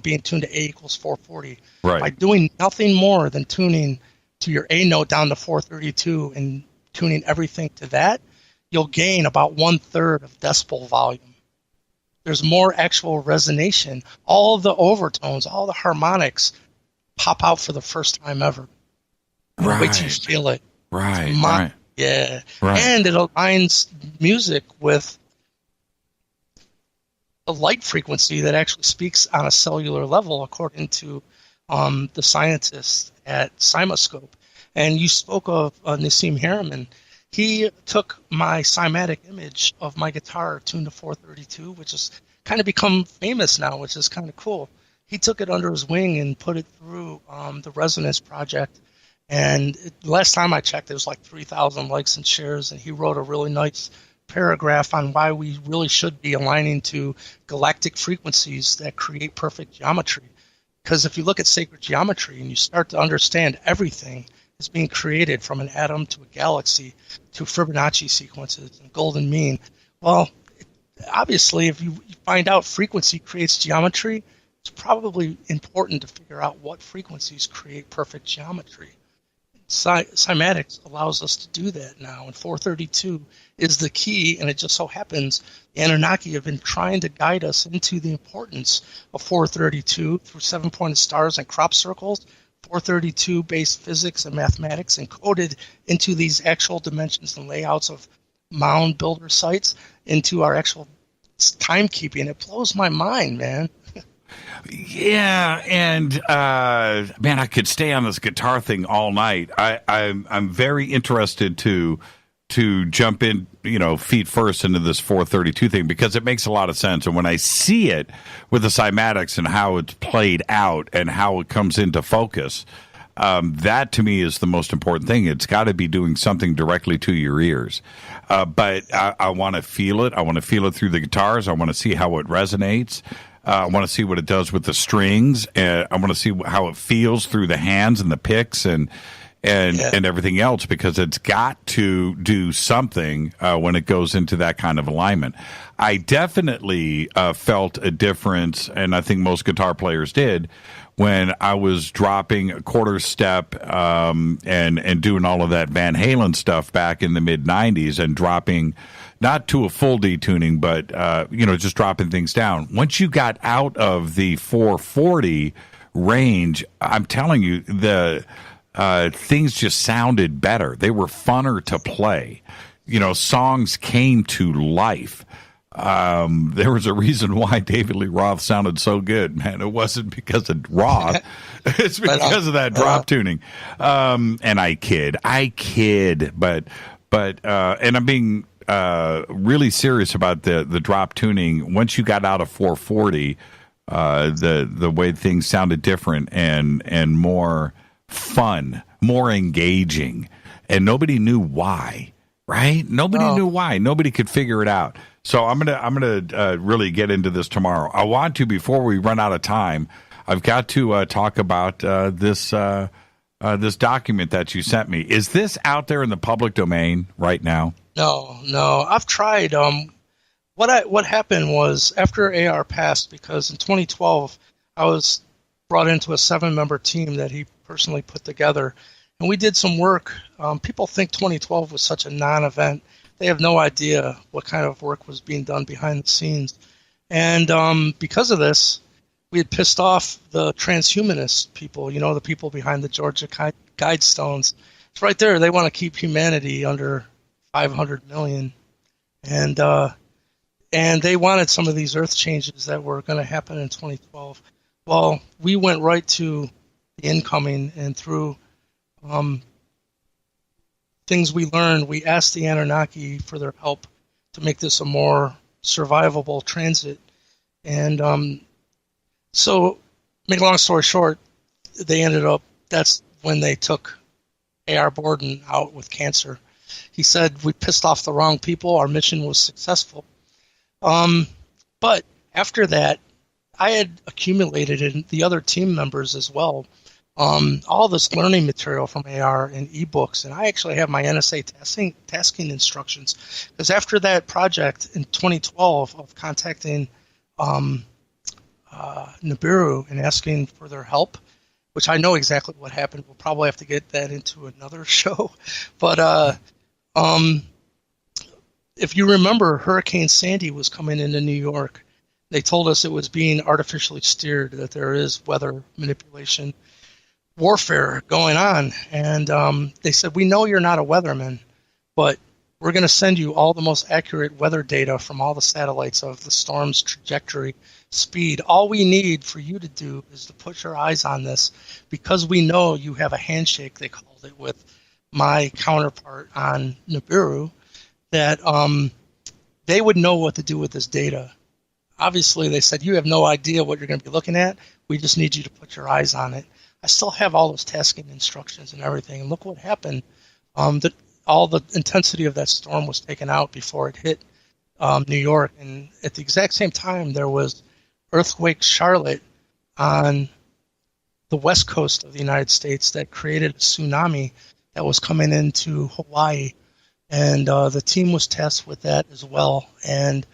being tuned to A equals 440. Right. By doing nothing more than tuning to your A note down to 432 and tuning everything to that, you'll gain about 1/3 of decibel volume. There's more actual resonation. All the overtones, all the harmonics pop out for the first time ever. Right. Wait till you feel it. Right. Right. Yeah. Right. And it aligns music with a light frequency that actually speaks on a cellular level, according to the scientists at Simoscope. And you spoke of Nassim Harriman. He took my cymatic image of my guitar tuned to 432, which has kind of become famous now, which is kind of cool. He took it under his wing and put it through the Resonance Project. And last time I checked, there was like 3,000 likes and shares, and he wrote a really nice paragraph on why we really should be aligning to galactic frequencies that create perfect geometry. Because if you look at sacred geometry and you start to understand everything is being created from an atom to a galaxy to Fibonacci sequences and golden mean, well, obviously if you find out frequency creates geometry, it's probably important to figure out what frequencies create perfect geometry. Cymatics allows us to do that now, and 432 is the key, and it just so happens the Anunnaki have been trying to guide us into the importance of 432 through 7-pointed stars and crop circles, 432 based physics and mathematics encoded into these actual dimensions and layouts of mound builder sites into our actual timekeeping. It blows my mind, man. Yeah, and man, I could stay on this guitar thing all night. I'm very interested to jump in, feet first into this 432 thing, because it makes a lot of sense. And when I see it with the cymatics and how it's played out and how it comes into focus, that to me is the most important thing. It's got to be doing something directly to your ears. But I want to feel it. I want to feel it through the guitars. I want to see how it resonates. I want to see what it does with the strings. I want to see how it feels through the hands and the picks and everything else, because it's got to do something when it goes into that kind of alignment. I definitely felt a difference, and I think most guitar players did, when I was dropping a quarter step and doing all of that Van Halen stuff back in the mid-'90s, and dropping not to a full detuning, but just dropping things down. Once you got out of the 440 range, I'm telling you, the things just sounded better. They were funner to play. Songs came to life. There was a reason why David Lee Roth sounded so good, man. It wasn't because of Roth. It's because of that drop tuning. And I kid, but and I'm being really serious about the drop tuning. Once you got out of 440, the way things sounded different and more fun, more engaging, and nobody knew why, right? Nobody knew why. Nobody could figure it out. So I'm gonna really get into this tomorrow. I want to, before we run out of time, I've got to talk about this document that you sent me. Is this out there in the public domain right now? No. I've tried. What happened was, after AR passed, because in 2012 I was brought into a 7-member team that he personally put together, and we did some work. People think 2012 was such a non-event. They have no idea what kind of work was being done behind the scenes. And because of this, we had pissed off the transhumanist people, the people behind the Georgia Guidestones. It's right there. They want to keep humanity under 500 million. And they wanted some of these earth changes that were going to happen in 2012. Well, we went right to the incoming, and through things we learned, we asked the Anunnaki for their help to make this a more survivable transit. And so, make a long story short, that's when they took A.R. Borden out with cancer. He said, we pissed off the wrong people, our mission was successful. But after that, I had accumulated, and the other team members as well, all this learning material from AR and ebooks, and I actually have my NSA tasking instructions, because after that project in 2012 of contacting Nibiru and asking for their help, which I know exactly what happened. We'll probably have to get that into another show, but if you remember, Hurricane Sandy was coming into New York. They told us it was being artificially steered, that there is weather manipulation warfare going on. And they said, we know you're not a weatherman, but we're going to send you all the most accurate weather data from all the satellites of the storm's trajectory, speed. All we need for you to do is to put your eyes on this, because we know you have a handshake, they called it, with my counterpart on Nibiru, that they would know what to do with this data. Obviously, they said, you have no idea what you're going to be looking at. We just need you to put your eyes on it. I still have all those tasking instructions and everything. And look what happened. All the intensity of that storm was taken out before it hit New York. And at the exact same time, there was earthquake Charlotte on the west coast of the United States that created a tsunami that was coming into Hawaii. And the team was tasked with that as well. And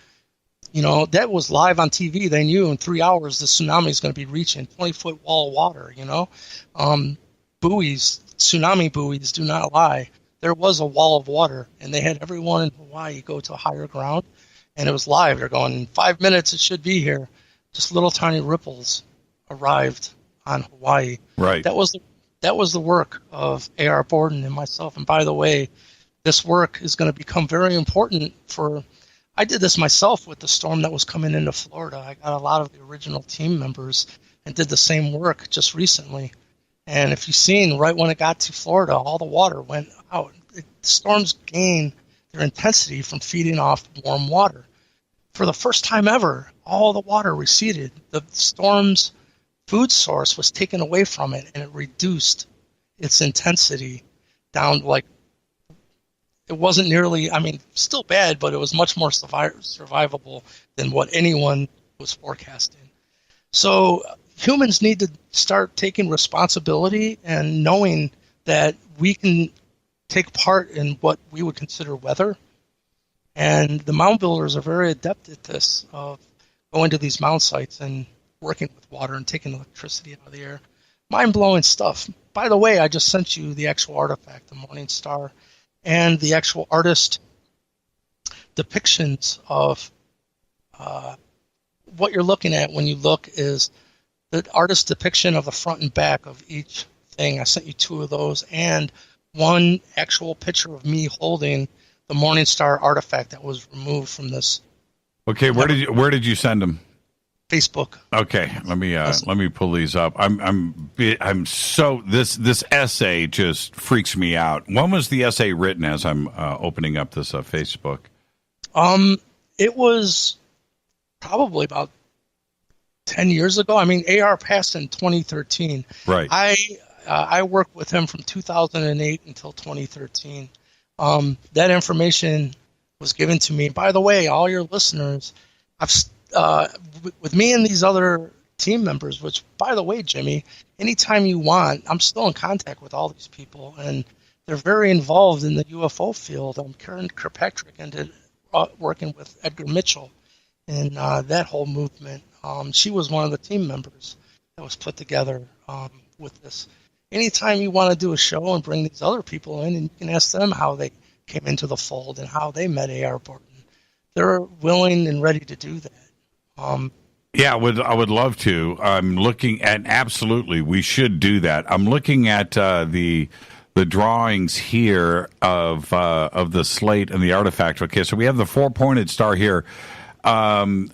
that was live on TV. They knew in 3 hours the tsunami is going to be reaching 20-foot wall of water, Buoys, tsunami buoys do not lie. There was a wall of water, and they had everyone in Hawaii go to higher ground, and it was live. They're going, in 5 minutes it should be here. Just little tiny ripples arrived on Hawaii. Right. That was the work of A.R. Borden and myself. And by the way, this work is going to become very important for. I did this myself with the storm that was coming into Florida. I got a lot of the original team members and did the same work just recently. And if you've seen, right when it got to Florida, all the water went out. Storms gain their intensity from feeding off warm water. For the first time ever, all the water receded. The storm's food source was taken away from it, and it reduced its intensity down like it wasn't nearly, still bad, but it was much more survivable than what anyone was forecasting. So humans need to start taking responsibility and knowing that we can take part in what we would consider weather. And the mound builders are very adept at this, of going to these mound sites and working with water and taking electricity out of the air. Mind-blowing stuff. By the way, I just sent you the actual artifact, the Morning Star, and the actual artist depictions of what you're looking at when you look is the artist depiction of the front and back of each thing. I sent you 2 of those, and one actual picture of me holding the Morning Star artifact that was removed from this. Okay, where did you send them? Facebook. Okay, let me pull these up. I'm so this essay just freaks me out. When was the essay written? As I'm opening up this Facebook. It was probably about 10 years ago. AR passed in 2013. Right. I worked with him from 2008 until 2013. That information was given to me. By the way, all your listeners, with me and these other team members, which, by the way, Jimmy, anytime you want, I'm still in contact with all these people, and they're very involved in the UFO field. Karen Kirkpatrick ended working with Edgar Mitchell in that whole movement. She was one of the team members that was put together with this. Anytime you want to do a show and bring these other people in, and you can ask them how they came into the fold and how they met A.R. Borton, they're willing and ready to do that. Yeah, I would love to. I'm looking at, absolutely, we should do that. I'm looking at the drawings here of the slate and the artifact. Okay, so we have the 4-pointed star here. On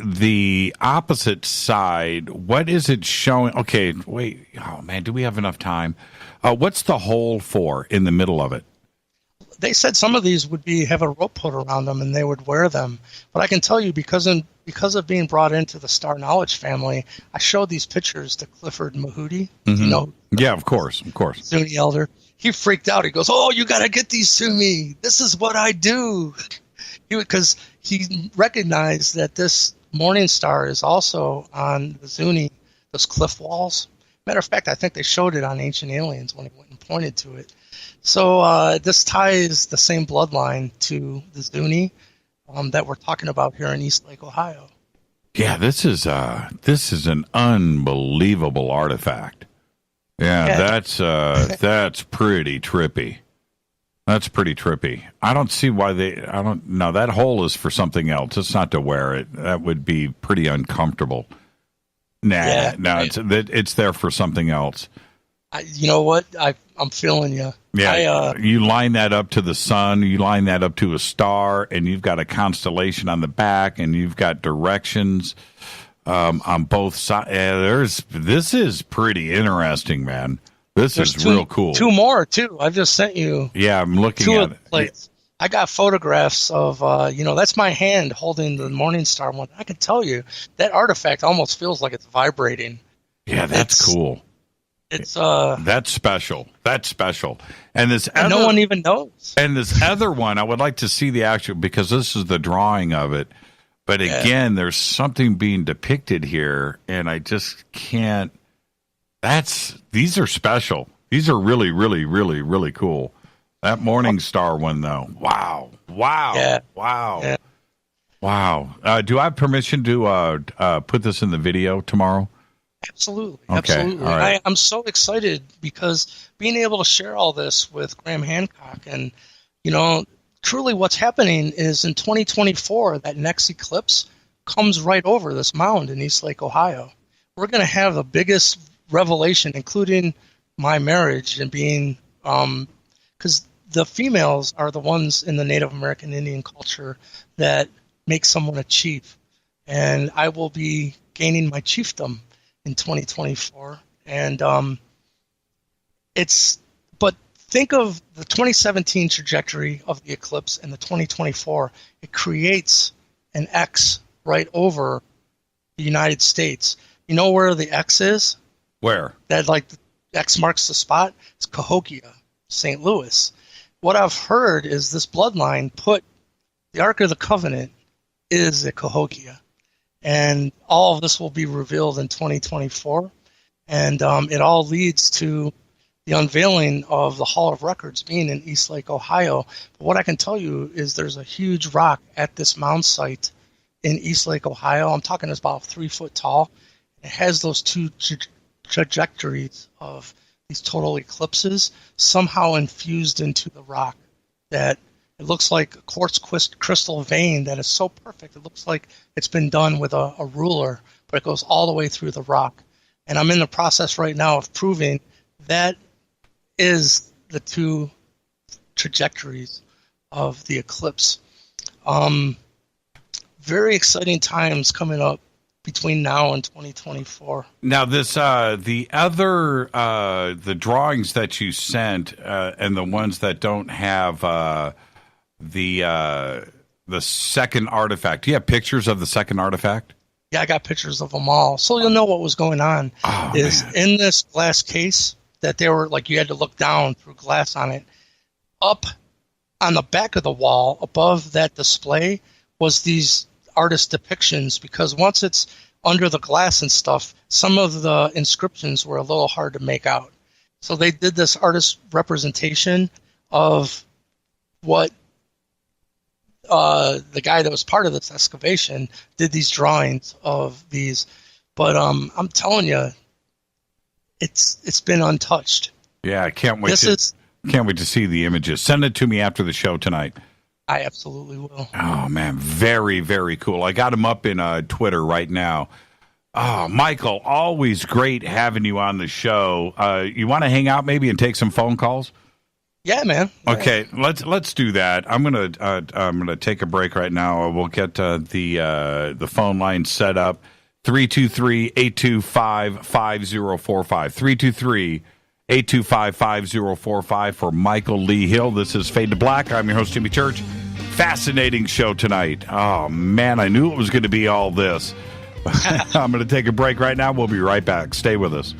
the opposite side, what is it showing? Okay, wait. Oh man, do we have enough time? What's the hole for in the middle of it? They said some of these would have a rope put around them and they would wear them. But I can tell you, because of being brought into the Star Knowledge family, I showed these pictures to Clifford Mahudi. Mm-hmm. You know? Yeah, of course. Zuni elder. He freaked out. He goes, "Oh, you got to get these to me. This is what I do." Because he recognized that this Morning Star is also on the Zuni, those cliff walls. Matter of fact, I think they showed it on Ancient Aliens when he went and pointed to it. So this ties the same bloodline to the Zuni that we're talking about here in East Lake, Ohio. Yeah, this is an unbelievable artifact. Yeah. That's pretty trippy. That's pretty trippy. I don't see why no, that hole is for something else. It's not to wear it. That would be pretty uncomfortable. It's there for something else. You know what? I'm feeling you. Yeah, you line that up to the sun, you line that up to a star, and you've got a constellation on the back, and you've got directions on both sides. This is pretty interesting, man. There's is real cool. 2 more, too. I just sent you. Yeah, I'm looking at it. Plates. I got photographs of, that's my hand holding the Morning Star one. I can tell you, that artifact almost feels like it's vibrating. Yeah, that's cool. It's that's special. That's special. And no one even knows. And this other one, I would like to see the actual, because this is the drawing of it. But again, there's something being depicted here, and I just can't. These are special. These are really, really, really, really cool. That Morning Star one, though. Wow. Yeah. Wow. Yeah. Wow. Do I have permission to put this in the video tomorrow? Absolutely. Okay. Absolutely. All right. I'm so excited because being able to share all this with Graham Hancock and, truly what's happening is in 2024, that next eclipse comes right over this mound in East Lake, Ohio. We're going to have the biggest revelation, including my marriage and being, because the females are the ones in the Native American Indian culture that make someone a chief. And I will be gaining my chiefdom in 2024. And but think of the 2017 trajectory of the eclipse and the 2024. It creates an X right over the United States. You know where the X is? Where? That like the X marks the spot? It's Cahokia, St. Louis. What I've heard is this bloodline put the Ark of the Covenant is at Cahokia. And all of this will be revealed in 2024. And it all leads to the unveiling of the Hall of Records being in East Lake, Ohio. But what I can tell you is there's a huge rock at this mound site in East Lake, Ohio. I'm talking it's about 3 foot tall. It has those two trajectories of these total eclipses somehow infused into the rock, that it looks like a quartz crystal vein that is so perfect. It looks like it's been done with a ruler, but it goes all the way through the rock. And I'm in the process right now of proving that is the two trajectories of the eclipse. Very exciting times coming up between now and 2024. Now, this the drawings that you sent and the ones that don't have the second artifact. Do you have pictures of the second artifact? Yeah, I got pictures of them all, so you'll know what was going on. In this glass case that they were like, you had to look down through glass on it. Up on the back of the wall, above that display, was these artist depictions, because once it's under the glass and stuff, some of the inscriptions were a little hard to make out. So they did this artist representation of what the guy that was part of this excavation did, these drawings of these. But I'm telling you, it's been untouched. Yeah, I can't wait to see the images. Send it to me after the show tonight. I absolutely will. Oh, man. Very, very cool. I got him up in Twitter right now. Oh, Michael, always great having you on the show. You want to hang out maybe and take some phone calls? Yeah, man. Okay, let's do that. I'm gonna take a break right now. We'll get the phone line set up. 323-825-5045. 323-825-5045 for Michael Lee Hill. This is Fade to Black. I'm your host, Jimmy Church. Fascinating show tonight. Oh, man, I knew it was going to be all this. I'm going to take a break right now. We'll be right back. Stay with us.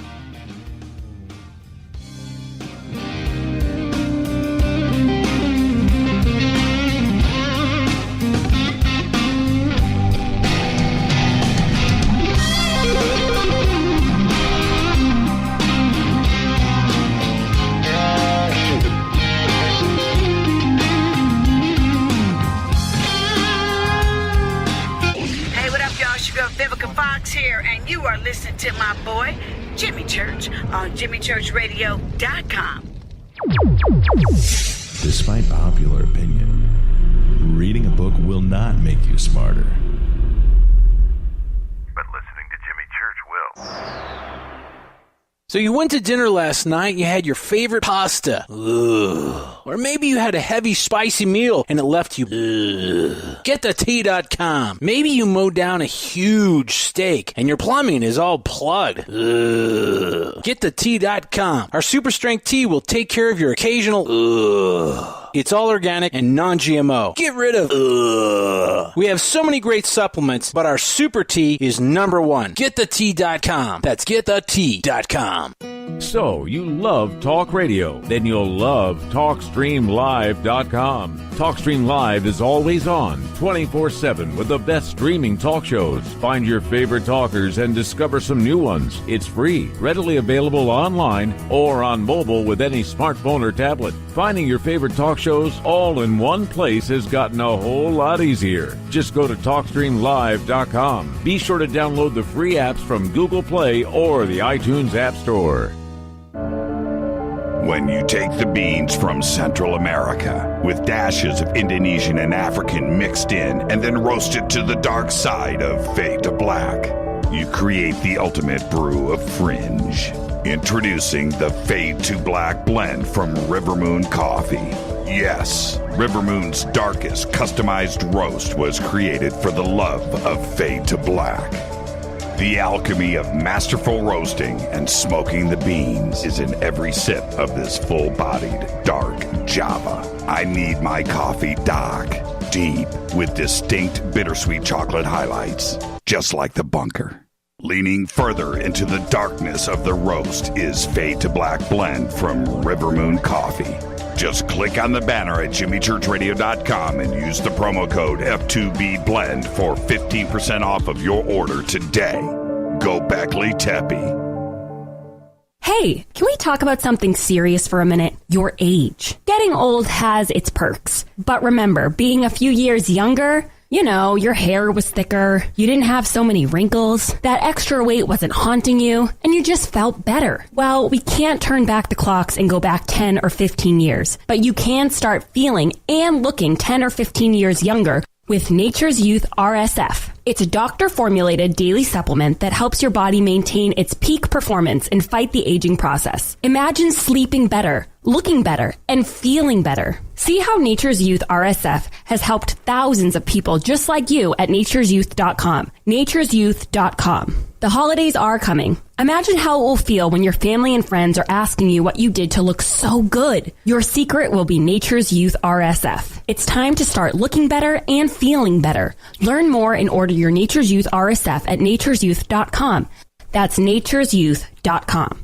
Here, and you are listening to my boy Jimmy Church on JimmyChurchRadio.com. Despite popular opinion, reading a book will not make you smarter, but listening to Jimmy Church will. So you went to dinner last night, you had your favorite pasta. Ugh. Or maybe you had a heavy, spicy meal and it left you. Ugh. GetTheT.com. Maybe you mowed down a huge steak and your plumbing is all plugged. Ugh. GetTheT.com. Our super strength tea will take care of your occasional. Ugh. It's all organic and non-GMO. Get rid of ugh. We have so many great supplements, but our super tea is number one. GetTheT.com. That's GetTheT.com. So, you love talk radio? Then you'll love TalkStreamLive.com. TalkStream Live is always on, 24/7 with the best streaming talk shows. Find your favorite talkers and discover some new ones. It's free, readily available online or on mobile with any smartphone or tablet. Finding your favorite talk shows all in one place has gotten a whole lot easier. Just go to TalkStreamLive.com. Be sure to download the free apps from Google Play or the iTunes App Store. When you take the beans from Central America with dashes of Indonesian and African mixed in and then roasted to the dark side of fade to black, you create the ultimate brew of fringe. Introducing the Fade to Black blend from River Moon Coffee. Yes, River Moon's darkest customized roast was created for the love of Fade to Black. The alchemy of masterful roasting and smoking the beans is in every sip of this full-bodied dark Java. I need my coffee dark, deep, with distinct bittersweet chocolate highlights, just like the bunker. Leaning further into the darkness of the roast is Fade to Black blend from River Moon Coffee. Just click on the banner at jimmychurchradio.com and use the promo code F2BBLEND for 15% off of your order today. Go Beckley Teppy. Hey, can we talk about something serious for a minute? Your age. Getting old has its perks. But remember, being a few years younger, you know, your hair was thicker, you didn't have so many wrinkles, that extra weight wasn't haunting you, and you just felt better. Well, we can't turn back the clocks and go back 10 or 15 years, but you can start feeling and looking 10 or 15 years younger with Nature's Youth RSF. It's a doctor-formulated daily supplement that helps your body maintain its peak performance and fight the aging process. Imagine sleeping better, looking better, and feeling better. See how Nature's Youth RSF has helped thousands of people just like you at nature'syouth.com. nature'syouth.com. The holidays are coming. Imagine how it will feel when your family and friends are asking you what you did to look so good. Your secret will be Nature's Youth RSF. It's time to start looking better and feeling better. Learn more and order your Nature's Youth RSF at nature'syouth.com. That's nature'syouth.com.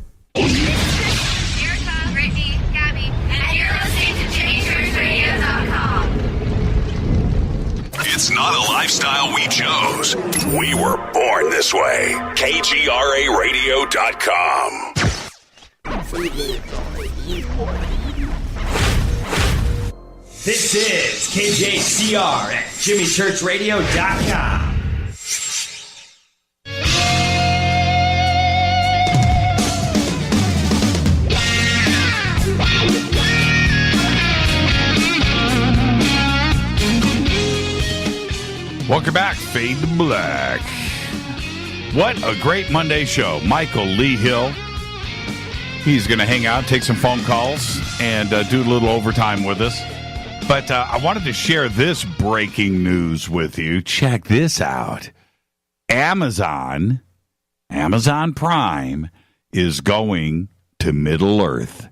It's not a lifestyle we chose. We were born this way. KGRARadio.com. This is KJCR at JimmyChurchRadio.com. Welcome back, Fade to Black. What a great Monday show. Michael Lee Hill. He's going to hang out, take some phone calls, and do a little overtime with us. But I wanted to share this breaking news with you. Check this out. Amazon Prime is going to Middle Earth.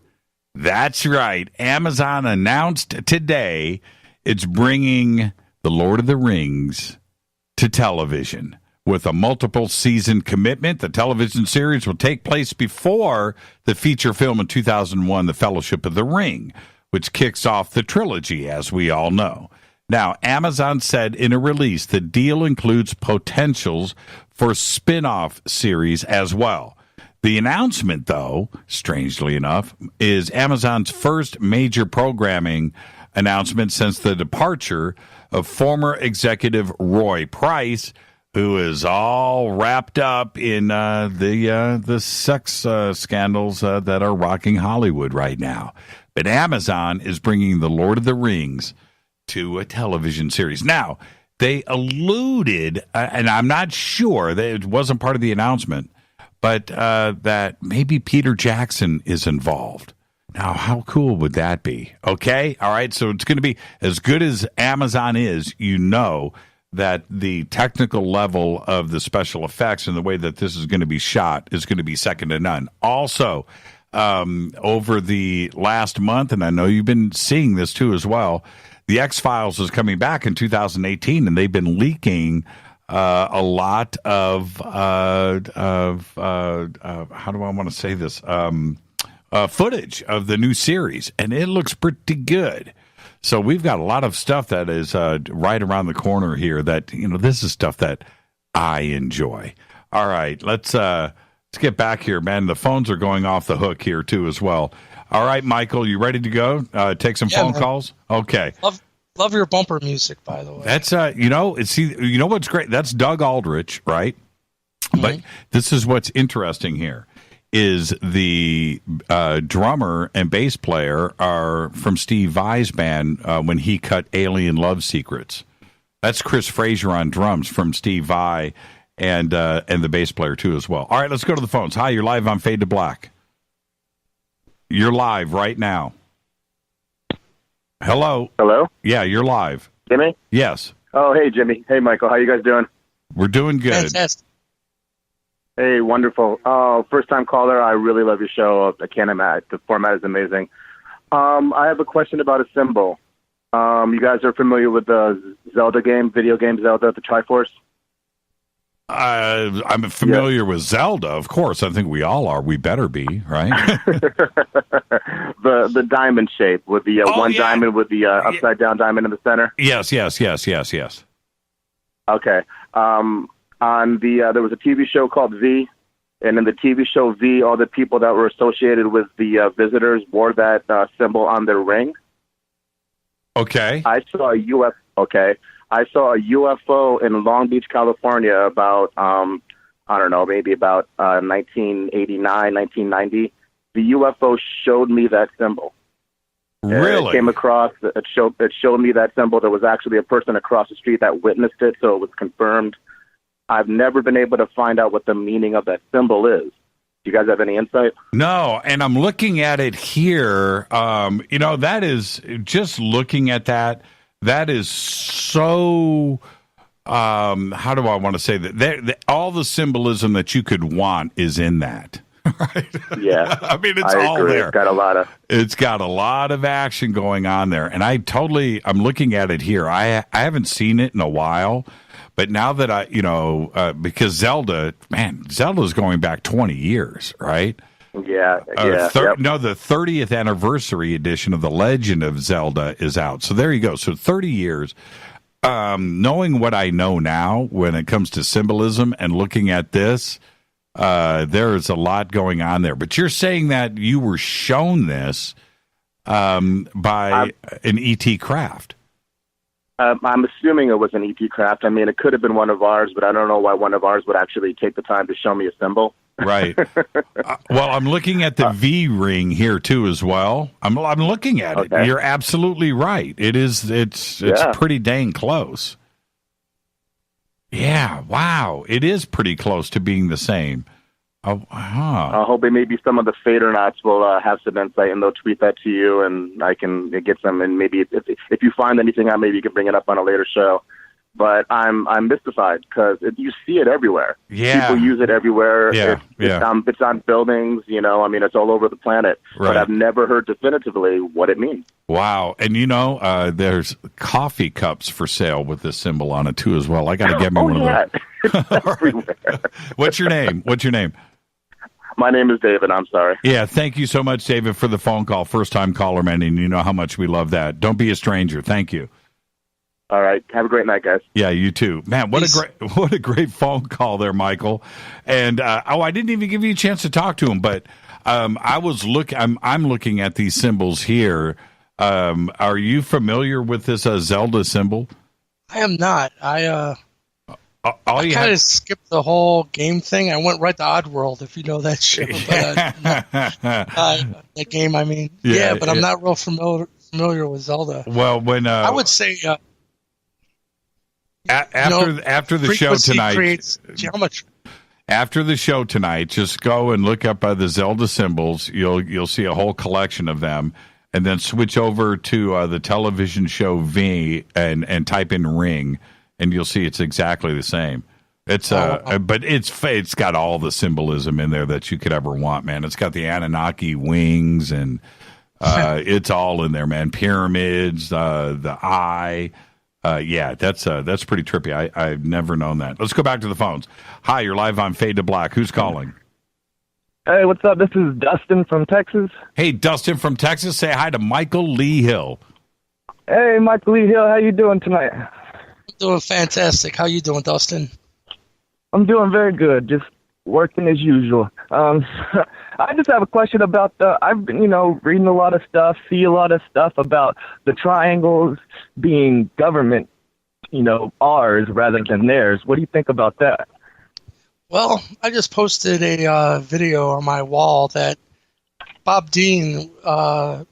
That's right. Amazon announced today it's bringing The Lord of the Rings to television. With a multiple season commitment, the television series will take place before the feature film in 2001, The Fellowship of the Ring, which kicks off the trilogy, as we all know. Now, Amazon said in a release the deal includes potentials for spin-off series as well. The announcement, though, strangely enough, is Amazon's first major programming announcement since the departure of former executive Roy Price, who is all wrapped up in the sex scandals that are rocking Hollywood right now. But Amazon is bringing The Lord of the Rings to a television series. Now, they alluded, and I'm not sure, that it wasn't part of the announcement, but that maybe Peter Jackson is involved. Now, how cool would that be? Okay? All right, so it's going to be as good as Amazon is, you know, that the technical level of the special effects and the way that this is going to be shot is going to be second to none. Also, over the last month, and I know you've been seeing this too as well, the X-Files is coming back in 2018, and they've been leaking a lot of how do I want to say this? Footage of the new series, and it looks pretty good. So we've got a lot of stuff that is right around the corner here that, you know, this is stuff that I enjoy. All right, let's get back here, man. The phones are going off the hook here, too, as well. All right, Michael, you ready to go? Take some phone calls? Okay. Love your bumper music, by the way. That's, you know what's great? That's Doug Aldrich, right? Mm-hmm. But this is what's interesting here. Is the drummer and bass player are from Steve Vai's band when he cut Alien Love Secrets. That's Chris Frazier on drums from Steve Vai and the bass player, too, as well. All right, let's go to the phones. Hi, you're live on Fade to Black. You're live right now. Hello. Hello? Yeah, you're live. Jimmy? Yes. Oh, hey, Jimmy. Hey, Michael. How you guys doing? We're doing good. Fantastic. Hey, wonderful. Oh, first-time caller. I really love your show. I can't imagine. The format is amazing. I have a question about a symbol. You guys are familiar with the Zelda game, video game Zelda, the Triforce? I'm familiar with Zelda, of course. I think we all are. We better be, right? the diamond shape with the diamond with the upside down diamond in the center. Yes. Okay. There was a TV show called V, and in the TV show V, all the people that were associated with the visitors wore that symbol on their ring. Okay. I saw a UFO in Long Beach, California about, maybe about 1989, 1990. The UFO showed me that symbol. Really? It came across, it showed me that symbol. There was actually a person across the street that witnessed it, so it was confirmed. I've never been able to find out what the meaning of that symbol is. Do you guys have any insight? No, and I'm looking at it here. That is, just looking at that is so, how do I want to say that? All the symbolism that you could want is in that. Right? Yeah. I mean, it's all agree. there. It's got a lot of action going on there. And I'm looking at it here. I haven't seen it in a while. But now that because Zelda's going back 20 years, right? Yeah. The 30th anniversary edition of The Legend of Zelda is out. So there you go. So 30 years. Knowing what I know now when it comes to symbolism and looking at this, there is a lot going on there. But you're saying that you were shown this by an ET craft. I'm assuming it was an ET craft. I mean, it could have been one of ours, but I don't know why one of ours would actually take the time to show me a symbol. Right. Well, I'm looking at the V ring here too, as well. I'm looking at it. You're absolutely right. It's pretty dang close. Yeah. Wow. It is pretty close to being the same. I'm hoping maybe some of the Fadernauts will have some insight, and they'll tweet that to you, and I can get some. And maybe if you find anything out, maybe you can bring it up on a later show. But I'm mystified because you see it everywhere. Yeah, people use it everywhere. Yeah, it's on buildings. I mean, it's all over the planet. Right. But I've never heard definitively what it means. Wow, and there's coffee cups for sale with this symbol on it too, as well. I got to get me one of those. It's everywhere. What's your name? My name is David. I'm sorry. Yeah, thank you so much, David, for the phone call. First-time caller, man, and you know how much we love that. Don't be a stranger. Thank you. All right. Have a great night, guys. Yeah, you too. Man, what a great phone call there, Michael. And I didn't even give you a chance to talk to him, but I'm looking at these symbols here. Are you familiar with this Zelda symbol? I am not. I kind of skipped the whole game thing. I went right to Oddworld, if you know that show. But, the game, I mean. Yeah, but I'm not real familiar with Zelda. Well, when I would say after the show tonight, creates geometry. After the show tonight, just go and look up the Zelda symbols. You'll see a whole collection of them, and then switch over to the television show V and type in ring. And you'll see it's exactly the same. It's but it's got all the symbolism in there that you could ever want, man. It's got the Anunnaki wings, and it's all in there, man. Pyramids, the eye. That's pretty trippy. I've never known that. Let's go back to the phones. Hi, you're live on Fade to Black. Who's calling? Hey, what's up? This is Dustin from Texas. Hey, Dustin from Texas. Say hi to Michael Lee Hill. Hey, Michael Lee Hill. How you doing tonight? Doing fantastic. How you doing, Dustin? I'm doing very good. Just working as usual. I just have a question about I've been, reading a lot of stuff, see a lot of stuff about the triangles being government, ours rather than theirs. What do you think about that? Well, I just posted a video on my wall that Bob Dean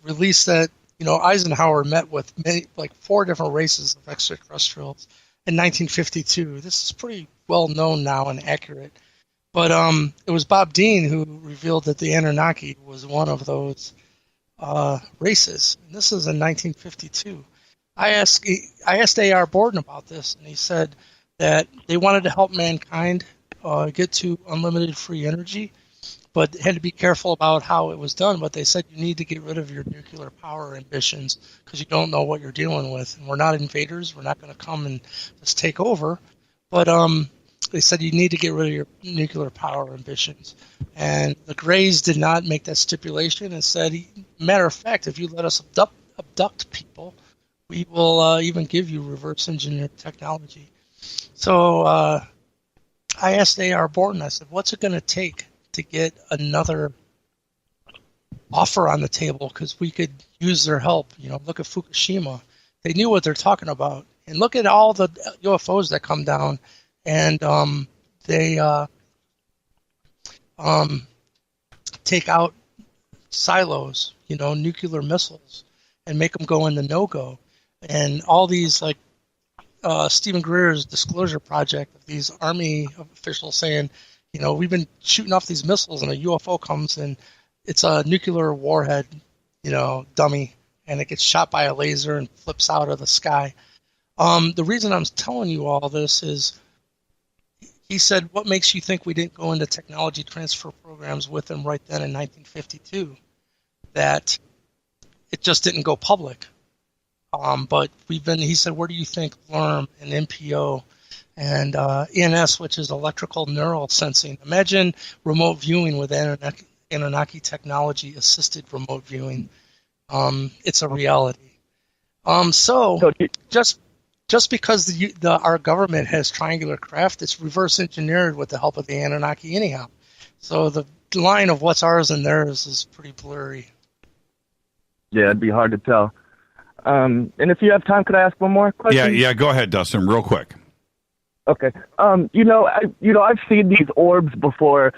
released that Eisenhower met with 4 different races of extraterrestrials in 1952. This is pretty well known now and accurate. But it was Bob Dean who revealed that the Anunnaki was one of those races. And this is in 1952. I asked A.R. Borden about this, and he said that they wanted to help mankind get to unlimited free energy, but had to be careful about how it was done. But they said you need to get rid of your nuclear power ambitions because you don't know what you're dealing with. And we're not invaders. We're not going to come and just take over. But they said you need to get rid of your nuclear power ambitions. And the Greys did not make that stipulation and said, matter of fact, if you let us abduct people, we will even give you reverse engineered technology. So I asked A.R. Borden, I said, what's it going to take to get another offer on the table? Because we could use their help. Look at Fukushima. They knew what they're talking about. And look at all the UFOs that come down, and they take out silos, nuclear missiles, and make them go into no-go. And all these, like Stephen Greer's disclosure project of these Army officials saying, we've been shooting off these missiles, and a UFO comes, and it's a nuclear warhead, dummy, and it gets shot by a laser and flips out of the sky. The reason I'm telling you all this is, he said, what makes you think we didn't go into technology transfer programs with them right then in 1952? That it just didn't go public. But he said, where do you think LERM and NPO and ENS, which is electrical neural sensing? Imagine remote viewing with Anunnaki technology, assisted remote viewing. It's a reality. So just because our government has triangular craft, it's reverse engineered with the help of the Anunnaki anyhow. So the line of what's ours and theirs is pretty blurry. Yeah, it'd be hard to tell. And if you have time, could I ask one more question? Yeah, go ahead, Dustin, real quick. Okay. I've seen these orbs before.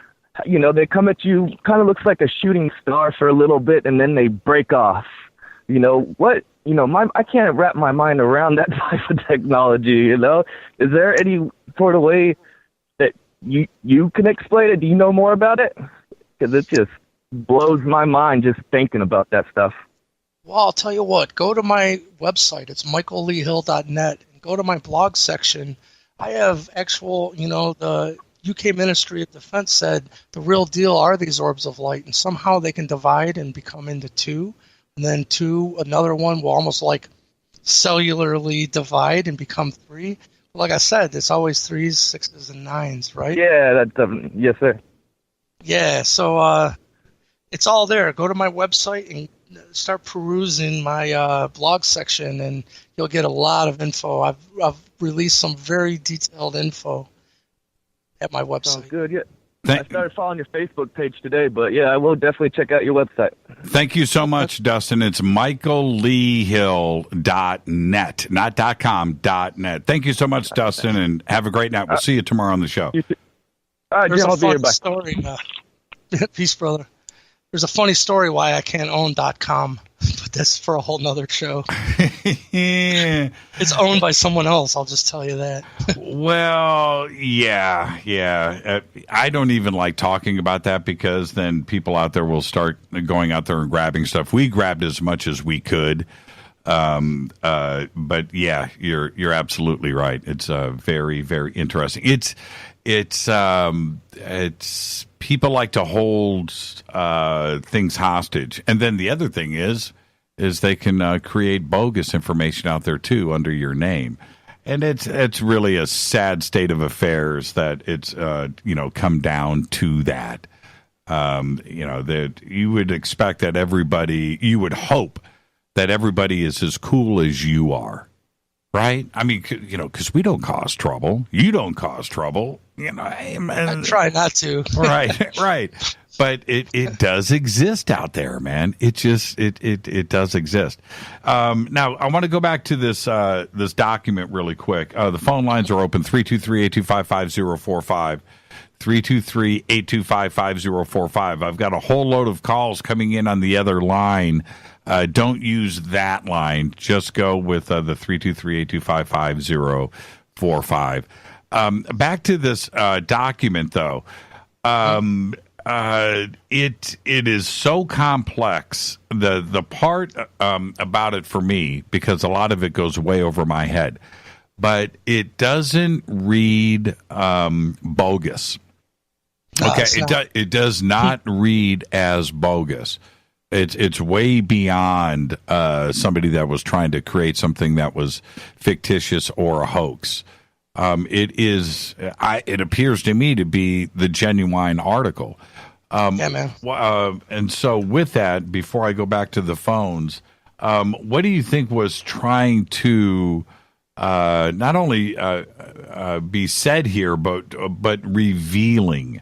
They come at you, kind of looks like a shooting star for a little bit, and then they break off. I can't wrap my mind around that type of technology. Is there any sort of way that you can explain it? Do you know more about it? Because it just blows my mind just thinking about that stuff. Well, I'll tell you what. Go to my website. It's michaelleehill.net. And go to my blog section. I have actual, the UK Ministry of Defense said the real deal are these orbs of light, and somehow they can divide and become into two, and then another one will almost like cellularly divide and become three. Like I said, it's always 3s, 6s, and 9s, right? Yeah, yes, sir. Yeah, so it's all there. Go to my website and start perusing my blog section, and you'll get a lot of info. I've released some very detailed info at my website. Sounds good. Yeah. I started following your Facebook page today, but yeah, I will definitely check out your website. Thank you so much, Dustin. It's michaelleehill.net, not .com, .net. Thank you so much, Dustin, and have a great night. We'll see you tomorrow on the show. You too. All right, Jim, I'll be here. Bye. Story. Peace, brother. There's a funny story why I can't own .com, but that's for a whole nother show. It's owned by someone else, I'll just tell you that. Well, yeah. I don't even like talking about that because then people out there will start going out there and grabbing stuff. We grabbed as much as we could. But yeah, you're absolutely right. It's very, very interesting. It's people like to hold things hostage, and then the other thing is they can create bogus information out there too under your name, and it's really a sad state of affairs that it's come down to that. That you would expect that you would hope that everybody is as cool as you are. Right? I mean, because we don't cause trouble. You don't cause trouble. I try not to. Right. But it does exist out there, man. It does exist. Now, I want to go back to this document really quick. The phone lines are open, 323-825-5045. 323-825-5045. I've got a whole load of calls coming in on the other line. Don't use that line. Just go with the 323-825-5045. Back to this document, though. It is so complex. The part about it for me, because a lot of it goes way over my head, but it doesn't read bogus. Okay, it does not read as bogus. It's way beyond somebody that was trying to create something that was fictitious or a hoax. It appears to me to be the genuine article. Yeah, man. And so with that, before I go back to the phones, what do you think was trying to not only be said here, but revealing?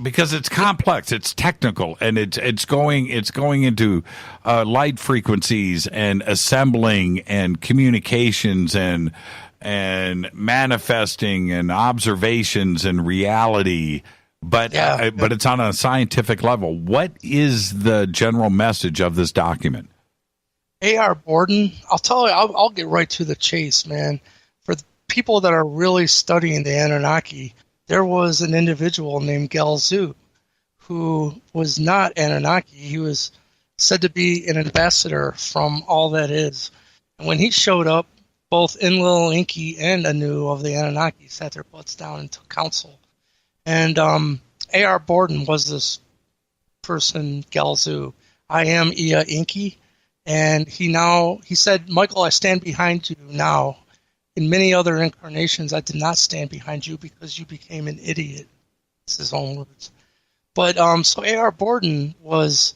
Because it's complex, it's technical, and it's going into light frequencies and assembling and communications and manifesting and observations and reality. But it's on a scientific level. What is the general message of this document? A.R. Borden, I'll tell you, I'll get right to the chase, man. For the people that are really studying the Anunnaki, there was an individual named Gelzu who was not Anunnaki. He was said to be an ambassador from all that is. And when he showed up, both Enlil, Enki, and Anu of the Anunnaki sat their butts down and took counsel. And A.R. Borden was this person, Gelzu. I am Ea Enki. And he said, Michael, I stand behind you now. In many other incarnations, I did not stand behind you because you became an idiot. It's his own words. But so A.R. Borden was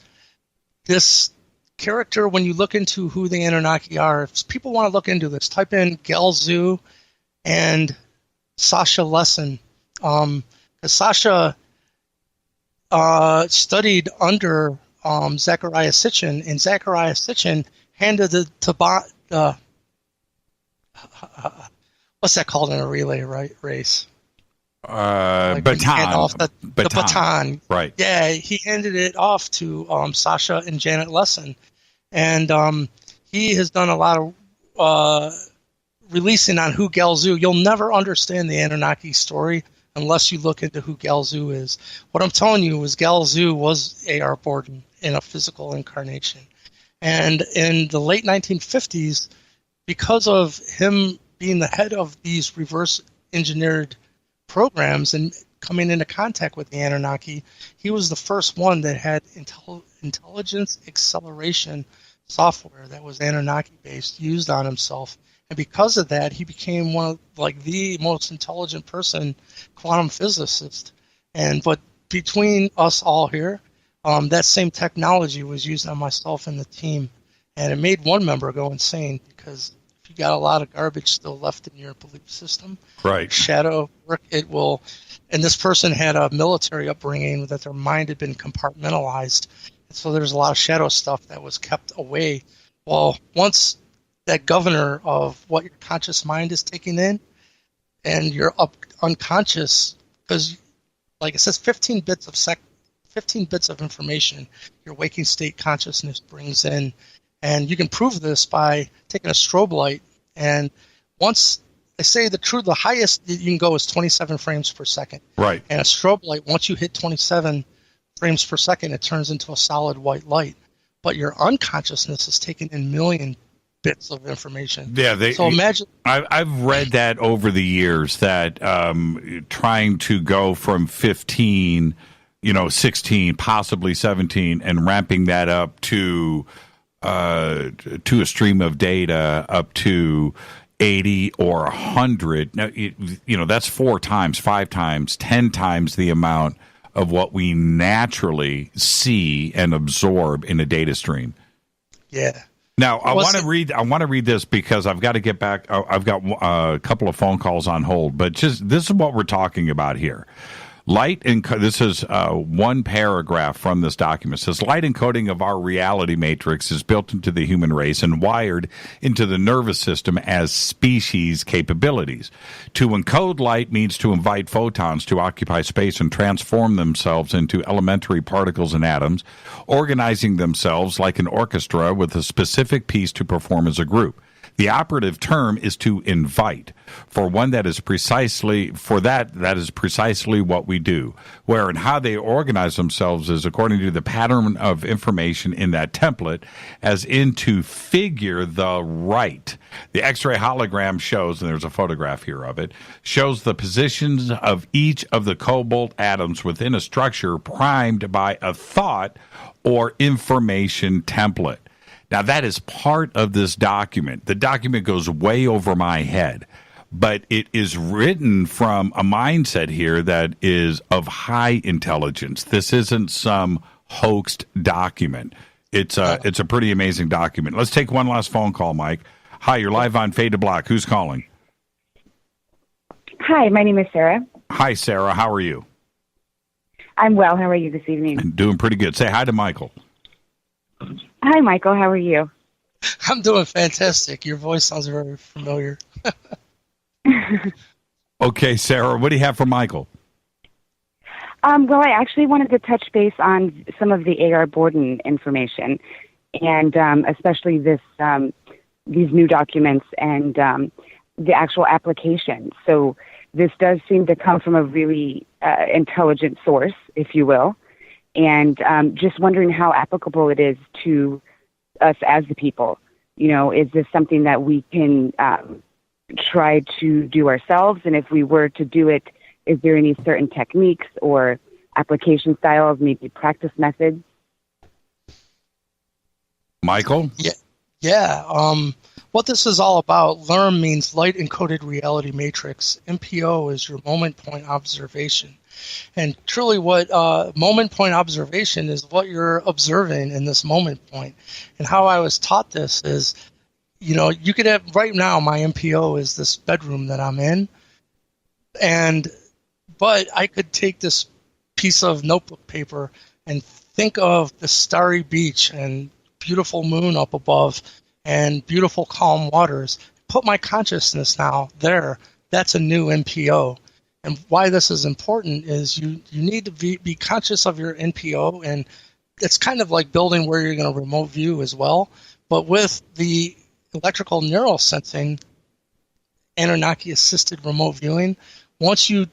this character. When you look into who the Anunnaki are, if people want to look into this, type in Gelzu and Sasha Lesson. Because Sasha studied under Zechariah Sitchin, and Zechariah Sitchin handed the what's that called in a relay race? Baton. The baton. Right. Yeah, he handed it off to Sasha and Janet Lesson. And he has done a lot of releasing on who Gelzu. You'll never understand the Anunnaki story unless you look into who Gelzu is. What I'm telling you is Gelzu was A.R. Borden in a physical incarnation. And in the late 1950s, because of him being the head of these reverse engineered programs and coming into contact with the Anunnaki, he was the first one that had intelligence acceleration software that was Anunnaki based used on himself. And because of that, he became one of the most intelligent person, quantum physicist. But between us all here, that same technology was used on myself and the team. And it made one member go insane because if you got a lot of garbage still left in your belief system, right? Shadow work, it will. And this person had a military upbringing that their mind had been compartmentalized. And so there's a lot of shadow stuff that was kept away. Well, once that governor of what your conscious mind is taking in and your unconscious, because like it says 15 bits of information your waking state consciousness brings in. And you can prove this by taking a strobe light. And once they say the highest you can go is 27 frames per second. Right. And a strobe light, once you hit 27 frames per second, it turns into a solid white light. But your unconsciousness is taking in million bits of information. Yeah. So imagine. I've read that over the years that trying to go from 15, 16, possibly 17, and ramping that up to a stream of data up to 80 or 100. Now, that's 4 times, 5 times, 10 times the amount of what we naturally see and absorb in a data stream. Yeah. Now, I want to read this because I've got to get back. I've got a couple of phone calls on hold, but just this is what we're talking about here. This is one paragraph from this document. It says, light encoding of our reality matrix is built into the human race and wired into the nervous system as species capabilities. To encode light means to invite photons to occupy space and transform themselves into elementary particles and atoms, organizing themselves like an orchestra with a specific piece to perform as a group. The operative term is to invite. For one, that is precisely what we do. Where and how they organize themselves is according to the pattern of information in that template, as in to figure the right. The X-ray hologram shows, and there's a photograph here of it, shows the positions of each of the cobalt atoms within a structure primed by a thought or information template. Now, that is part of this document. The document goes way over my head, but it is written from a mindset here that is of high intelligence. This isn't some hoaxed document. It's a pretty amazing document. Let's take one last phone call, Mike. Hi, you're live on Fade to Black. Who's calling? Hi, my name is Sarah. Hi, Sarah. How are you? I'm well. How are you this evening? Doing pretty good. Say hi to Michael. Hi, Michael. How are you? I'm doing fantastic. Your voice sounds very familiar. Okay, Sarah, what do you have for Michael? Well, I actually wanted to touch base on some of the A.R. Borden information, and especially these new documents and the actual application. So this does seem to come from a really intelligent source, if you will, and just wondering how applicable it is to us as the people. You know, is this something that we can try to do ourselves? And if we were to do it, is there any certain techniques or application styles, maybe practice methods? Michael? Yeah. What this is all about, LERM means Light Encoded Reality Matrix. MPO is your moment point observation. And truly what moment point observation is what you're observing in this moment point. And how I was taught this is, you know, you could have, right now my MPO is this bedroom that I'm in. But I could take this piece of notebook paper and think of the starry beach and beautiful moon up above and beautiful calm waters. Put my consciousness now there. That's a new MPO. And why this is important is you need to be conscious of your NPO, and it's kind of like building where you're going to remote view as well. But with the electrical neural sensing, Anunnaki assisted remote viewing, once you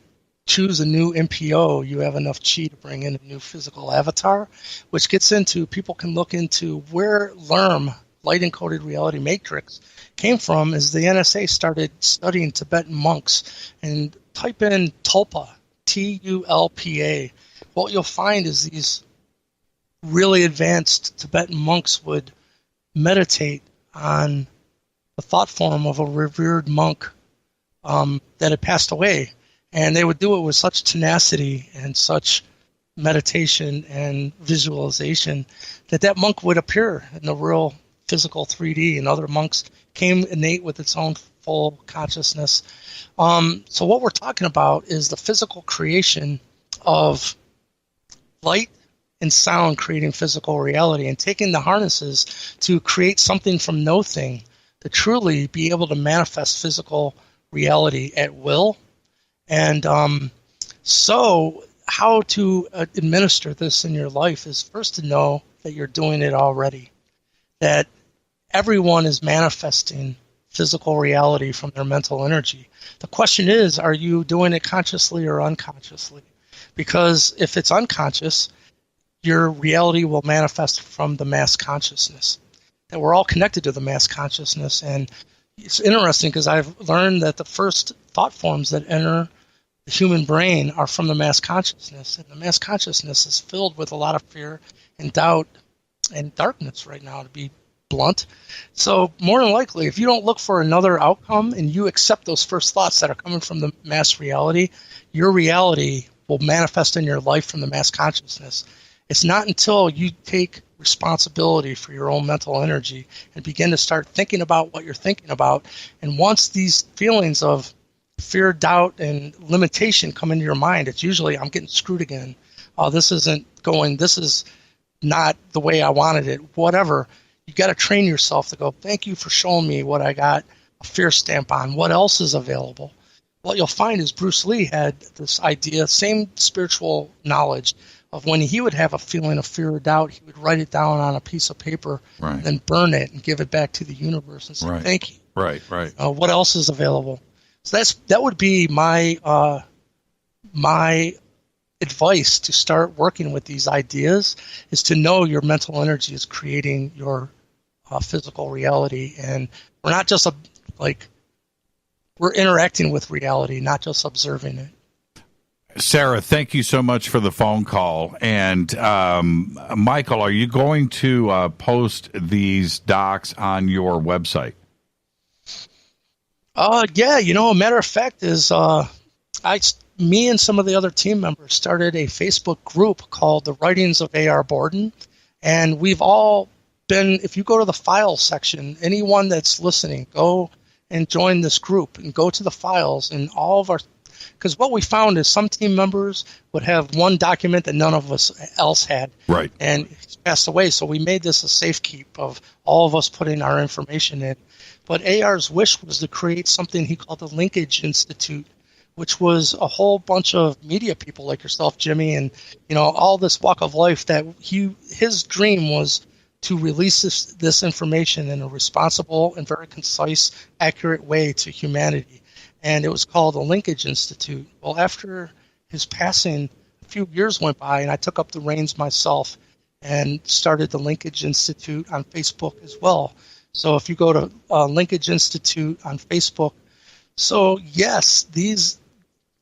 choose a new MPO, you have enough chi to bring in a new physical avatar, which gets into, people can look into where LERM, Light Encoded Reality Matrix, came from. Is the NSA started studying Tibetan monks, and type in Tulpa, Tulpa. What you'll find is these really advanced Tibetan monks would meditate on the thought form of a revered monk that had passed away. And they would do it with such tenacity and such meditation and visualization that monk would appear in the real physical 3D, and other monks came innate with its own full consciousness. So what we're talking about is the physical creation of light and sound creating physical reality, and taking the harnesses to create something from nothing to truly be able to manifest physical reality at will. And so how to administer this in your life is first to know that you're doing it already, that everyone is manifesting physical reality from their mental energy. The question is, are you doing it consciously or unconsciously? Because if it's unconscious, your reality will manifest from the mass consciousness. That we're all connected to the mass consciousness. And it's interesting because I've learned that the first thought forms that enter the human brain are from the mass consciousness. And the mass consciousness is filled with a lot of fear and doubt and darkness right now, to be blunt. So more than likely, if you don't look for another outcome and you accept those first thoughts that are coming from the mass reality, your reality will manifest in your life from the mass consciousness. It's not until you take responsibility for your own mental energy and begin to start thinking about what you're thinking about. And once these feelings of fear, doubt, and limitation come into your mind, it's usually, I'm getting screwed again. Oh, this isn't going, this is not the way I wanted it, whatever. You got to train yourself to go, thank you for showing me what I got a fear stamp on. What else is available? What you'll find is Bruce Lee had this idea, same spiritual knowledge, of when he would have a feeling of fear or doubt, he would write it down on a piece of paper, right, and then burn it and give it back to the universe and say, right, thank you. Right. What else is available? So that would be my my advice to start working with these ideas, is to know your mental energy is creating your physical reality, and we're not just we're interacting with reality, not just observing it. Sarah, thank you so much for the phone call. And Michael, are you going to post these docs on your website? Yeah, a matter of fact is me and some of the other team members started a Facebook group called The Writings of A.R. Borden, and we've all been, if you go to the files section, anyone that's listening, go and join this group and go to the files, and all of our, because what we found is some team members would have one document that none of us else had. Right. And he's passed away, so we made this a safe keep of all of us putting our information in. But AR's wish was to create something he called the Linkage Institute, which was a whole bunch of media people like yourself, Jimmy, and all this walk of life, that his dream was to release this information in a responsible and very concise, accurate way to humanity. And it was called the Linkage Institute. Well, after his passing, a few years went by, and I took up the reins myself and started the Linkage Institute on Facebook as well. So if you go to Linkage Institute on Facebook, so yes,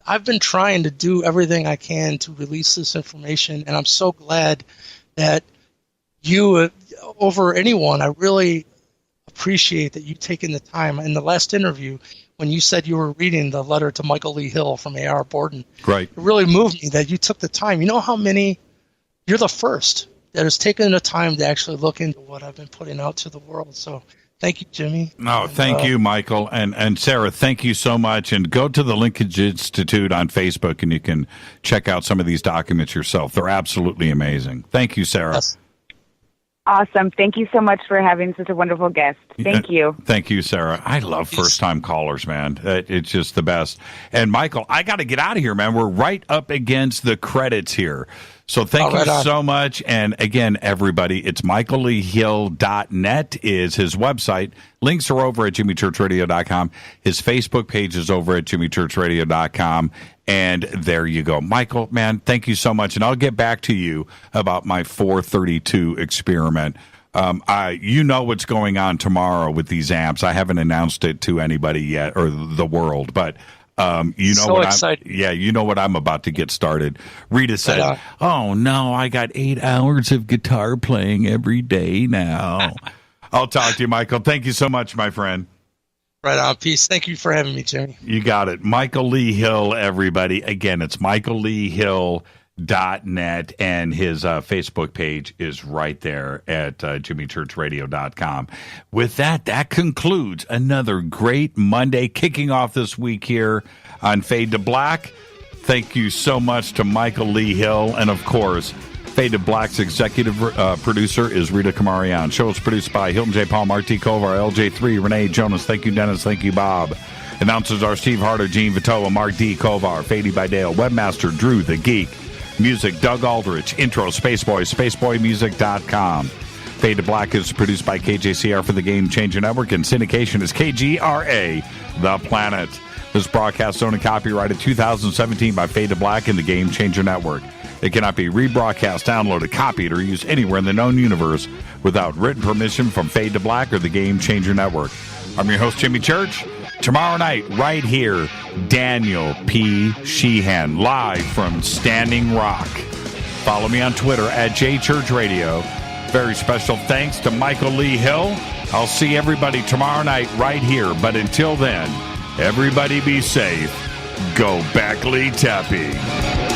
I've been trying to do everything I can to release this information, and I'm so glad that you, over anyone, I really appreciate that you've taken the time. In the last interview, when you said you were reading the letter to Michael Lee Hill from A.R. Borden, right, it really moved me that you took the time. You know how many, you're the first that has taken the time to actually look into what I've been putting out to the world. So thank you, Jimmy. No, thank you, Michael. And Sarah, thank you so much. And go to the Linkage Institute on Facebook, and you can check out some of these documents yourself. They're absolutely amazing. Thank you, Sarah. Yes. Awesome. Thank you so much for having such a wonderful guest. Thank you. Thank you, Sarah. I love first-time callers, man. It's just the best. And, Michael, I got to get out of here, man. We're right up against the credits here. So thank you so much. And, again, everybody, it's michaelleehill.net is his website. Links are over at jimmychurchradio.com. His Facebook page is over at jimmychurchradio.com. And there you go. Michael, man, thank you so much. And I'll get back to you about my 432 experiment. You know what's going on tomorrow with these amps. I haven't announced it to anybody yet, or the world, but you know you know what I'm about to get started. Rita said, "Oh no, I got 8 hours of guitar playing every day now." I'll talk to you, Michael. Thank you so much, my friend. Right on. Peace. Thank you for having me, Jimmy. You got it. Michael Lee Hill, everybody. Again, it's michaelleehill.net, and his Facebook page is right there at jimmychurchradio.com. With that concludes another great Monday, kicking off this week here on Fade to Black. Thank you so much to Michael Lee Hill, and of course, Fade to Black's executive producer is Rita Kamarian. Show is produced by Hilton J. Paul, Mark T. Kovar, LJ3, Renee Jonas. Thank you, Dennis. Thank you, Bob. Announcers are Steve Harder, Gene Vitoa, Mark D. Kovar, Fady by Dale, Webmaster Drew the Geek. Music, Doug Aldrich. Intro, Spaceboy, spaceboymusic.com. Fade to Black is produced by KJCR for the Game Changer Network, and syndication is KGRA, The Planet. This broadcast is owned and copyrighted 2017 by Fade to Black and the Game Changer Network. It cannot be rebroadcast, downloaded, copied, or used anywhere in the known universe without written permission from Fade to Black or the Game Changer Network. I'm your host, Jimmy Church. Tomorrow night, right here, Daniel P. Sheehan, live from Standing Rock. Follow me on Twitter at JChurchRadio. Very special thanks to Michael Lee Hill. I'll see everybody tomorrow night right here. But until then, everybody be safe. Go Backley Tapping.